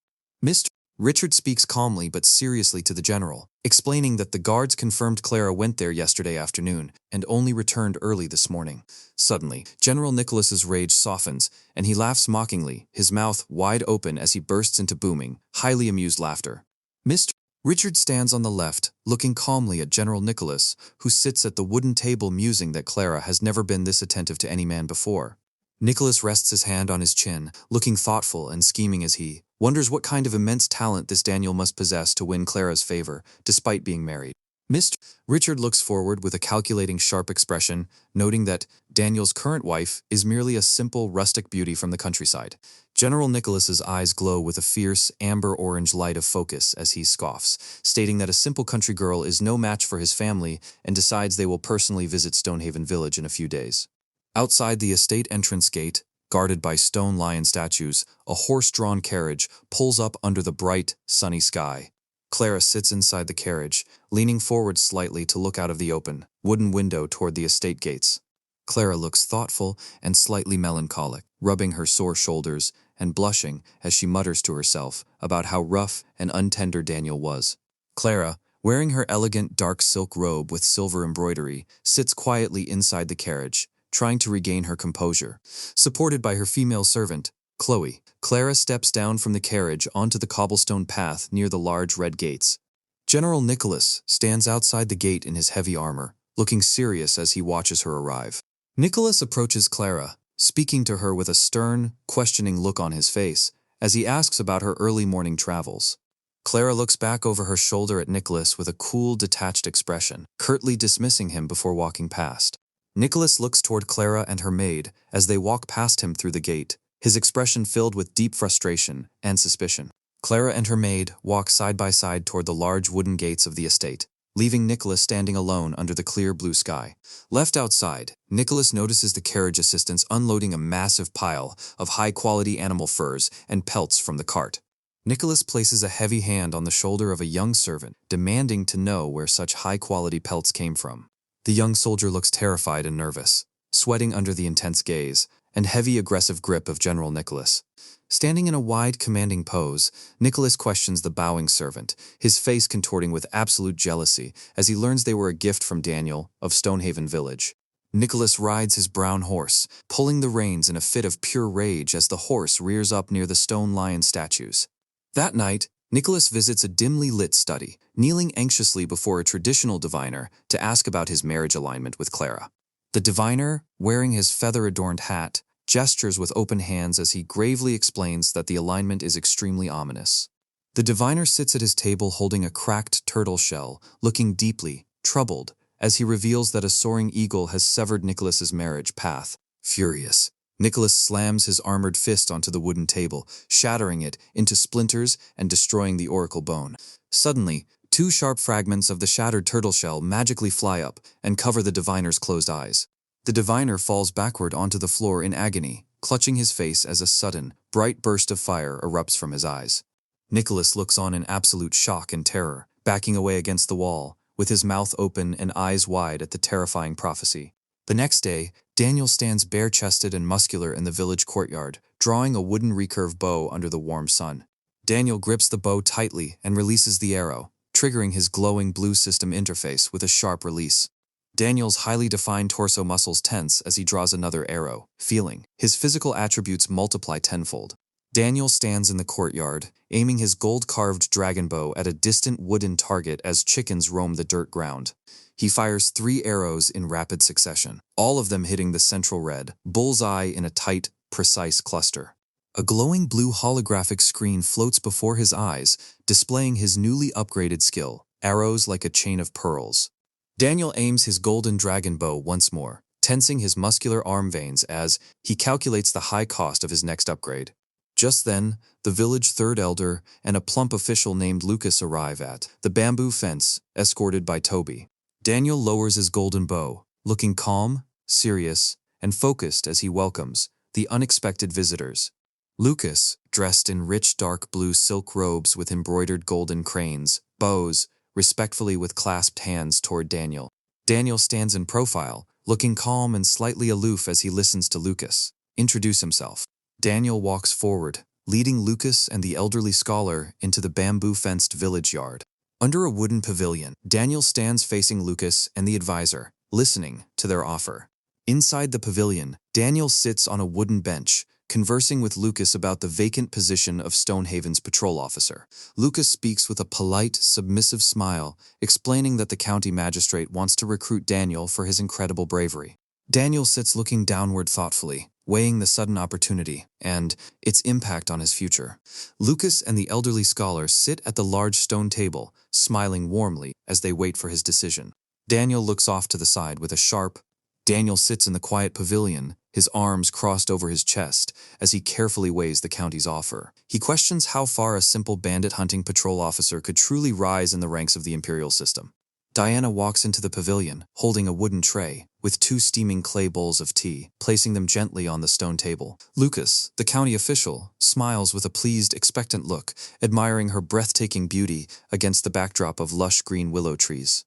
Mr. Richard speaks calmly but seriously to the general, explaining that the guards confirmed Clara went there yesterday afternoon and only returned early this morning. Suddenly, General Nicholas's rage softens, and he laughs mockingly, his mouth wide open as he bursts into booming, highly amused laughter. Mr. Richard stands on the left, looking calmly at General Nicholas, who sits at the wooden table musing that Clara has never been this attentive to any man before. Nicholas rests his hand on his chin, looking thoughtful and scheming as he wonders what kind of immense talent this Daniel must possess to win Clara's favor, despite being married. Mr. Richard looks forward with a calculating, sharp expression, noting that Daniel's current wife is merely a simple, rustic beauty from the countryside. General Nicholas's eyes glow with a fierce, amber-orange light of focus as he scoffs, stating that a simple country girl is no match for his family and decides they will personally visit Stonehaven Village in a few days. Outside the estate entrance gate, guarded by stone lion statues, a horse-drawn carriage pulls up under the bright, sunny sky. Clara sits inside the carriage, leaning forward slightly to look out of the open, wooden window toward the estate gates. Clara looks thoughtful and slightly melancholic, rubbing her sore shoulders and blushing as she mutters to herself about how rough and untender Daniel was. Clara, wearing her elegant dark silk robe with silver embroidery, sits quietly inside the carriage, trying to regain her composure. Supported by her female servant, Chloe, Clara steps down from the carriage onto the cobblestone path near the large red gates. General Nicholas stands outside the gate in his heavy armor, looking serious as he watches her arrive. Nicholas approaches Clara, speaking to her with a stern, questioning look on his face, as he asks about her early morning travels. Clara looks back over her shoulder at Nicholas with a cool, detached expression, curtly dismissing him before walking past. Nicholas looks toward Clara and her maid as they walk past him through the gate, his expression filled with deep frustration and suspicion. Clara and her maid walk side by side toward the large wooden gates of the estate, leaving Nicholas standing alone under the clear blue sky. Left outside, Nicholas notices the carriage assistants unloading a massive pile of high-quality animal furs and pelts from the cart. Nicholas places a heavy hand on the shoulder of a young servant, demanding to know where such high-quality pelts came from. The young soldier looks terrified and nervous, sweating under the intense gaze and heavy aggressive grip of General Nicholas. Standing in a wide, commanding pose, Nicholas questions the bowing servant, his face contorting with absolute jealousy as he learns they were a gift from Daniel of Stonehaven Village. Nicholas rides his brown horse, pulling the reins in a fit of pure rage as the horse rears up near the stone lion statues. That night, Nicholas visits a dimly lit study, kneeling anxiously before a traditional diviner to ask about his marriage alignment with Clara. The diviner, wearing his feather-adorned hat, gestures with open hands as he gravely explains that the alignment is extremely ominous. The diviner sits at his table holding a cracked turtle shell, looking deeply, troubled, as he reveals that a soaring eagle has severed Nicholas's marriage path. Furious, Nicholas slams his armored fist onto the wooden table, shattering it into splinters and destroying the oracle bone. Suddenly, two sharp fragments of the shattered turtle shell magically fly up and cover the diviner's closed eyes. The diviner falls backward onto the floor in agony, clutching his face as a sudden, bright burst of fire erupts from his eyes. Nicholas looks on in absolute shock and terror, backing away against the wall, with his mouth open and eyes wide at the terrifying prophecy. The next day, Daniel stands bare-chested and muscular in the village courtyard, drawing a wooden recurve bow under the warm sun. Daniel grips the bow tightly and releases the arrow, triggering his glowing blue system interface with a sharp release. Daniel's highly defined torso muscles tense as he draws another arrow, feeling his physical attributes multiply tenfold. Daniel stands in the courtyard, aiming his gold-carved dragon bow at a distant wooden target as chickens roam the dirt ground. He fires 3 arrows in rapid succession, all of them hitting the central red, bullseye in a tight, precise cluster. A glowing blue holographic screen floats before his eyes, displaying his newly upgraded skill, arrows like a chain of pearls. Daniel aims his golden dragon bow once more, tensing his muscular arm veins as he calculates the high cost of his next upgrade. Just then, the village third elder and a plump official named Lucas arrive at the bamboo fence, escorted by Toby. Daniel lowers his golden bow, looking calm, serious, and focused as he welcomes the unexpected visitors. Lucas, dressed in rich dark blue silk robes with embroidered golden cranes, bows, respectfully with clasped hands toward Daniel. Daniel stands in profile, looking calm and slightly aloof as he listens to Lucas introduce himself. Daniel walks forward, leading Lucas and the elderly scholar into the bamboo-fenced village yard. Under a wooden pavilion, Daniel stands facing Lucas and the advisor, listening to their offer. Inside the pavilion, Daniel sits on a wooden bench, conversing with Lucas about the vacant position of Stonehaven's patrol officer. Lucas speaks with a polite, submissive smile, explaining that the county magistrate wants to recruit Daniel for his incredible bravery. Daniel sits looking downward thoughtfully, weighing the sudden opportunity and its impact on his future. Lucas and the elderly scholar sit at the large stone table, smiling warmly as they wait for his decision. Daniel looks off to the side with a sharp. Daniel sits in the quiet pavilion, his arms crossed over his chest as he carefully weighs the county's offer. He questions how far a simple bandit-hunting patrol officer could truly rise in the ranks of the imperial system. Diana walks into the pavilion, holding a wooden tray, with 2 steaming clay bowls of tea, placing them gently on the stone table. Lucas, the county official, smiles with a pleased, expectant look, admiring her breathtaking beauty against the backdrop of lush green willow trees.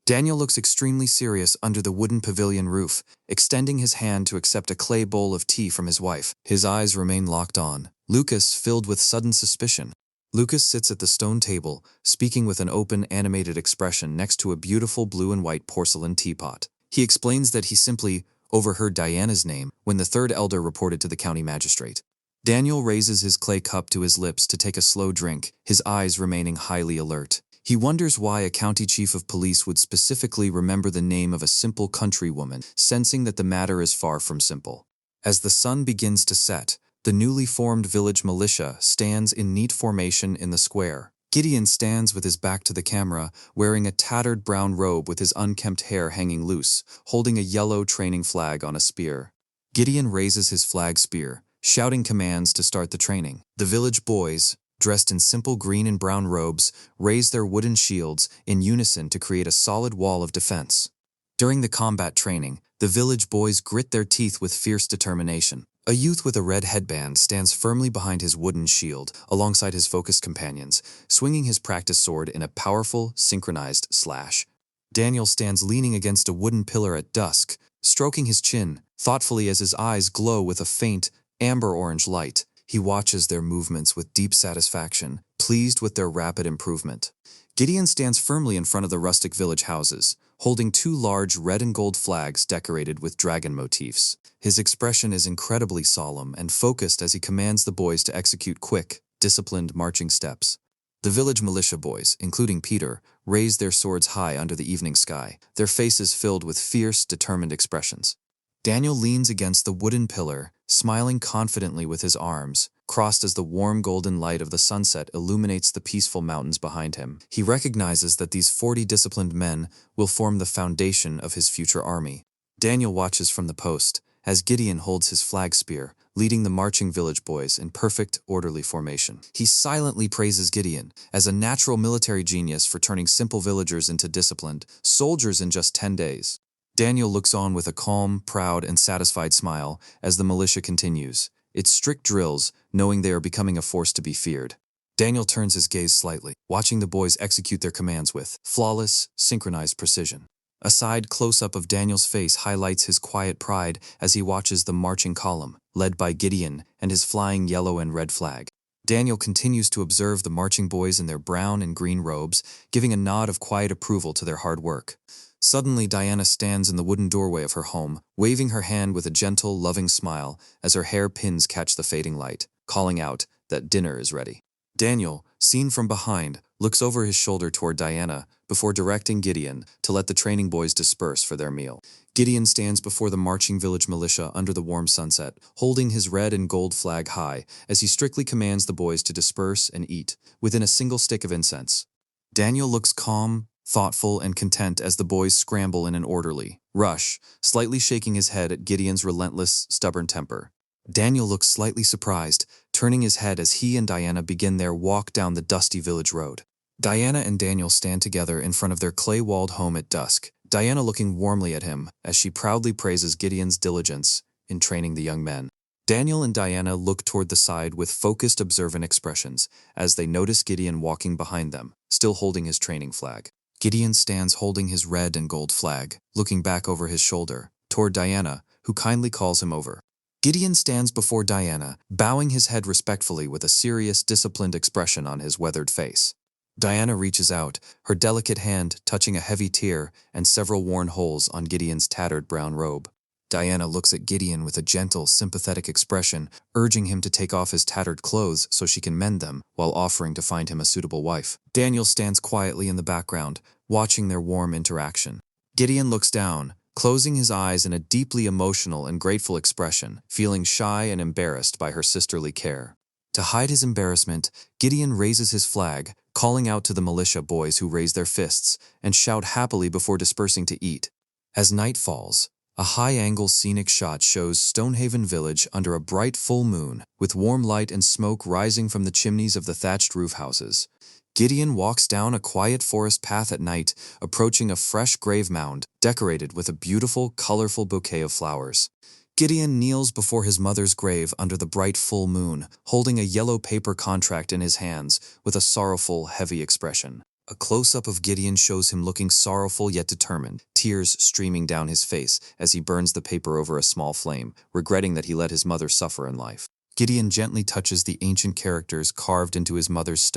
Daniel looks extremely serious under the wooden pavilion roof, extending his hand to accept a clay bowl of tea from his wife. His eyes remain locked on, Lucas filled with sudden suspicion. Lucas sits at the stone table, speaking with an open, animated expression next to a beautiful blue and white porcelain teapot. He explains that he simply overheard Diana's name when the third elder reported to the county magistrate. Daniel raises his clay cup to his lips to take a slow drink, his eyes remaining highly alert. He wonders why a county chief of police would specifically remember the name of a simple countrywoman, sensing that the matter is far from simple. As the sun begins to set, the newly formed village militia stands in neat formation in the square. Gideon stands with his back to the camera, wearing a tattered brown robe with his unkempt hair hanging loose, holding a yellow training flag on a spear. Gideon raises his flag spear, shouting commands to start the training. The village boys, dressed in simple green and brown robes, raise their wooden shields in unison to create a solid wall of defense. During the combat training, the village boys grit their teeth with fierce determination. A youth with a red headband stands firmly behind his wooden shield, alongside his focused companions, swinging his practice sword in a powerful, synchronized slash. Daniel stands leaning against a wooden pillar at dusk, stroking his chin, thoughtfully as his eyes glow with a faint, amber-orange light. He watches their movements with deep satisfaction, pleased with their rapid improvement. Gideon stands firmly in front of the rustic village houses, holding two large red and gold flags decorated with dragon motifs. His expression is incredibly solemn and focused as he commands the boys to execute quick, disciplined marching steps. The village militia boys, including Peter, raise their swords high under the evening sky, their faces filled with fierce, determined expressions. Daniel leans against the wooden pillar, smiling confidently with his arms crossed as the warm golden light of the sunset illuminates the peaceful mountains behind him. He recognizes that these 40 disciplined men will form the foundation of his future army. Daniel watches from the post as Gideon holds his flag spear, leading the marching village boys in perfect, orderly formation. He silently praises Gideon as a natural military genius for turning simple villagers into disciplined soldiers in just 10 days. Daniel looks on with a calm, proud, and satisfied smile as the militia continues its strict drills, knowing they are becoming a force to be feared. Daniel turns his gaze slightly, watching the boys execute their commands with flawless, synchronized precision. A side close-up of Daniel's face highlights his quiet pride as he watches the marching column, led by Gideon and his flying yellow and red flag. Daniel continues to observe the marching boys in their brown and green robes, giving a nod of quiet approval to their hard work. Suddenly, Diana stands in the wooden doorway of her home, waving her hand with a gentle, loving smile as her hair pins catch the fading light, calling out that dinner is ready. Daniel, seen from behind, looks over his shoulder toward Diana before directing Gideon to let the training boys disperse for their meal. Gideon stands before the marching village militia under the warm sunset, holding his red and gold flag high as he strictly commands the boys to disperse and eat within a single stick of incense. Daniel looks calm, thoughtful, and content as the boys scramble in an orderly rush, slightly shaking his head at Gideon's relentless, stubborn temper. Daniel looks slightly surprised, turning his head as he and Diana begin their walk down the dusty village road. Diana and Daniel stand together in front of their clay-walled home at dusk, Diana looking warmly at him as she proudly praises Gideon's diligence in training the young men. Daniel and Diana look toward the side with focused, observant expressions as they notice Gideon walking behind them, still holding his training flag. Gideon stands holding his red and gold flag, looking back over his shoulder, toward Diana, who kindly calls him over. Gideon stands before Diana, bowing his head respectfully with a serious, disciplined expression on his weathered face. Diana reaches out, her delicate hand touching a heavy tear and several worn holes on Gideon's tattered brown robe. Diana looks at Gideon with a gentle, sympathetic expression, urging him to take off his tattered clothes so she can mend them, while offering to find him a suitable wife. Daniel stands quietly in the background, watching their warm interaction. Gideon looks down, closing his eyes in a deeply emotional and grateful expression, feeling shy and embarrassed by her sisterly care. To hide his embarrassment, Gideon raises his flag, calling out to the militia boys who raise their fists and shout happily before dispersing to eat. As night falls, a high-angle scenic shot shows Stonehaven Village under a bright full moon, with warm light and smoke rising from the chimneys of the thatched roof houses. Gideon walks down a quiet forest path at night, approaching a fresh grave mound, decorated with a beautiful, colorful bouquet of flowers. Gideon kneels before his mother's grave under the bright full moon, holding a yellow paper contract in his hands with a sorrowful, heavy expression. A close-up of Gideon shows him looking sorrowful yet determined, tears streaming down his face as he burns the paper over a small flame, regretting that he let his mother suffer in life. Gideon gently touches the ancient characters carved into his mother's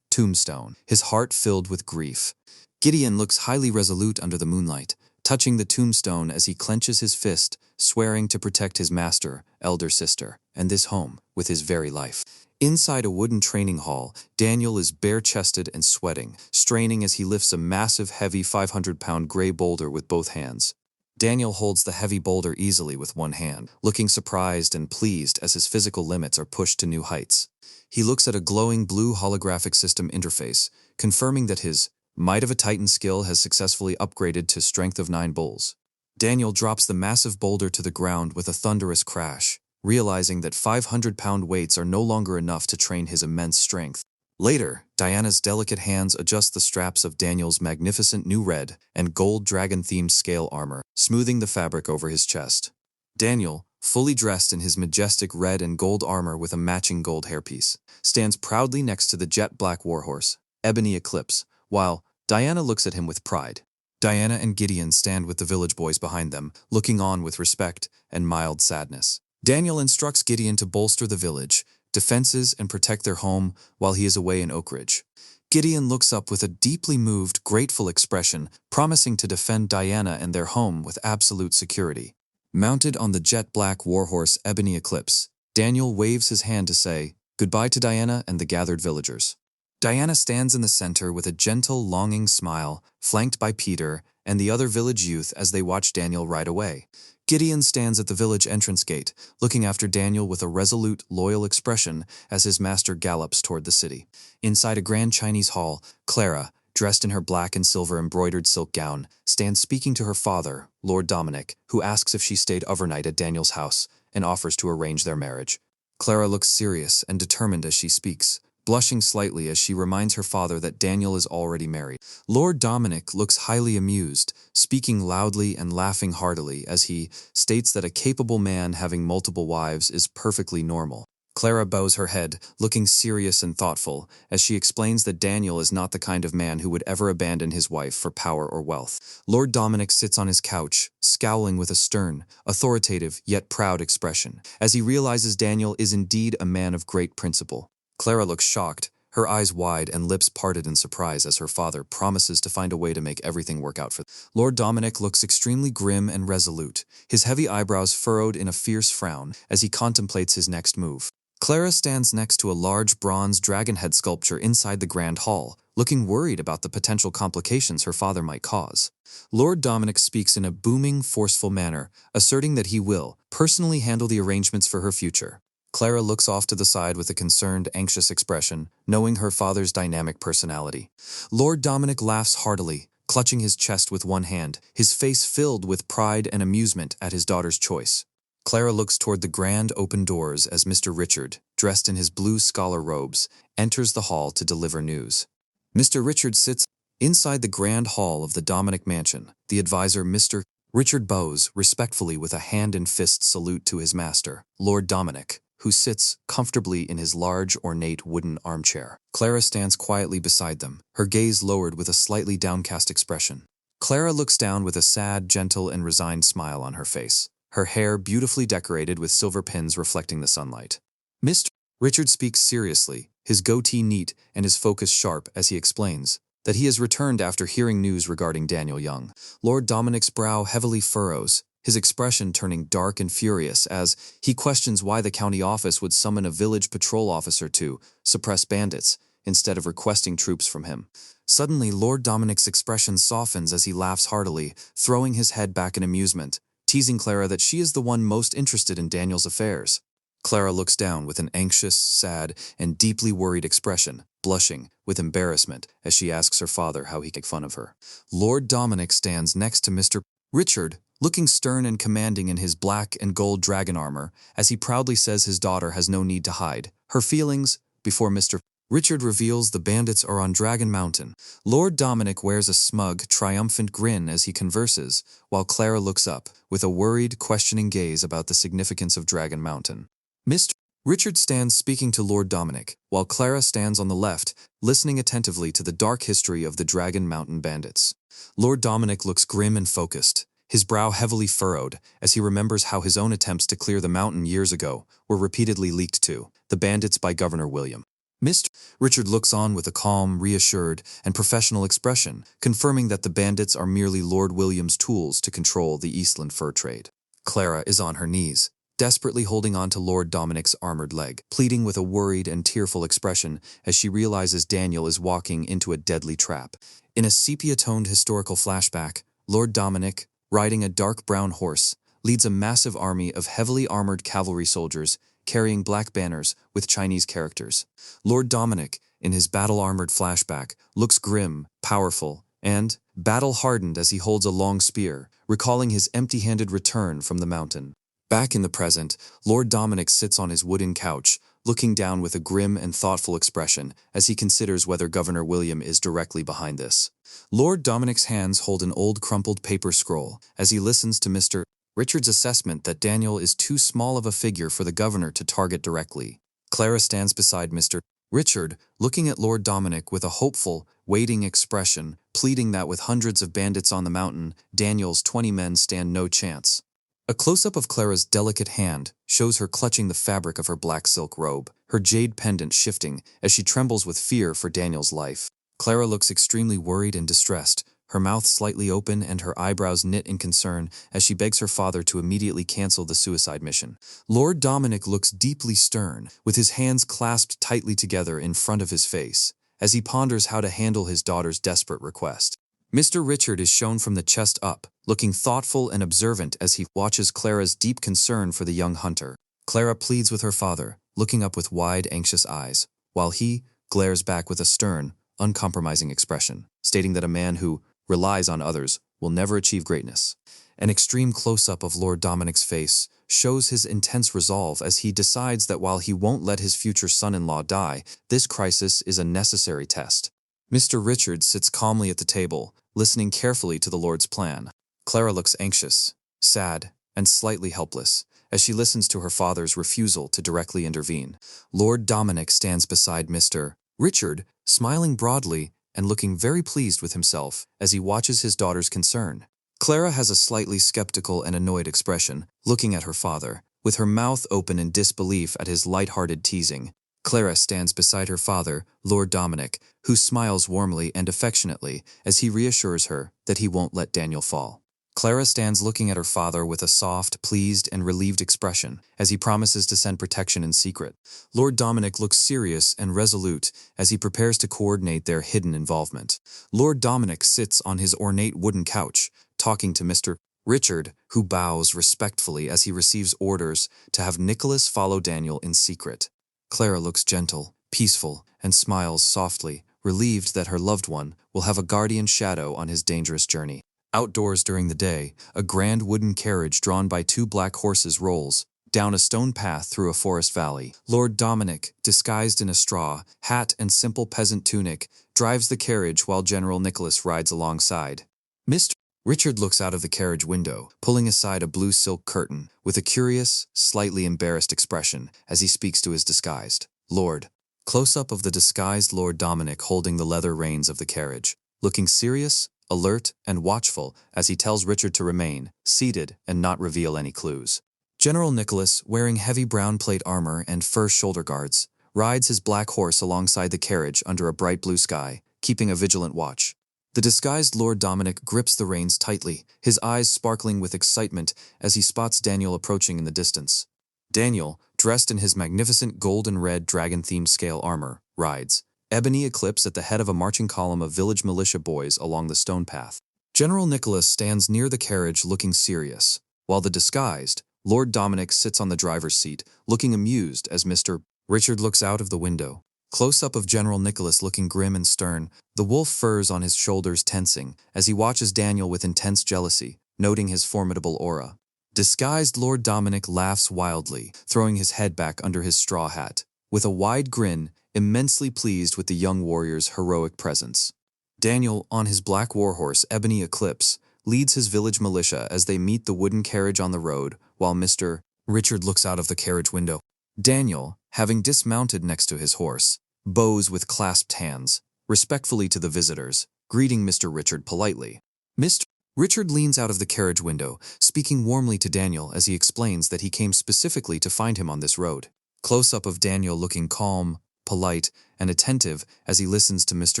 tombstone, his heart filled with grief. Gideon looks highly resolute under the moonlight, touching the tombstone as he clenches his fist, swearing to protect his master, elder sister, and this home with his very life. Inside a wooden training hall, Daniel is bare-chested and sweating, straining as he lifts a massive, heavy 500-pound gray boulder with both hands. Daniel holds the heavy boulder easily with one hand, looking surprised and pleased as his physical limits are pushed to new heights. He looks at a glowing blue holographic system interface, confirming that his Might of a Titan skill has successfully upgraded to Strength of 9 bulls. Daniel drops the massive boulder to the ground with a thunderous crash, realizing that 500-pound weights are no longer enough to train his immense strength. Later, Diana's delicate hands adjust the straps of Daniel's magnificent new red and gold dragon-themed scale armor, smoothing the fabric over his chest. Daniel, fully dressed in his majestic red and gold armor with a matching gold hairpiece, stands proudly next to the jet-black warhorse, Ebony Eclipse, while Diana looks at him with pride. Diana and Gideon stand with the village boys behind them, looking on with respect and mild sadness. Daniel instructs Gideon to bolster the village, defenses, and protect their home while he is away in Oak Ridge. Gideon looks up with a deeply moved, grateful expression, promising to defend Diana and their home with absolute security. Mounted on the jet-black warhorse Ebony Eclipse, Daniel waves his hand to say goodbye to Diana and the gathered villagers. Diana stands in the center with a gentle, longing smile, flanked by Peter and the other village youth as they watch Daniel ride away. Gideon stands at the village entrance gate, looking after Daniel with a resolute, loyal expression as his master gallops toward the city. Inside a grand Chinese hall, Clara, dressed in her black and silver embroidered silk gown, stands speaking to her father, Lord Dominic, who asks if she stayed overnight at Daniel's house and offers to arrange their marriage. Clara looks serious and determined as she speaks, blushing slightly as she reminds her father that Daniel is already married. Lord Dominic looks highly amused, speaking loudly and laughing heartily as he states that a capable man having multiple wives is perfectly normal. Clara bows her head, looking serious and thoughtful, as she explains that Daniel is not the kind of man who would ever abandon his wife for power or wealth. Lord Dominic sits on his couch, scowling with a stern, authoritative yet proud expression, as he realizes Daniel is indeed a man of great principle. Clara looks shocked, her eyes wide and lips parted in surprise as her father promises to find a way to make everything work out for them. Lord Dominic looks extremely grim and resolute, his heavy eyebrows furrowed in a fierce frown as he contemplates his next move. Clara stands next to a large bronze dragon head sculpture inside the grand hall, looking worried about the potential complications her father might cause. Lord Dominic speaks in a booming, forceful manner, asserting that he will personally handle the arrangements for her future. Clara looks off to the side with a concerned, anxious expression, knowing her father's dynamic personality. Lord Dominic laughs heartily, clutching his chest with one hand, his face filled with pride and amusement at his daughter's choice. Clara looks toward the grand open doors as Mr. Richard, dressed in his blue scholar robes, enters the hall to deliver news. Mr. Richard sits inside the grand hall of the Dominic mansion. The advisor, Mr. Richard, bows respectfully with a hand and fist salute to his master, Lord Dominic, who sits comfortably in his large, ornate wooden armchair. Clara stands quietly beside them, her gaze lowered with a slightly downcast expression. Clara looks down with a sad, gentle, and resigned smile on her face, her hair beautifully decorated with silver pins reflecting the sunlight. Mr. Richard speaks seriously, his goatee neat and his focus sharp as he explains that he has returned after hearing news regarding Daniel Young. Lord Dominic's brow heavily furrows, his expression turning dark and furious as he questions why the county office would summon a village patrol officer to suppress bandits instead of requesting troops from him. Suddenly, Lord Dominic's expression softens as he laughs heartily, throwing his head back in amusement, teasing Clara that she is the one most interested in Daniel's affairs. Clara looks down with an anxious, sad, and deeply worried expression, blushing with embarrassment as she asks her father how he can make fun of her. Lord Dominic stands next to Mr. Richard, looking stern and commanding in his black and gold dragon armor, as he proudly says his daughter has no need to hide her feelings before Mr. Richard reveals the bandits are on Dragon Mountain. Lord Dominic wears a smug, triumphant grin as he converses, while Clara looks up, with a worried, questioning gaze about the significance of Dragon Mountain. Mr. Richard stands speaking to Lord Dominic, while Clara stands on the left, listening attentively to the dark history of the Dragon Mountain bandits. Lord Dominic looks grim and focused, his brow heavily furrowed, as he remembers how his own attempts to clear the mountain years ago were repeatedly leaked to the bandits by Governor William. Mr. Richard looks on with a calm, reassured, and professional expression, confirming that the bandits are merely Lord William's tools to control the Eastland fur trade. Clara is on her knees, desperately holding on to Lord Dominic's armored leg, pleading with a worried and tearful expression as she realizes Daniel is walking into a deadly trap. In a sepia-toned historical flashback, Lord Dominic, riding a dark brown horse, leads a massive army of heavily armored cavalry soldiers carrying black banners with Chinese characters. Lord Dominic, in his battle-armored flashback, looks grim, powerful, and battle-hardened as he holds a long spear, recalling his empty-handed return from the mountain. Back in the present, Lord Dominic sits on his wooden couch, looking down with a grim and thoughtful expression as he considers whether Governor William is directly behind this. Lord Dominic's hands hold an old crumpled paper scroll as he listens to Mr. Richard's assessment that Daniel is too small of a figure for the governor to target directly. Clara stands beside Mr. Richard, looking at Lord Dominic with a hopeful, waiting expression, pleading that with hundreds of bandits on the mountain, Daniel's 20 men stand no chance. A close-up of Clara's delicate hand shows her clutching the fabric of her black silk robe, her jade pendant shifting as she trembles with fear for Daniel's life. Clara looks extremely worried and distressed, her mouth slightly open and her eyebrows knit in concern as she begs her father to immediately cancel the suicide mission. Lord Dominic looks deeply stern, with his hands clasped tightly together in front of his face, as he ponders how to handle his daughter's desperate request. Mr. Richard is shown from the chest up, looking thoughtful and observant as he watches Clara's deep concern for the young hunter. Clara pleads with her father, looking up with wide, anxious eyes, while he glares back with a stern, uncompromising expression, stating that a man who relies on others will never achieve greatness. An extreme close-up of Lord Dominic's face shows his intense resolve as he decides that while he won't let his future son-in-law die, this crisis is a necessary test. Mr. Richard sits calmly at the table, listening carefully to the Lord's plan. Clara looks anxious, sad, and slightly helpless as she listens to her father's refusal to directly intervene. Lord Dominic stands beside Mr. Richard, smiling broadly and looking very pleased with himself as he watches his daughter's concern. Clara has a slightly skeptical and annoyed expression, looking at her father, with her mouth open in disbelief at his light-hearted teasing. Clara stands beside her father, Lord Dominic, who smiles warmly and affectionately as he reassures her that he won't let Daniel fall. Clara stands looking at her father with a soft, pleased, and relieved expression as he promises to send protection in secret. Lord Dominic looks serious and resolute as he prepares to coordinate their hidden involvement. Lord Dominic sits on his ornate wooden couch, talking to Mr. Richard, who bows respectfully as he receives orders to have Nicholas follow Daniel in secret. Clara looks gentle, peaceful, and smiles softly, relieved that her loved one will have a guardian shadow on his dangerous journey. Outdoors during the day, a grand wooden carriage drawn by 2 black horses rolls down a stone path through a forest valley. Lord Dominic, disguised in a straw, hat and simple peasant tunic, drives the carriage while General Nicholas rides alongside. Mr. Richard looks out of the carriage window, pulling aside a blue silk curtain, with a curious, slightly embarrassed expression as he speaks to his disguised Lord. Close-up of the disguised Lord Dominic holding the leather reins of the carriage, looking serious, alert, and watchful as he tells Richard to remain seated and not reveal any clues. General Nicholas, wearing heavy brown plate armor and fur shoulder guards, rides his black horse alongside the carriage under a bright blue sky, keeping a vigilant watch. The disguised Lord Dominic grips the reins tightly, his eyes sparkling with excitement as he spots Daniel approaching in the distance. Daniel, dressed in his magnificent gold and red dragon-themed scale armor, rides Ebony Eclipse at the head of a marching column of village militia boys along the stone path. General Nicholas stands near the carriage looking serious, while the disguised Lord Dominic sits on the driver's seat, looking amused as Mr. Richard looks out of the window. Close-up of General Nicholas looking grim and stern, the wolf furs on his shoulders tensing as he watches Daniel with intense jealousy, noting his formidable aura. Disguised Lord Dominic laughs wildly, throwing his head back under his straw hat, with a wide grin, immensely pleased with the young warrior's heroic presence. Daniel, on his black warhorse Ebony Eclipse, leads his village militia as they meet the wooden carriage on the road, while Mr. Richard looks out of the carriage window. Daniel, having dismounted next to his horse, bows with clasped hands, respectfully to the visitors, greeting Mr. Richard politely. Mr. Richard leans out of the carriage window, speaking warmly to Daniel as he explains that he came specifically to find him on this road. Close-up of Daniel looking calm, polite, and attentive as he listens to Mr.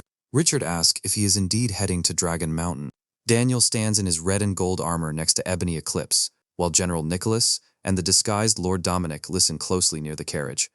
Richard ask if he is indeed heading to Dragon Mountain. Daniel stands in his red and gold armor next to Ebony Eclipse, while General Nicholas, and the disguised Lord Dominic listen closely near the carriage.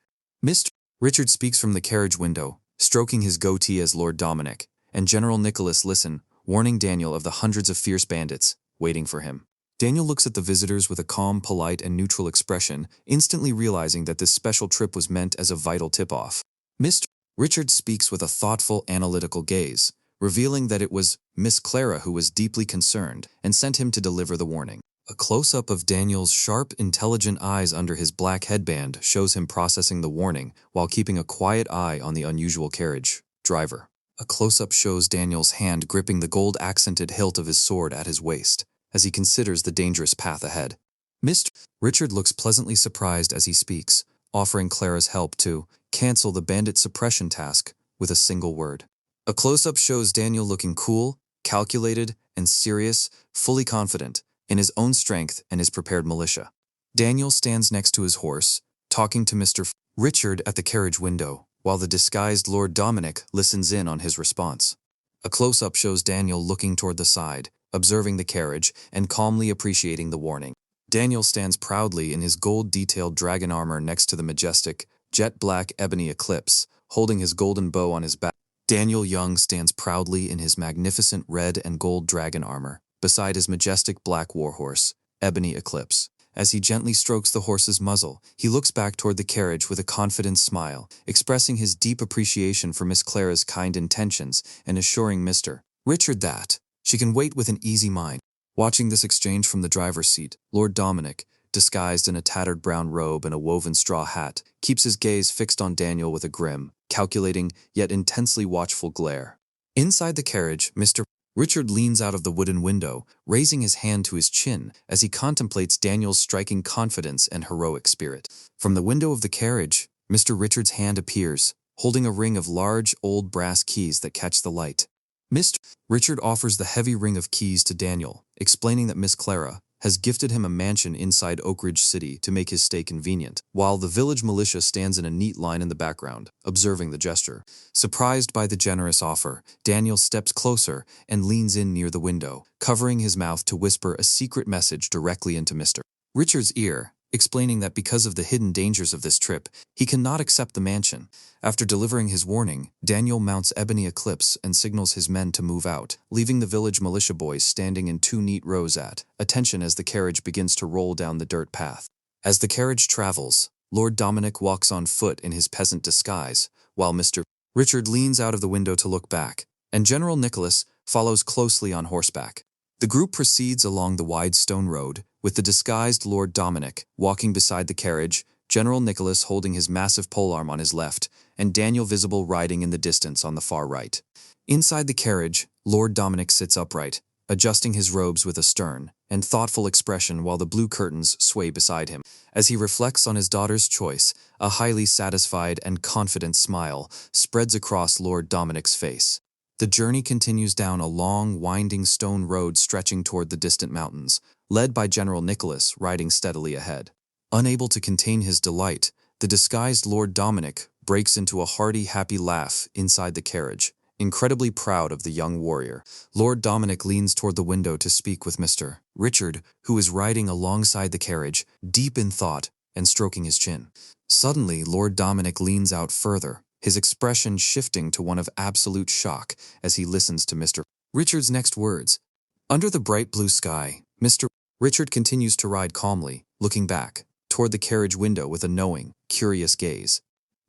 Mr. Richard speaks from the carriage window, stroking his goatee as Lord Dominic, and General Nicholas listen, warning Daniel of the hundreds of fierce bandits waiting for him. Daniel looks at the visitors with a calm, polite, and neutral expression, instantly realizing that this special trip was meant as a vital tip-off. Mr. Richard speaks with a thoughtful, analytical gaze, revealing that it was Miss Clara who was deeply concerned and sent him to deliver the warning. A close-up of Daniel's sharp, intelligent eyes under his black headband shows him processing the warning while keeping a quiet eye on the unusual carriage driver. A close-up shows Daniel's hand gripping the gold-accented hilt of his sword at his waist as he considers the dangerous path ahead. Mr. Richard looks pleasantly surprised as he speaks, offering Clara's help to cancel the bandit suppression task with a single word. A close-up shows Daniel looking cool, calculated, and serious, fully confident in his own strength and his prepared militia. Daniel stands next to his horse, talking to Mr. Richard at the carriage window, while the disguised Lord Dominic listens in on his response. A close-up shows Daniel looking toward the side, observing the carriage and calmly appreciating the warning. Daniel stands proudly in his gold-detailed dragon armor next to the majestic, jet-black ebony Eclipse, holding his golden bow on his back. Daniel Young stands proudly in his magnificent red and gold dragon armor, beside his majestic black warhorse, Ebony Eclipse. As he gently strokes the horse's muzzle, he looks back toward the carriage with a confident smile, expressing his deep appreciation for Miss Clara's kind intentions and assuring Mr. Richard that she can wait with an easy mind. Watching this exchange from the driver's seat, Lord Dominic, disguised in a tattered brown robe and a woven straw hat, keeps his gaze fixed on Daniel with a grim, calculating, yet intensely watchful glare. Inside the carriage, Mr. Richard leans out of the wooden window, raising his hand to his chin as he contemplates Daniel's striking confidence and heroic spirit. From the window of the carriage, Mr. Richard's hand appears, holding a ring of large, old brass keys that catch the light. Mr. Richard offers the heavy ring of keys to Daniel, explaining that Miss Clara has gifted him a mansion inside Oak Ridge City to make his stay convenient, while the village militia stands in a neat line in the background, observing the gesture. Surprised by the generous offer, Daniel steps closer and leans in near the window, covering his mouth to whisper a secret message directly into Mr. Richard's ear, explaining that because of the hidden dangers of this trip, he cannot accept the mansion. After delivering his warning, Daniel mounts Ebony Eclipse and signals his men to move out, leaving the village militia boys standing in two neat rows at attention as the carriage begins to roll down the dirt path. As the carriage travels, Lord Dominic walks on foot in his peasant disguise, while Mr. Richard leans out of the window to look back, and General Nicholas follows closely on horseback. The group proceeds along the wide stone road, with the disguised Lord Dominic walking beside the carriage, General Nicholas holding his massive polearm on his left, and Daniel visible riding in the distance on the far right. Inside the carriage, Lord Dominic sits upright, adjusting his robes with a stern and thoughtful expression while the blue curtains sway beside him. As he reflects on his daughter's choice, a highly satisfied and confident smile spreads across Lord Dominic's face. The journey continues down a long, winding stone road stretching toward the distant mountains, led by General Nicholas riding steadily ahead. Unable to contain his delight, the disguised Lord Dominic breaks into a hearty, happy laugh inside the carriage, incredibly proud of the young warrior. Lord Dominic leans toward the window to speak with Mr. Richard, who is riding alongside the carriage, deep in thought and stroking his chin. Suddenly, Lord Dominic leans out further, his expression shifting to one of absolute shock as he listens to Mr. Richard's next words. Under the bright blue sky, Mr. Richard continues to ride calmly, looking back toward the carriage window with a knowing, curious gaze.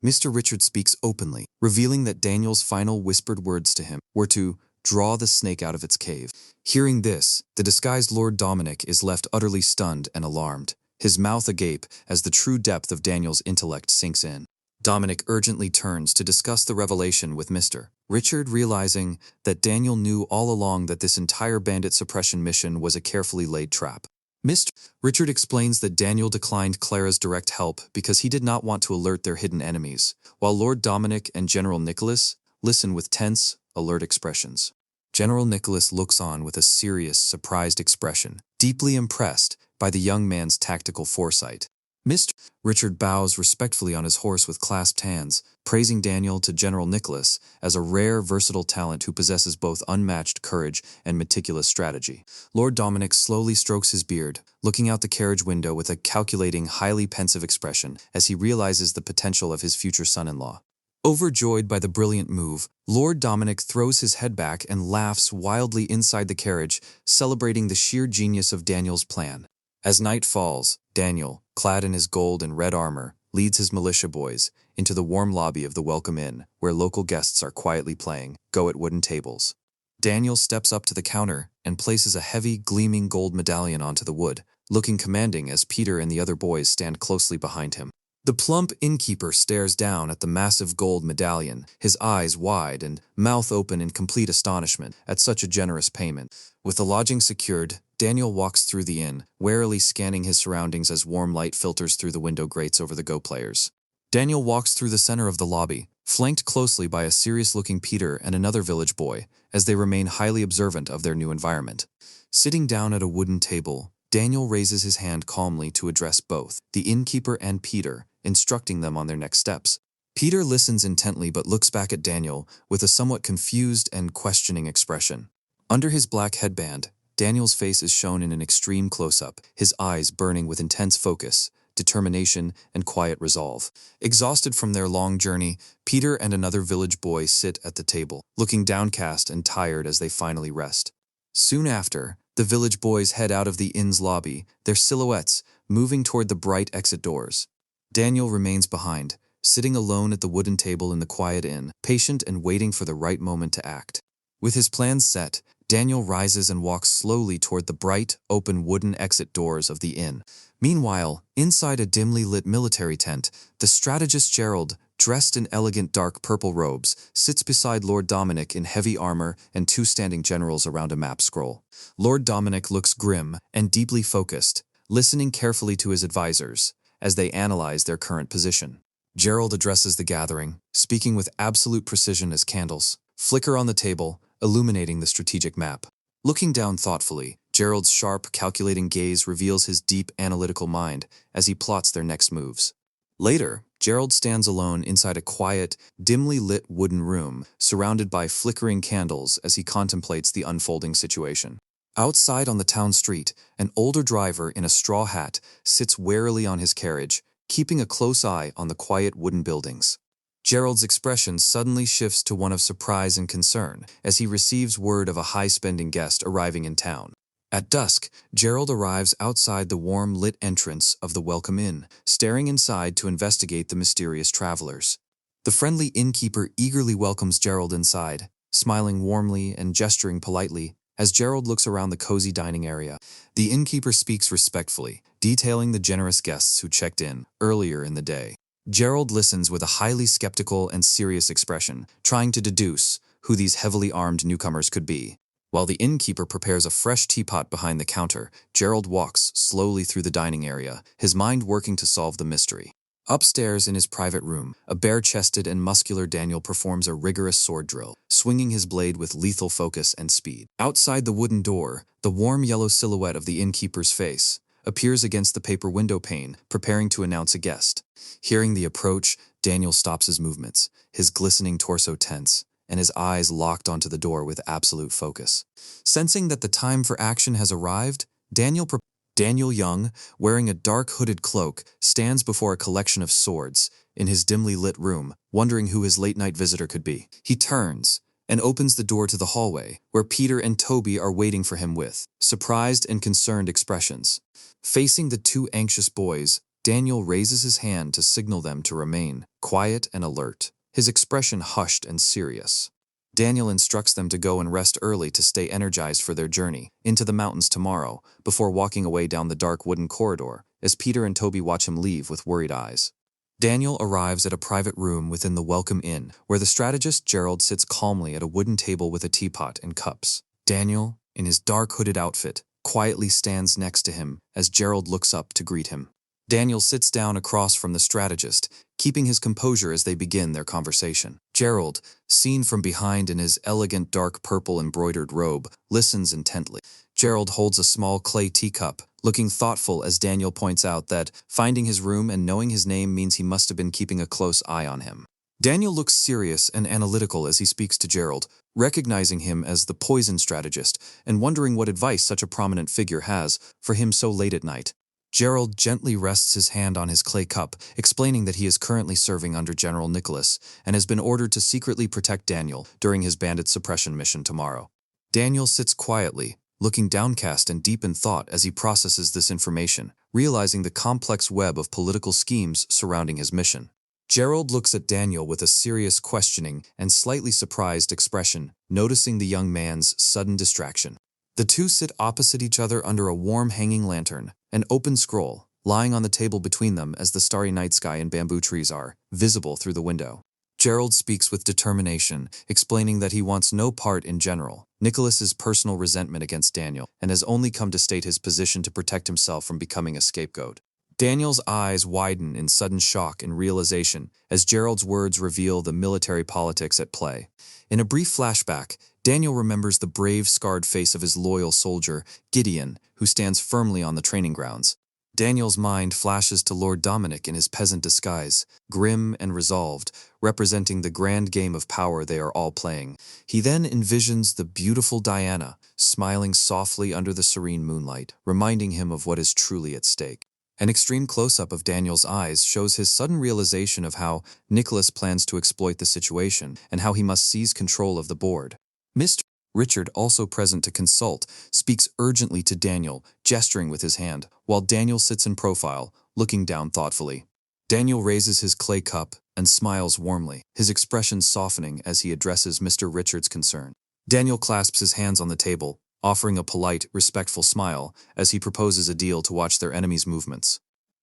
Mr. Richard speaks openly, revealing that Daniel's final whispered words to him were to draw the snake out of its cave. Hearing this, the disguised Lord Dominic is left utterly stunned and alarmed, his mouth agape as the true depth of Daniel's intellect sinks in. Dominic urgently turns to discuss the revelation with Mr. Richard, realizing that Daniel knew all along that this entire bandit suppression mission was a carefully laid trap. Mr. Richard explains that Daniel declined Clara's direct help because he did not want to alert their hidden enemies, while Lord Dominic and General Nicholas listen with tense, alert expressions. General Nicholas looks on with a serious, surprised expression, deeply impressed by the young man's tactical foresight. Mr. Richard bows respectfully on his horse with clasped hands, praising Daniel to General Nicholas as a rare, versatile talent who possesses both unmatched courage and meticulous strategy. Lord Dominic slowly strokes his beard, looking out the carriage window with a calculating, highly pensive expression as he realizes the potential of his future son-in-law. Overjoyed by the brilliant move, Lord Dominic throws his head back and laughs wildly inside the carriage, celebrating the sheer genius of Daniel's plan. As night falls, Daniel, clad in his gold and red armor, leads his militia boys into the warm lobby of the Welcome Inn, where local guests are quietly playing Go at wooden tables. Daniel steps up to the counter and places a heavy, gleaming gold medallion onto the wood, looking commanding as Peter and the other boys stand closely behind him. The plump innkeeper stares down at the massive gold medallion, his eyes wide and mouth open in complete astonishment at such a generous payment. With the lodging secured, Daniel walks through the inn, warily scanning his surroundings as warm light filters through the window grates over the Go players. Daniel walks through the center of the lobby, flanked closely by a serious-looking Peter and another village boy, as they remain highly observant of their new environment. Sitting down at a wooden table, Daniel raises his hand calmly to address both the innkeeper and Peter, instructing them on their next steps. Peter listens intently but looks back at Daniel with a somewhat confused and questioning expression. Under his black headband, Daniel's face is shown in an extreme close-up, his eyes burning with intense focus, determination, and quiet resolve. Exhausted from their long journey, Peter and another village boy sit at the table, looking downcast and tired as they finally rest. Soon after, the village boys head out of the inn's lobby, their silhouettes moving toward the bright exit doors. Daniel remains behind, sitting alone at the wooden table in the quiet inn, patient and waiting for the right moment to act. With his plans set, Daniel rises and walks slowly toward the bright, open wooden exit doors of the inn. Meanwhile, inside a dimly lit military tent, the strategist Gerald, dressed in elegant dark purple robes, sits beside Lord Dominic in heavy armor and two standing generals around a map scroll. Lord Dominic looks grim and deeply focused, listening carefully to his advisors as they analyze their current position. Gerald addresses the gathering, speaking with absolute precision as candles flicker on the table, illuminating the strategic map. Looking down thoughtfully, Gerald's sharp, calculating gaze reveals his deep, analytical mind as he plots their next moves. Later, Gerald stands alone inside a quiet, dimly lit wooden room, surrounded by flickering candles as he contemplates the unfolding situation. Outside on the town street, an older driver in a straw hat sits warily on his carriage, keeping a close eye on the quiet wooden buildings. Gerald's expression suddenly shifts to one of surprise and concern as he receives word of a high-spending guest arriving in town. At dusk, Gerald arrives outside the warm lit entrance of the Welcome Inn, staring inside to investigate the mysterious travelers. The friendly innkeeper eagerly welcomes Gerald inside, smiling warmly and gesturing politely as Gerald looks around the cozy dining area. The innkeeper speaks respectfully, detailing the generous guests who checked in earlier in the day. Gerald listens with a highly skeptical and serious expression, trying to deduce who these heavily armed newcomers could be. While the innkeeper prepares a fresh teapot behind the counter, Gerald walks slowly through the dining area, his mind working to solve the mystery. Upstairs in his private room, a bare-chested and muscular Daniel performs a rigorous sword drill, swinging his blade with lethal focus and speed. Outside the wooden door, the warm yellow silhouette of the innkeeper's face appears against the paper window pane, preparing to announce a guest. Hearing the approach, Daniel stops his movements, his glistening torso tense, and his eyes locked onto the door with absolute focus. Sensing that the time for action has arrived, Daniel Young, wearing a dark hooded cloak, stands before a collection of swords in his dimly lit room, wondering who his late-night visitor could be. He turns and opens the door to the hallway, where Peter and Toby are waiting for him with surprised and concerned expressions. Facing the two anxious boys, Daniel raises his hand to signal them to remain quiet and alert, his expression hushed and serious. Daniel instructs them to go and rest early to stay energized for their journey into the mountains tomorrow, before walking away down the dark wooden corridor as Peter and Toby watch him leave with worried eyes. Daniel arrives at a private room within the Welcome Inn, where the strategist Gerald sits calmly at a wooden table with a teapot and cups. Daniel, in his dark hooded outfit, quietly stands next to him as Gerald looks up to greet him. Daniel sits down across from the strategist, keeping his composure as they begin their conversation. Gerald, seen from behind in his elegant dark purple embroidered robe, listens intently. Gerald holds a small clay teacup, looking thoughtful as Daniel points out that finding his room and knowing his name means he must have been keeping a close eye on him. Daniel looks serious and analytical as he speaks to Gerald, recognizing him as the poison strategist and wondering what advice such a prominent figure has for him so late at night. Gerald gently rests his hand on his clay cup, explaining that he is currently serving under General Nicholas and has been ordered to secretly protect Daniel during his bandit suppression mission tomorrow. Daniel sits quietly, looking downcast and deep in thought as he processes this information, realizing the complex web of political schemes surrounding his mission. Gerald looks at Daniel with a serious questioning and slightly surprised expression, noticing the young man's sudden distraction. The two sit opposite each other under a warm hanging lantern, an open scroll, lying on the table between them as the starry night sky and bamboo trees are visible through the window. Gerald speaks with determination, explaining that he wants no part in General Nicholas's personal resentment against Daniel and has only come to state his position to protect himself from becoming a scapegoat. Daniel's eyes widen in sudden shock and realization as Gerald's words reveal the military politics at play. In a brief flashback, Daniel remembers the brave, scarred face of his loyal soldier, Gideon, who stands firmly on the training grounds. Daniel's mind flashes to Lord Dominic in his peasant disguise, grim and resolved, representing the grand game of power they are all playing. He then envisions the beautiful Diana, smiling softly under the serene moonlight, reminding him of what is truly at stake. An extreme close-up of Daniel's eyes shows his sudden realization of how Nicholas plans to exploit the situation and how he must seize control of the board. Mr. Richard, also present to consult, speaks urgently to Daniel, gesturing with his hand, while Daniel sits in profile, looking down thoughtfully. Daniel raises his clay cup and smiles warmly, his expression softening as he addresses Mr. Richard's concern. Daniel clasps his hands on the table, offering a polite, respectful smile as he proposes a deal to watch their enemies' movements.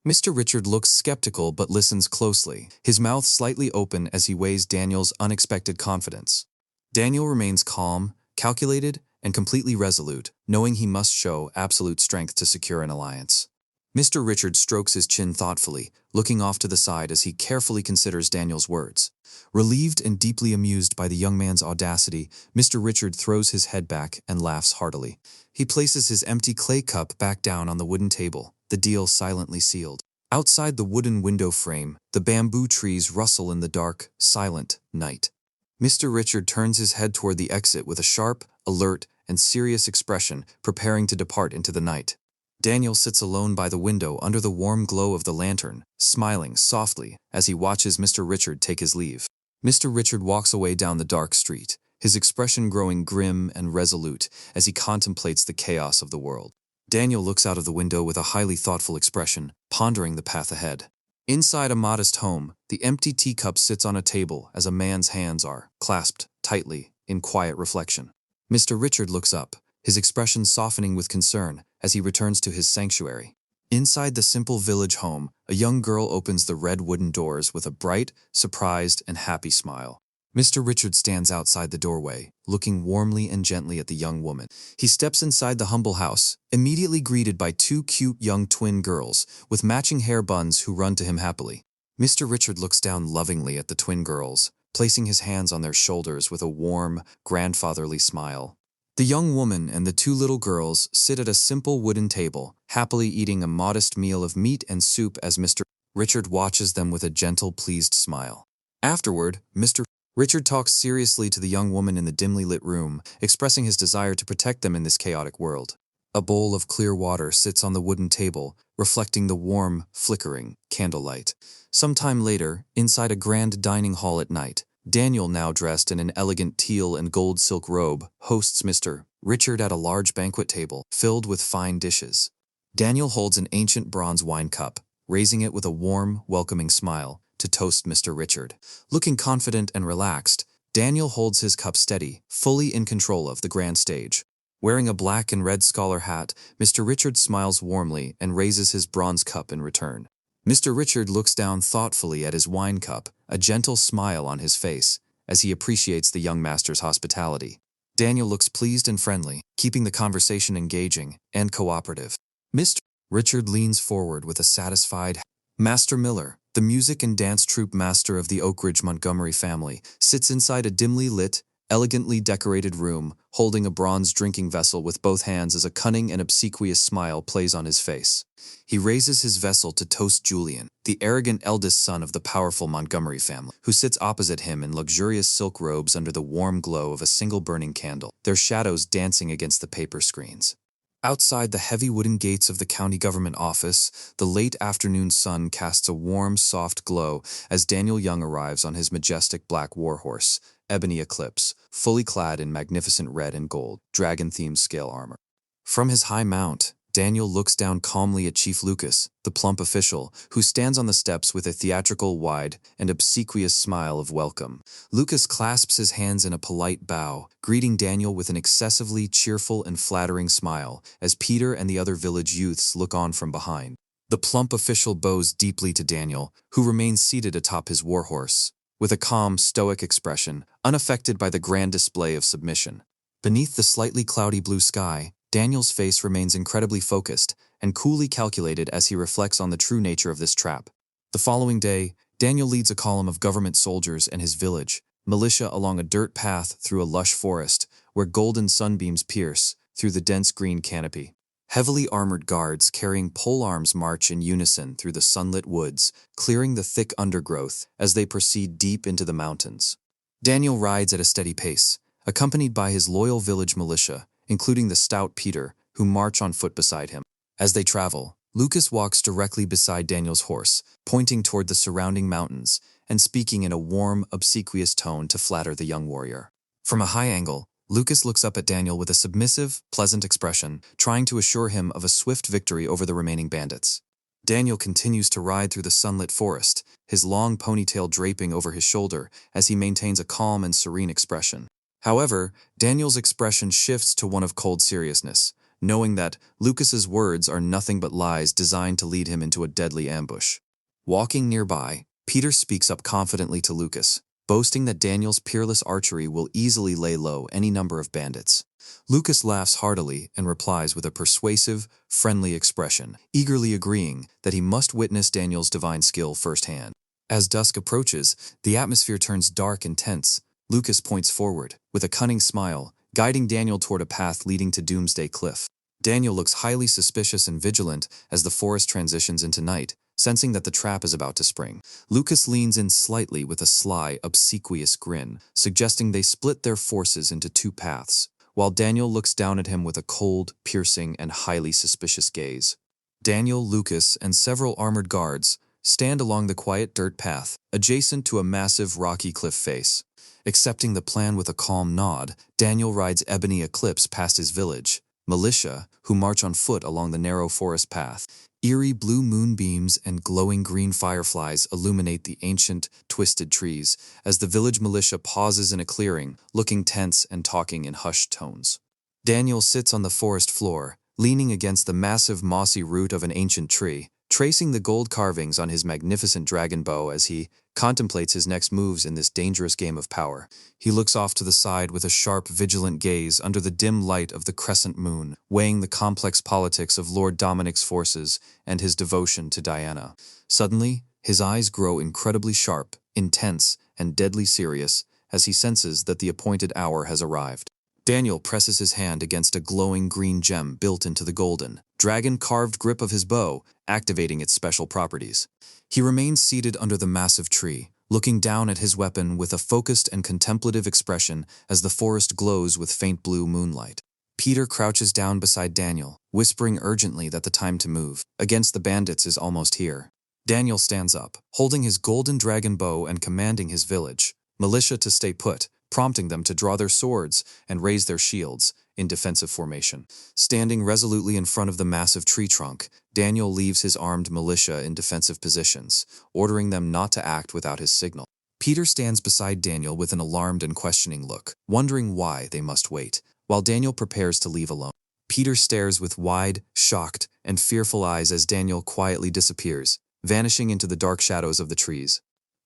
Mr. Richard looks skeptical but listens closely, his mouth slightly open as he weighs Daniel's unexpected confidence. Daniel remains calm, calculated, and completely resolute, knowing he must show absolute strength to secure an alliance. Mr. Richard strokes his chin thoughtfully, looking off to the side as he carefully considers Daniel's words. Relieved and deeply amused by the young man's audacity, Mr. Richard throws his head back and laughs heartily. He places his empty clay cup back down on the wooden table, the deal silently sealed. Outside the wooden window frame, the bamboo trees rustle in the dark, silent night. Mr. Richard turns his head toward the exit with a sharp, alert, and serious expression, preparing to depart into the night. Daniel sits alone by the window under the warm glow of the lantern, smiling softly as he watches Mr. Richard take his leave. Mr. Richard walks away down the dark street, his expression growing grim and resolute as he contemplates the chaos of the world. Daniel looks out of the window with a highly thoughtful expression, pondering the path ahead. Inside a modest home, the empty teacup sits on a table as a man's hands are clasped tightly in quiet reflection. Mr. Richard looks up, his expression softening with concern as he returns to his sanctuary. Inside the simple village home, a young girl opens the red wooden doors with a bright, surprised, and happy smile. Mr. Richard stands outside the doorway, looking warmly and gently at the young woman. He steps inside the humble house, immediately greeted by two cute young twin girls with matching hair buns who run to him happily. Mr. Richard looks down lovingly at the twin girls, placing his hands on their shoulders with a warm, grandfatherly smile. The young woman and the two little girls sit at a simple wooden table, happily eating a modest meal of meat and soup as Mr. Richard watches them with a gentle, pleased smile. Afterward, Mr. Richard talks seriously to the young woman in the dimly lit room, expressing his desire to protect them in this chaotic world. A bowl of clear water sits on the wooden table, reflecting the warm, flickering candlelight. Sometime later, inside a grand dining hall at night, Daniel, now dressed in an elegant teal and gold silk robe, hosts Mr. Richard at a large banquet table filled with fine dishes. Daniel holds an ancient bronze wine cup, raising it with a warm, welcoming smile to toast Mr. Richard. Looking confident and relaxed, Daniel holds his cup steady, fully in control of the grand stage. Wearing a black and red scholar hat, Mr. Richard smiles warmly and raises his bronze cup in return. Mr. Richard looks down thoughtfully at his wine cup, a gentle smile on his face, as he appreciates the young master's hospitality. Daniel looks pleased and friendly, keeping the conversation engaging and cooperative. Mr. Richard leans forward with a satisfied Master Miller, the music and dance troupe master of the Oak Ridge Montgomery family, sits inside a dimly lit, elegantly decorated room, holding a bronze drinking vessel with both hands as a cunning and obsequious smile plays on his face. He raises his vessel to toast Julian, the arrogant eldest son of the powerful Montgomery family, who sits opposite him in luxurious silk robes under the warm glow of a single burning candle, their shadows dancing against the paper screens. Outside the heavy wooden gates of the county government office, the late afternoon sun casts a warm, soft glow as Daniel Young arrives on his majestic black warhorse, Ebony Eclipse, fully clad in magnificent red and gold, dragon-themed scale armor. From his high mount, Daniel looks down calmly at Chief Lucas, the plump official, who stands on the steps with a theatrical, wide, and obsequious smile of welcome. Lucas clasps his hands in a polite bow, greeting Daniel with an excessively cheerful and flattering smile, as Peter and the other village youths look on from behind. The plump official bows deeply to Daniel, who remains seated atop his warhorse, with a calm, stoic expression, unaffected by the grand display of submission. Beneath the slightly cloudy blue sky, Daniel's face remains incredibly focused and coolly calculated as he reflects on the true nature of this trap. The following day, Daniel leads a column of government soldiers and his village, militia along a dirt path through a lush forest where golden sunbeams pierce through the dense green canopy. Heavily armored guards carrying polearms march in unison through the sunlit woods, clearing the thick undergrowth as they proceed deep into the mountains. Daniel rides at a steady pace, accompanied by his loyal village militia, including the stout Peter, who march on foot beside him. As they travel, Lucas walks directly beside Daniel's horse, pointing toward the surrounding mountains and speaking in a warm, obsequious tone to flatter the young warrior. From a high angle, Lucas looks up at Daniel with a submissive, pleasant expression, trying to assure him of a swift victory over the remaining bandits. Daniel continues to ride through the sunlit forest, his long ponytail draping over his shoulder as he maintains a calm and serene expression. However, Daniel's expression shifts to one of cold seriousness, knowing that Lucas's words are nothing but lies designed to lead him into a deadly ambush. Walking nearby, Peter speaks up confidently to Lucas, boasting that Daniel's peerless archery will easily lay low any number of bandits. Lucas laughs heartily and replies with a persuasive, friendly expression, eagerly agreeing that he must witness Daniel's divine skill firsthand. As dusk approaches, the atmosphere turns dark and tense. Lucas points forward, with a cunning smile, guiding Daniel toward a path leading to Doomsday Cliff. Daniel looks highly suspicious and vigilant as the forest transitions into night, sensing that the trap is about to spring. Lucas leans in slightly with a sly, obsequious grin, suggesting they split their forces into two paths, while Daniel looks down at him with a cold, piercing, and highly suspicious gaze. Daniel, Lucas, and several armored guards stand along the quiet dirt path, adjacent to a massive rocky cliff face. Accepting the plan with a calm nod, Daniel rides Ebony Eclipse past his village, militia, who march on foot along the narrow forest path. Eerie blue moonbeams and glowing green fireflies illuminate the ancient, twisted trees as the village militia pauses in a clearing, looking tense and talking in hushed tones. Daniel sits on the forest floor, leaning against the massive mossy root of an ancient tree, tracing the gold carvings on his magnificent dragon bow as he contemplates his next moves in this dangerous game of power. He looks off to the side with a sharp, vigilant gaze under the dim light of the crescent moon, weighing the complex politics of Lord Dominic's forces and his devotion to Diana. Suddenly, his eyes grow incredibly sharp, intense, and deadly serious as he senses that the appointed hour has arrived. Daniel presses his hand against a glowing green gem built into the golden, dragon-carved grip of his bow, activating its special properties. He remains seated under the massive tree, looking down at his weapon with a focused and contemplative expression as the forest glows with faint blue moonlight. Peter crouches down beside Daniel, whispering urgently that the time to move against the bandits is almost here. Daniel stands up, holding his golden dragon bow and commanding his village, militia to stay put, prompting them to draw their swords and raise their shields in defensive formation. Standing resolutely in front of the massive tree trunk, Daniel leaves his armed militia in defensive positions, ordering them not to act without his signal. Peter stands beside Daniel with an alarmed and questioning look, wondering why they must wait, while Daniel prepares to leave alone. Peter stares with wide, shocked, and fearful eyes as Daniel quietly disappears, vanishing into the dark shadows of the trees.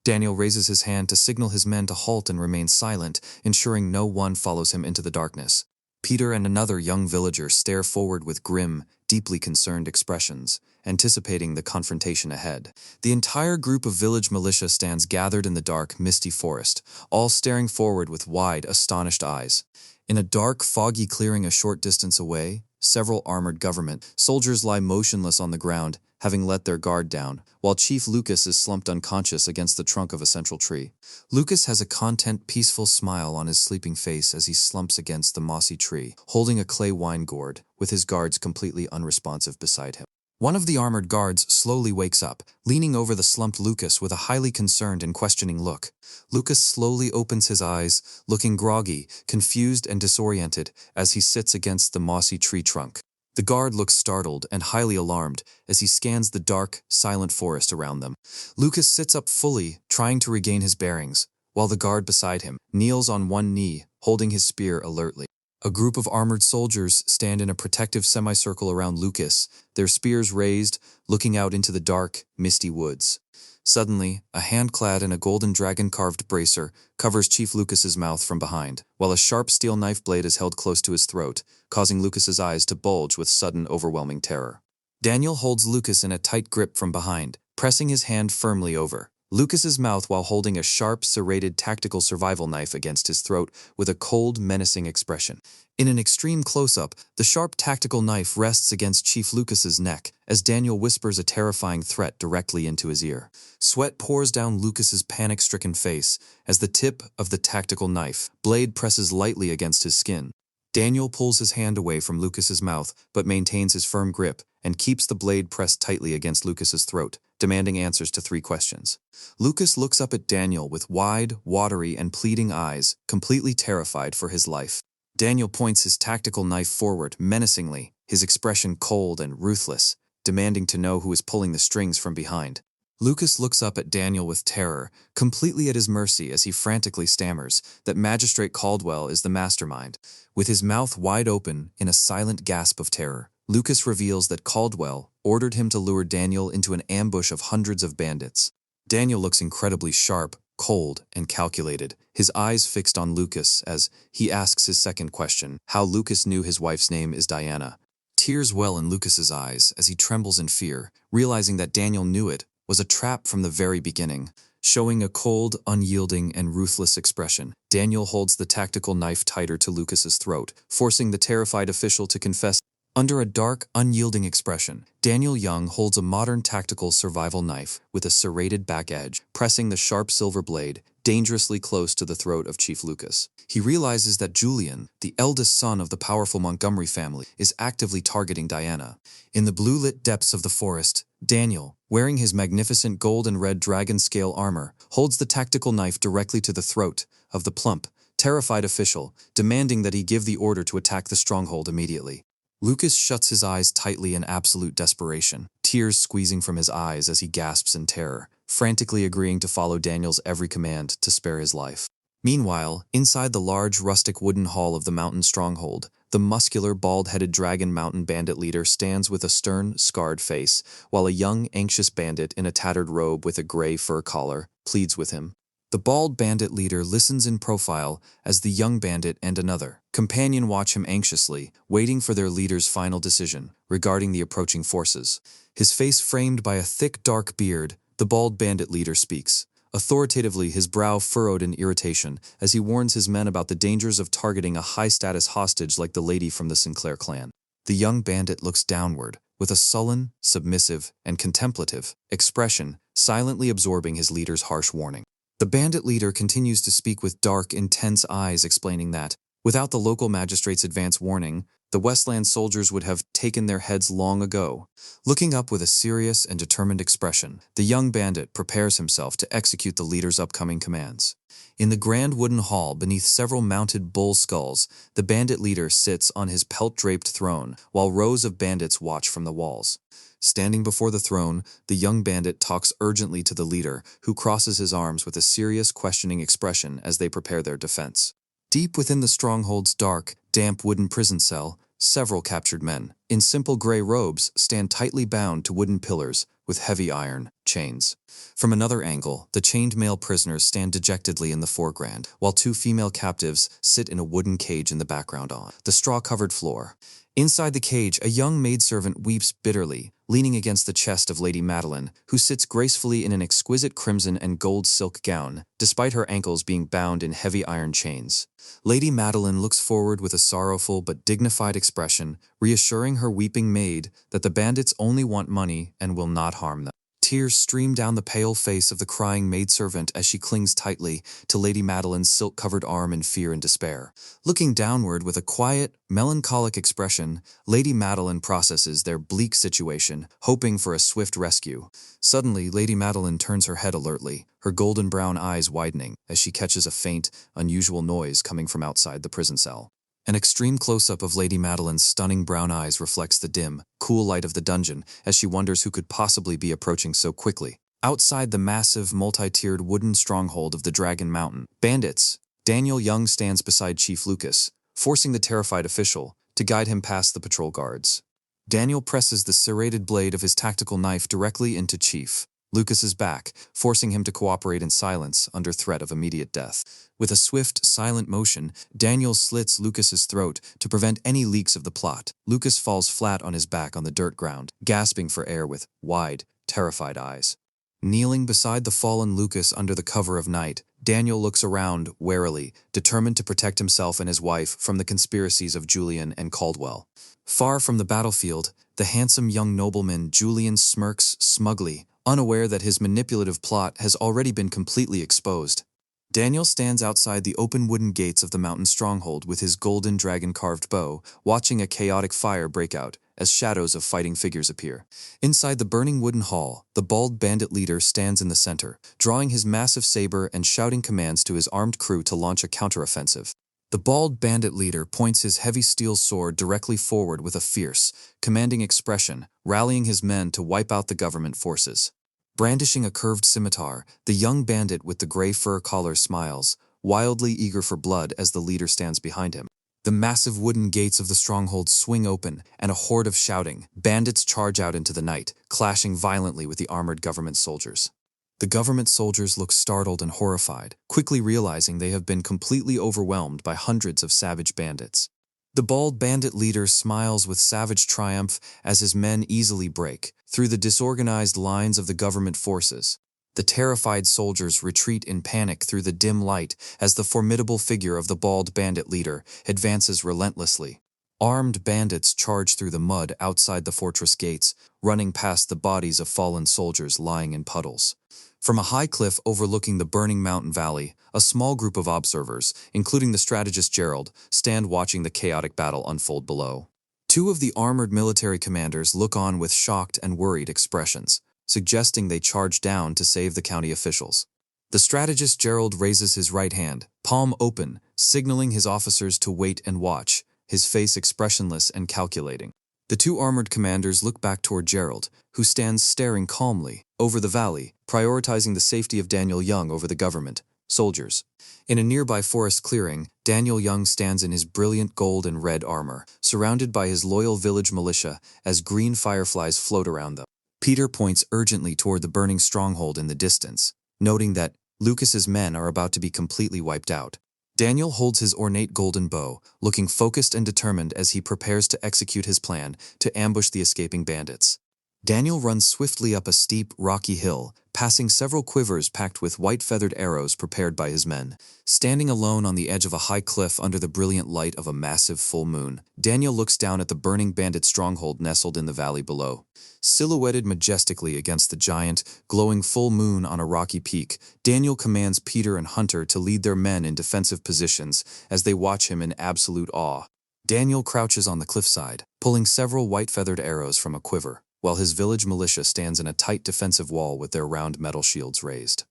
Daniel raises his hand to signal his men to halt and remain silent, ensuring no one follows him into the darkness. Peter and another young villager stare forward with grim, deeply concerned expressions, anticipating the confrontation ahead. The entire group of village militia stands gathered in the dark, misty forest, all staring forward with wide, astonished eyes. In a dark, foggy clearing a short distance away, several armored government soldiers lie motionless on the ground, having let their guard down, while Chief Lucas is slumped unconscious against the trunk of a central tree. Lucas has a content, peaceful smile on his sleeping face as he slumps against the mossy tree, holding a clay wine gourd, with his guards completely unresponsive beside him. One of the armored guards slowly wakes up, leaning over the slumped Lucas with a highly concerned and questioning look. Lucas slowly opens his eyes, looking groggy, confused and disoriented as he sits against the mossy tree trunk. The guard looks startled and highly alarmed as he scans the dark, silent forest around them. Lucas sits up fully, trying to regain his bearings, while the guard beside him kneels on one knee, holding his spear alertly. A group of armored soldiers stand in a protective semicircle around Lucas, their spears raised, looking out into the dark, misty woods. Suddenly, a hand clad in a golden dragon-carved bracer covers Chief Lucas's mouth from behind, while a sharp steel knife blade is held close to his throat, causing Lucas's eyes to bulge with sudden, overwhelming terror. Daniel holds Lucas in a tight grip from behind, pressing his hand firmly over Lucas's mouth while holding a sharp, serrated tactical survival knife against his throat with a cold, menacing expression. In an extreme close-up, the sharp tactical knife rests against Chief Lucas's neck as Daniel whispers a terrifying threat directly into his ear. Sweat pours down Lucas's panic-stricken face as the tip of the tactical knife blade presses lightly against his skin. Daniel pulls his hand away from Lucas's mouth but maintains his firm grip and keeps the blade pressed tightly against Lucas's throat, demanding answers to 3 questions. Lucas looks up at Daniel with wide, watery, and pleading eyes, completely terrified for his life. Daniel points his tactical knife forward menacingly, his expression cold and ruthless, demanding to know who is pulling the strings from behind. Lucas looks up at Daniel with terror, completely at his mercy as he frantically stammers that Magistrate Caldwell is the mastermind. With his mouth wide open in a silent gasp of terror, Lucas reveals that Caldwell ordered him to lure Daniel into an ambush of hundreds of bandits. Daniel looks incredibly sharp, cold, and calculated, his eyes fixed on Lucas as he asks his second question, how Lucas knew his wife's name is Diana. Tears well in Lucas's eyes as he trembles in fear, realizing that Daniel knew it was a trap from the very beginning. Showing a cold, unyielding, and ruthless expression, Daniel holds the tactical knife tighter to Lucas's throat, forcing the terrified official to confess. Under a dark, unyielding expression, Daniel Young holds a modern tactical survival knife with a serrated back edge, pressing the sharp silver blade dangerously close to the throat of Chief Lucas. He realizes that Julian, the eldest son of the powerful Montgomery family, is actively targeting Diana. In the blue-lit depths of the forest, Daniel, wearing his magnificent gold and red dragon scale armor, holds the tactical knife directly to the throat of the plump, terrified official, demanding that he give the order to attack the stronghold immediately. Lucas shuts his eyes tightly in absolute desperation, tears squeezing from his eyes as he gasps in terror, frantically agreeing to follow Daniel's every command to spare his life. Meanwhile, inside the large, rustic wooden hall of the mountain stronghold, the muscular, bald-headed dragon mountain bandit leader stands with a stern, scarred face, while a young, anxious bandit in a tattered robe with a gray fur collar pleads with him. The bald bandit leader listens in profile as the young bandit and another companion watch him anxiously, waiting for their leader's final decision regarding the approaching forces. His face framed by a thick, dark beard, the bald bandit leader speaks, authoritatively, his brow furrowed in irritation as he warns his men about the dangers of targeting a high-status hostage like the lady from the Sinclair clan. The young bandit looks downward, with a sullen, submissive, and contemplative expression, silently absorbing his leader's harsh warning. The bandit leader continues to speak with dark, intense eyes, explaining that, without the local magistrate's advance warning, the Westland soldiers would have taken their heads long ago. Looking up with a serious and determined expression, the young bandit prepares himself to execute the leader's upcoming commands. In the grand wooden hall beneath several mounted bull skulls, the bandit leader sits on his pelt-draped throne, while rows of bandits watch from the walls. Standing before the throne, the young bandit talks urgently to the leader, who crosses his arms with a serious, questioning expression as they prepare their defense. Deep within the stronghold's dark, damp wooden prison cell, several captured men, in simple gray robes, stand tightly bound to wooden pillars with heavy iron chains. From another angle, the chained male prisoners stand dejectedly in the foreground, while 2 female captives sit in a wooden cage in the background on the straw-covered floor. Inside the cage, a young maidservant weeps bitterly, leaning against the chest of Lady Madeline, who sits gracefully in an exquisite crimson and gold silk gown, despite her ankles being bound in heavy iron chains. Lady Madeline looks forward with a sorrowful but dignified expression, reassuring her weeping maid that the bandits only want money and will not harm them. Tears stream down the pale face of the crying maidservant as she clings tightly to Lady Madeline's silk-covered arm in fear and despair. Looking downward with a quiet, melancholic expression, Lady Madeline processes their bleak situation, hoping for a swift rescue. Suddenly, Lady Madeline turns her head alertly, her golden brown eyes widening as she catches a faint, unusual noise coming from outside the prison cell. An extreme close-up of Lady Madeline's stunning brown eyes reflects the dim, cool light of the dungeon as she wonders who could possibly be approaching so quickly. Outside the massive, multi-tiered wooden stronghold of the Dragon Mountain, bandits, Daniel Young stands beside Chief Lucas, forcing the terrified official to guide him past the patrol guards. Daniel presses the serrated blade of his tactical knife directly into Chief Lucas's back, forcing him to cooperate in silence under threat of immediate death. With a swift, silent motion, Daniel slits Lucas's throat to prevent any leaks of the plot. Lucas falls flat on his back on the dirt ground, gasping for air with wide, terrified eyes. Kneeling beside the fallen Lucas under the cover of night, Daniel looks around warily, determined to protect himself and his wife from the conspiracies of Julian and Caldwell. Far from the battlefield, the handsome young nobleman Julian smirks smugly, unaware that his manipulative plot has already been completely exposed. Daniel stands outside the open wooden gates of the mountain stronghold with his golden dragon-carved bow, watching a chaotic fire break out as shadows of fighting figures appear. Inside the burning wooden hall, the bald bandit leader stands in the center, drawing his massive saber and shouting commands to his armed crew to launch a counteroffensive. The bald bandit leader points his heavy steel sword directly forward with a fierce, commanding expression, rallying his men to wipe out the government forces. Brandishing a curved scimitar, the young bandit with the gray fur collar smiles, wildly eager for blood as the leader stands behind him. The massive wooden gates of the stronghold swing open, and a horde of shouting bandits charge out into the night, clashing violently with the armored government soldiers. The government soldiers look startled and horrified, quickly realizing they have been completely overwhelmed by hundreds of savage bandits. The bald bandit leader smiles with savage triumph as his men easily break through the disorganized lines of the government forces. The terrified soldiers retreat in panic through the dim light as the formidable figure of the bald bandit leader advances relentlessly. Armed bandits charge through the mud outside the fortress gates, running past the bodies of fallen soldiers lying in puddles. From a high cliff overlooking the burning mountain valley, a small group of observers, including the strategist Gerald, stand watching the chaotic battle unfold below. Two of the armored military commanders look on with shocked and worried expressions, suggesting they charge down to save the county officials. The strategist Gerald raises his right hand, palm open, signaling his officers to wait and watch, his face expressionless and calculating. The two armored commanders look back toward Gerald, who stands staring calmly over the valley, prioritizing the safety of Daniel Young over the government soldiers. In a nearby forest clearing, Daniel Young stands in his brilliant gold and red armor, surrounded by his loyal village militia as green fireflies float around them. Peter points urgently toward the burning stronghold in the distance, noting that Lucas's men are about to be completely wiped out. Daniel holds his ornate golden bow, looking focused and determined as he prepares to execute his plan to ambush the escaping bandits. Daniel runs swiftly up a steep, rocky hill, passing several quivers packed with white-feathered arrows prepared by his men. Standing alone on the edge of a high cliff under the brilliant light of a massive full moon, Daniel looks down at the burning bandit stronghold nestled in the valley below. Silhouetted majestically against the giant, glowing full moon on a rocky peak, Daniel commands Peter and Hunter to lead their men in defensive positions as they watch him in absolute awe. Daniel crouches on the cliffside, pulling several white-feathered arrows from a quiver, while his village militia stands in a tight defensive wall with their round metal shields raised.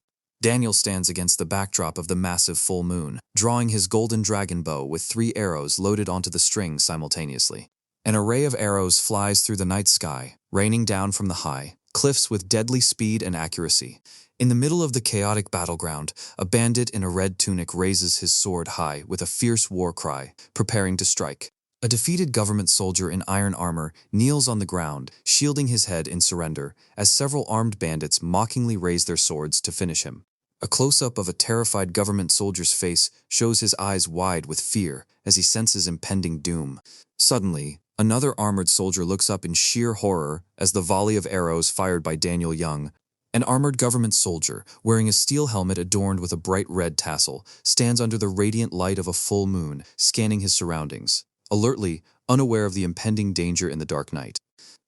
Daniel stands against the backdrop of the massive full moon, drawing his golden dragon bow with 3 arrows loaded onto the string simultaneously. An array of arrows flies through the night sky, raining down from the high cliffs with deadly speed and accuracy. In the middle of the chaotic battleground, a bandit in a red tunic raises his sword high with a fierce war cry, preparing to strike. A defeated government soldier in iron armor kneels on the ground, shielding his head in surrender, as several armed bandits mockingly raise their swords to finish him. A close-up of a terrified government soldier's face shows his eyes wide with fear as he senses impending doom. Suddenly, Another armored soldier looks up in sheer horror as the volley of arrows fired by Daniel Young. An armored government soldier, wearing a steel helmet adorned with a bright red tassel, stands under the radiant light of a full moon, scanning his surroundings, alertly, unaware of the impending danger in the dark night.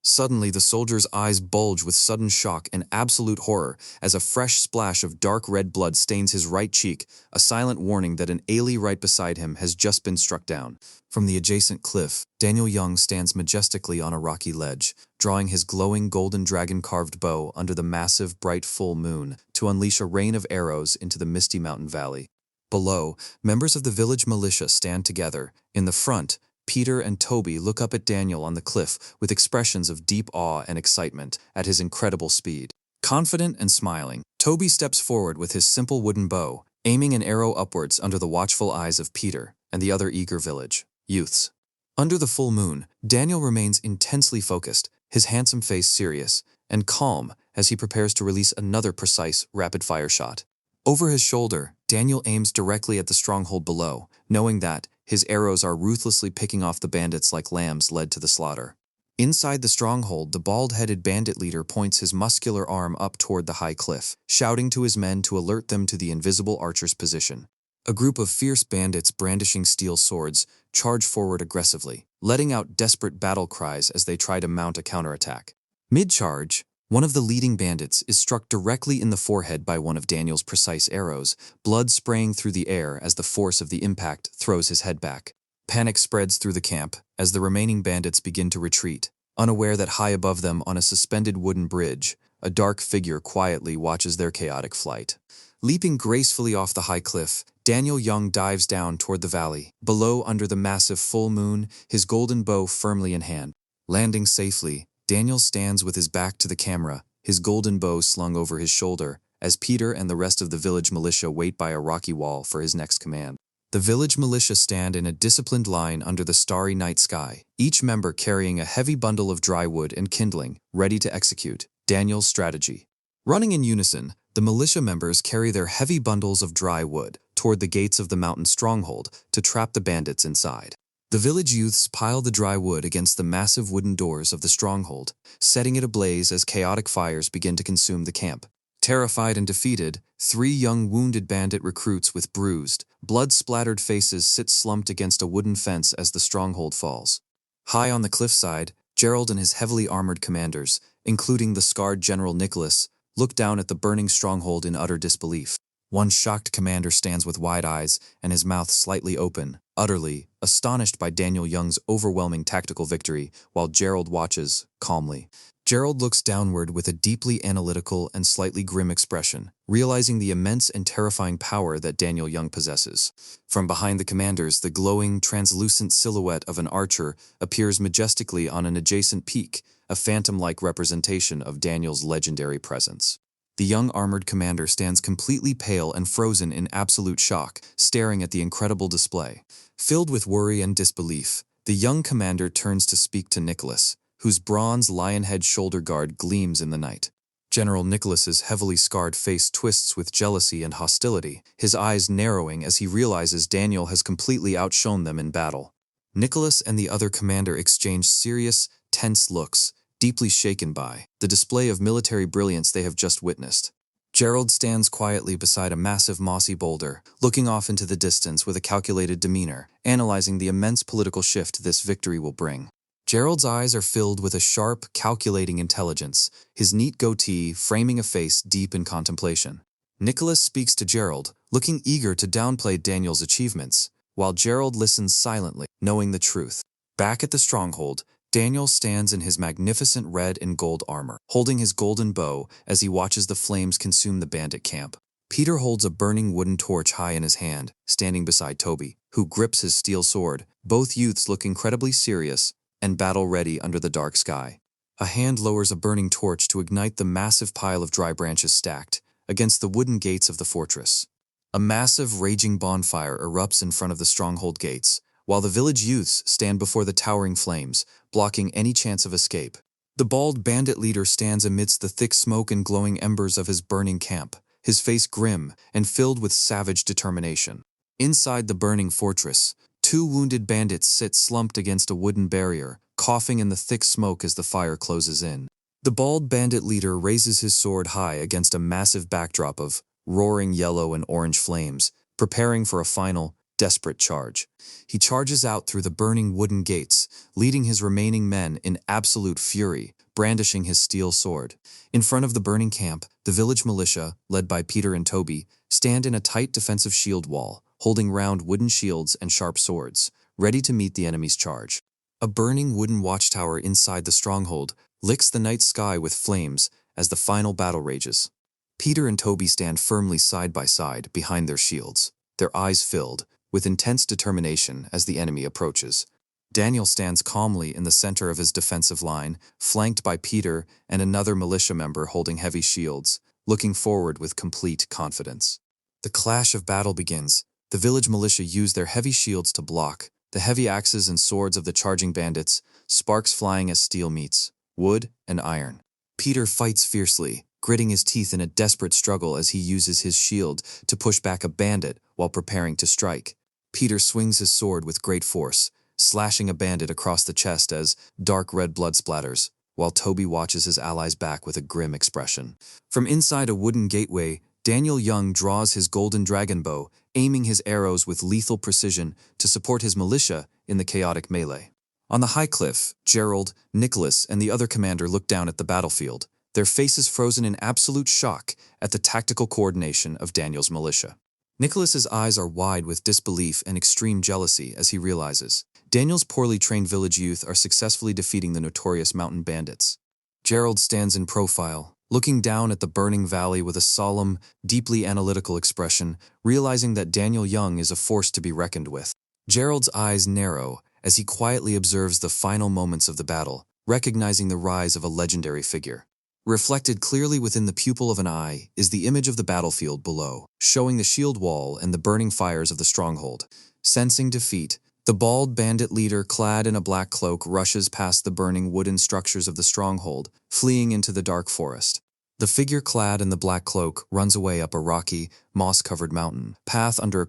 Suddenly, the soldier's eyes bulge with sudden shock and absolute horror as a fresh splash of dark red blood stains his right cheek, a silent warning that an ally right beside him has just been struck down. From the adjacent cliff, Daniel Young stands majestically on a rocky ledge, drawing his glowing golden dragon-carved bow under the massive, bright full moon to unleash a rain of arrows into the misty mountain valley. Below, members of the village militia stand together. In the front, Peter and Toby look up at Daniel on the cliff with expressions of deep awe and excitement at his incredible speed. Confident and smiling, Toby steps forward with his simple wooden bow, aiming an arrow upwards under the watchful eyes of Peter and the other eager village youths. Under the full moon, Daniel remains intensely focused, his handsome face serious and calm as he prepares to release another precise, rapid-fire shot. Over his shoulder, Daniel aims directly at the stronghold below, knowing that his arrows are ruthlessly picking off the bandits like lambs led to the slaughter. Inside the stronghold, the bald-headed bandit leader points his muscular arm up toward the high cliff, shouting to his men to alert them to the invisible archer's position. A group of fierce bandits brandishing steel swords charge forward aggressively, letting out desperate battle cries as they try to mount a counterattack. Mid-charge, one of the leading bandits is struck directly in the forehead by one of Daniel's precise arrows, blood spraying through the air as the force of the impact throws his head back. Panic spreads through the camp as the remaining bandits begin to retreat, unaware that high above them on a suspended wooden bridge, a dark figure quietly watches their chaotic flight. Leaping gracefully off the high cliff, Daniel Young dives down toward the valley, below under the massive full moon, his golden bow firmly in hand. Landing safely, Daniel stands with his back to the camera, his golden bow slung over his shoulder, as Peter and the rest of the village militia wait by a rocky wall for his next command. The village militia stand in a disciplined line under the starry night sky, each member carrying a heavy bundle of dry wood and kindling, ready to execute Daniel's strategy. Running in unison, the militia members carry their heavy bundles of dry wood toward the gates of the mountain stronghold to trap the bandits inside. The village youths pile the dry wood against the massive wooden doors of the stronghold, setting it ablaze as chaotic fires begin to consume the camp. Terrified and defeated, 3 young wounded bandit recruits with bruised, blood-splattered faces sit slumped against a wooden fence as the stronghold falls. High on the cliffside, Gerald and his heavily armored commanders, including the scarred General Nicholas, look down at the burning stronghold in utter disbelief. One shocked commander stands with wide eyes and his mouth slightly open, utterly astonished by Daniel Young's overwhelming tactical victory, while Gerald watches, calmly. Gerald looks downward with a deeply analytical and slightly grim expression, realizing the immense and terrifying power that Daniel Young possesses. From behind the commanders, the glowing, translucent silhouette of an archer appears majestically on an adjacent peak, a phantom-like representation of Daniel's legendary presence. The young armored commander stands completely pale and frozen in absolute shock, staring at the incredible display. Filled with worry and disbelief, the young commander turns to speak to Nicholas, whose bronze lion-head shoulder guard gleams in the night. General Nicholas's heavily scarred face twists with jealousy and hostility, his eyes narrowing as he realizes Daniel has completely outshone them in battle. Nicholas and the other commander exchange serious, tense looks, deeply shaken by the display of military brilliance they have just witnessed. Gerald stands quietly beside a massive mossy boulder, looking off into the distance with a calculated demeanor, analyzing the immense political shift this victory will bring. Gerald's eyes are filled with a sharp, calculating intelligence, his neat goatee framing a face deep in contemplation. Nicholas speaks to Gerald, looking eager to downplay Daniel's achievements, while Gerald listens silently, knowing the truth. Back at the stronghold, Daniel stands in his magnificent red and gold armor, holding his golden bow as he watches the flames consume the bandit camp. Peter holds a burning wooden torch high in his hand, standing beside Toby, who grips his steel sword. Both youths look incredibly serious and battle-ready under the dark sky. A hand lowers a burning torch to ignite the massive pile of dry branches stacked against the wooden gates of the fortress. A massive, raging bonfire erupts in front of the stronghold gates, while the village youths stand before the towering flames, blocking any chance of escape. The bald bandit leader stands amidst the thick smoke and glowing embers of his burning camp, his face grim and filled with savage determination. Inside the burning fortress, 2 wounded bandits sit slumped against a wooden barrier, coughing in the thick smoke as the fire closes in. The bald bandit leader raises his sword high against a massive backdrop of roaring yellow and orange flames, preparing for a final, desperate charge. He charges out through the burning wooden gates, leading his remaining men in absolute fury, brandishing his steel sword. In front of the burning camp, the village militia, led by Peter and Toby, stand in a tight defensive shield wall, holding round wooden shields and sharp swords, ready to meet the enemy's charge. A burning wooden watchtower inside the stronghold licks the night sky with flames as the final battle rages. Peter and Toby stand firmly side by side behind their shields, their eyes filled with intense determination as the enemy approaches. Daniel stands calmly in the center of his defensive line, flanked by Peter and another militia member holding heavy shields, looking forward with complete confidence. The clash of battle begins. The village militia use their heavy shields to block the heavy axes and swords of the charging bandits, sparks flying as steel meets wood and iron. Peter fights fiercely, gritting his teeth in a desperate struggle as he uses his shield to push back a bandit while preparing to strike. Peter swings his sword with great force, slashing a bandit across the chest as dark red blood splatters, while Toby watches his allies back with a grim expression. From inside a wooden gateway, Daniel Young draws his golden dragon bow, aiming his arrows with lethal precision to support his militia in the chaotic melee. On the high cliff, Gerald, Nicholas, and the other commander look down at the battlefield, their faces frozen in absolute shock at the tactical coordination of Daniel's militia. Nicholas's eyes are wide with disbelief and extreme jealousy as he realizes Daniel's poorly trained village youth are successfully defeating the notorious mountain bandits. Gerald stands in profile, looking down at the burning valley with a solemn, deeply analytical expression, realizing that Daniel Young is a force to be reckoned with. Gerald's eyes narrow as he quietly observes the final moments of the battle, recognizing the rise of a legendary figure. Reflected clearly within the pupil of an eye is the image of the battlefield below, showing the shield wall and the burning fires of the stronghold. Sensing defeat, the bald bandit leader clad in a black cloak rushes past the burning wooden structures of the stronghold, fleeing into the dark forest. The figure clad in the black cloak runs away up a rocky, moss-covered mountain path under a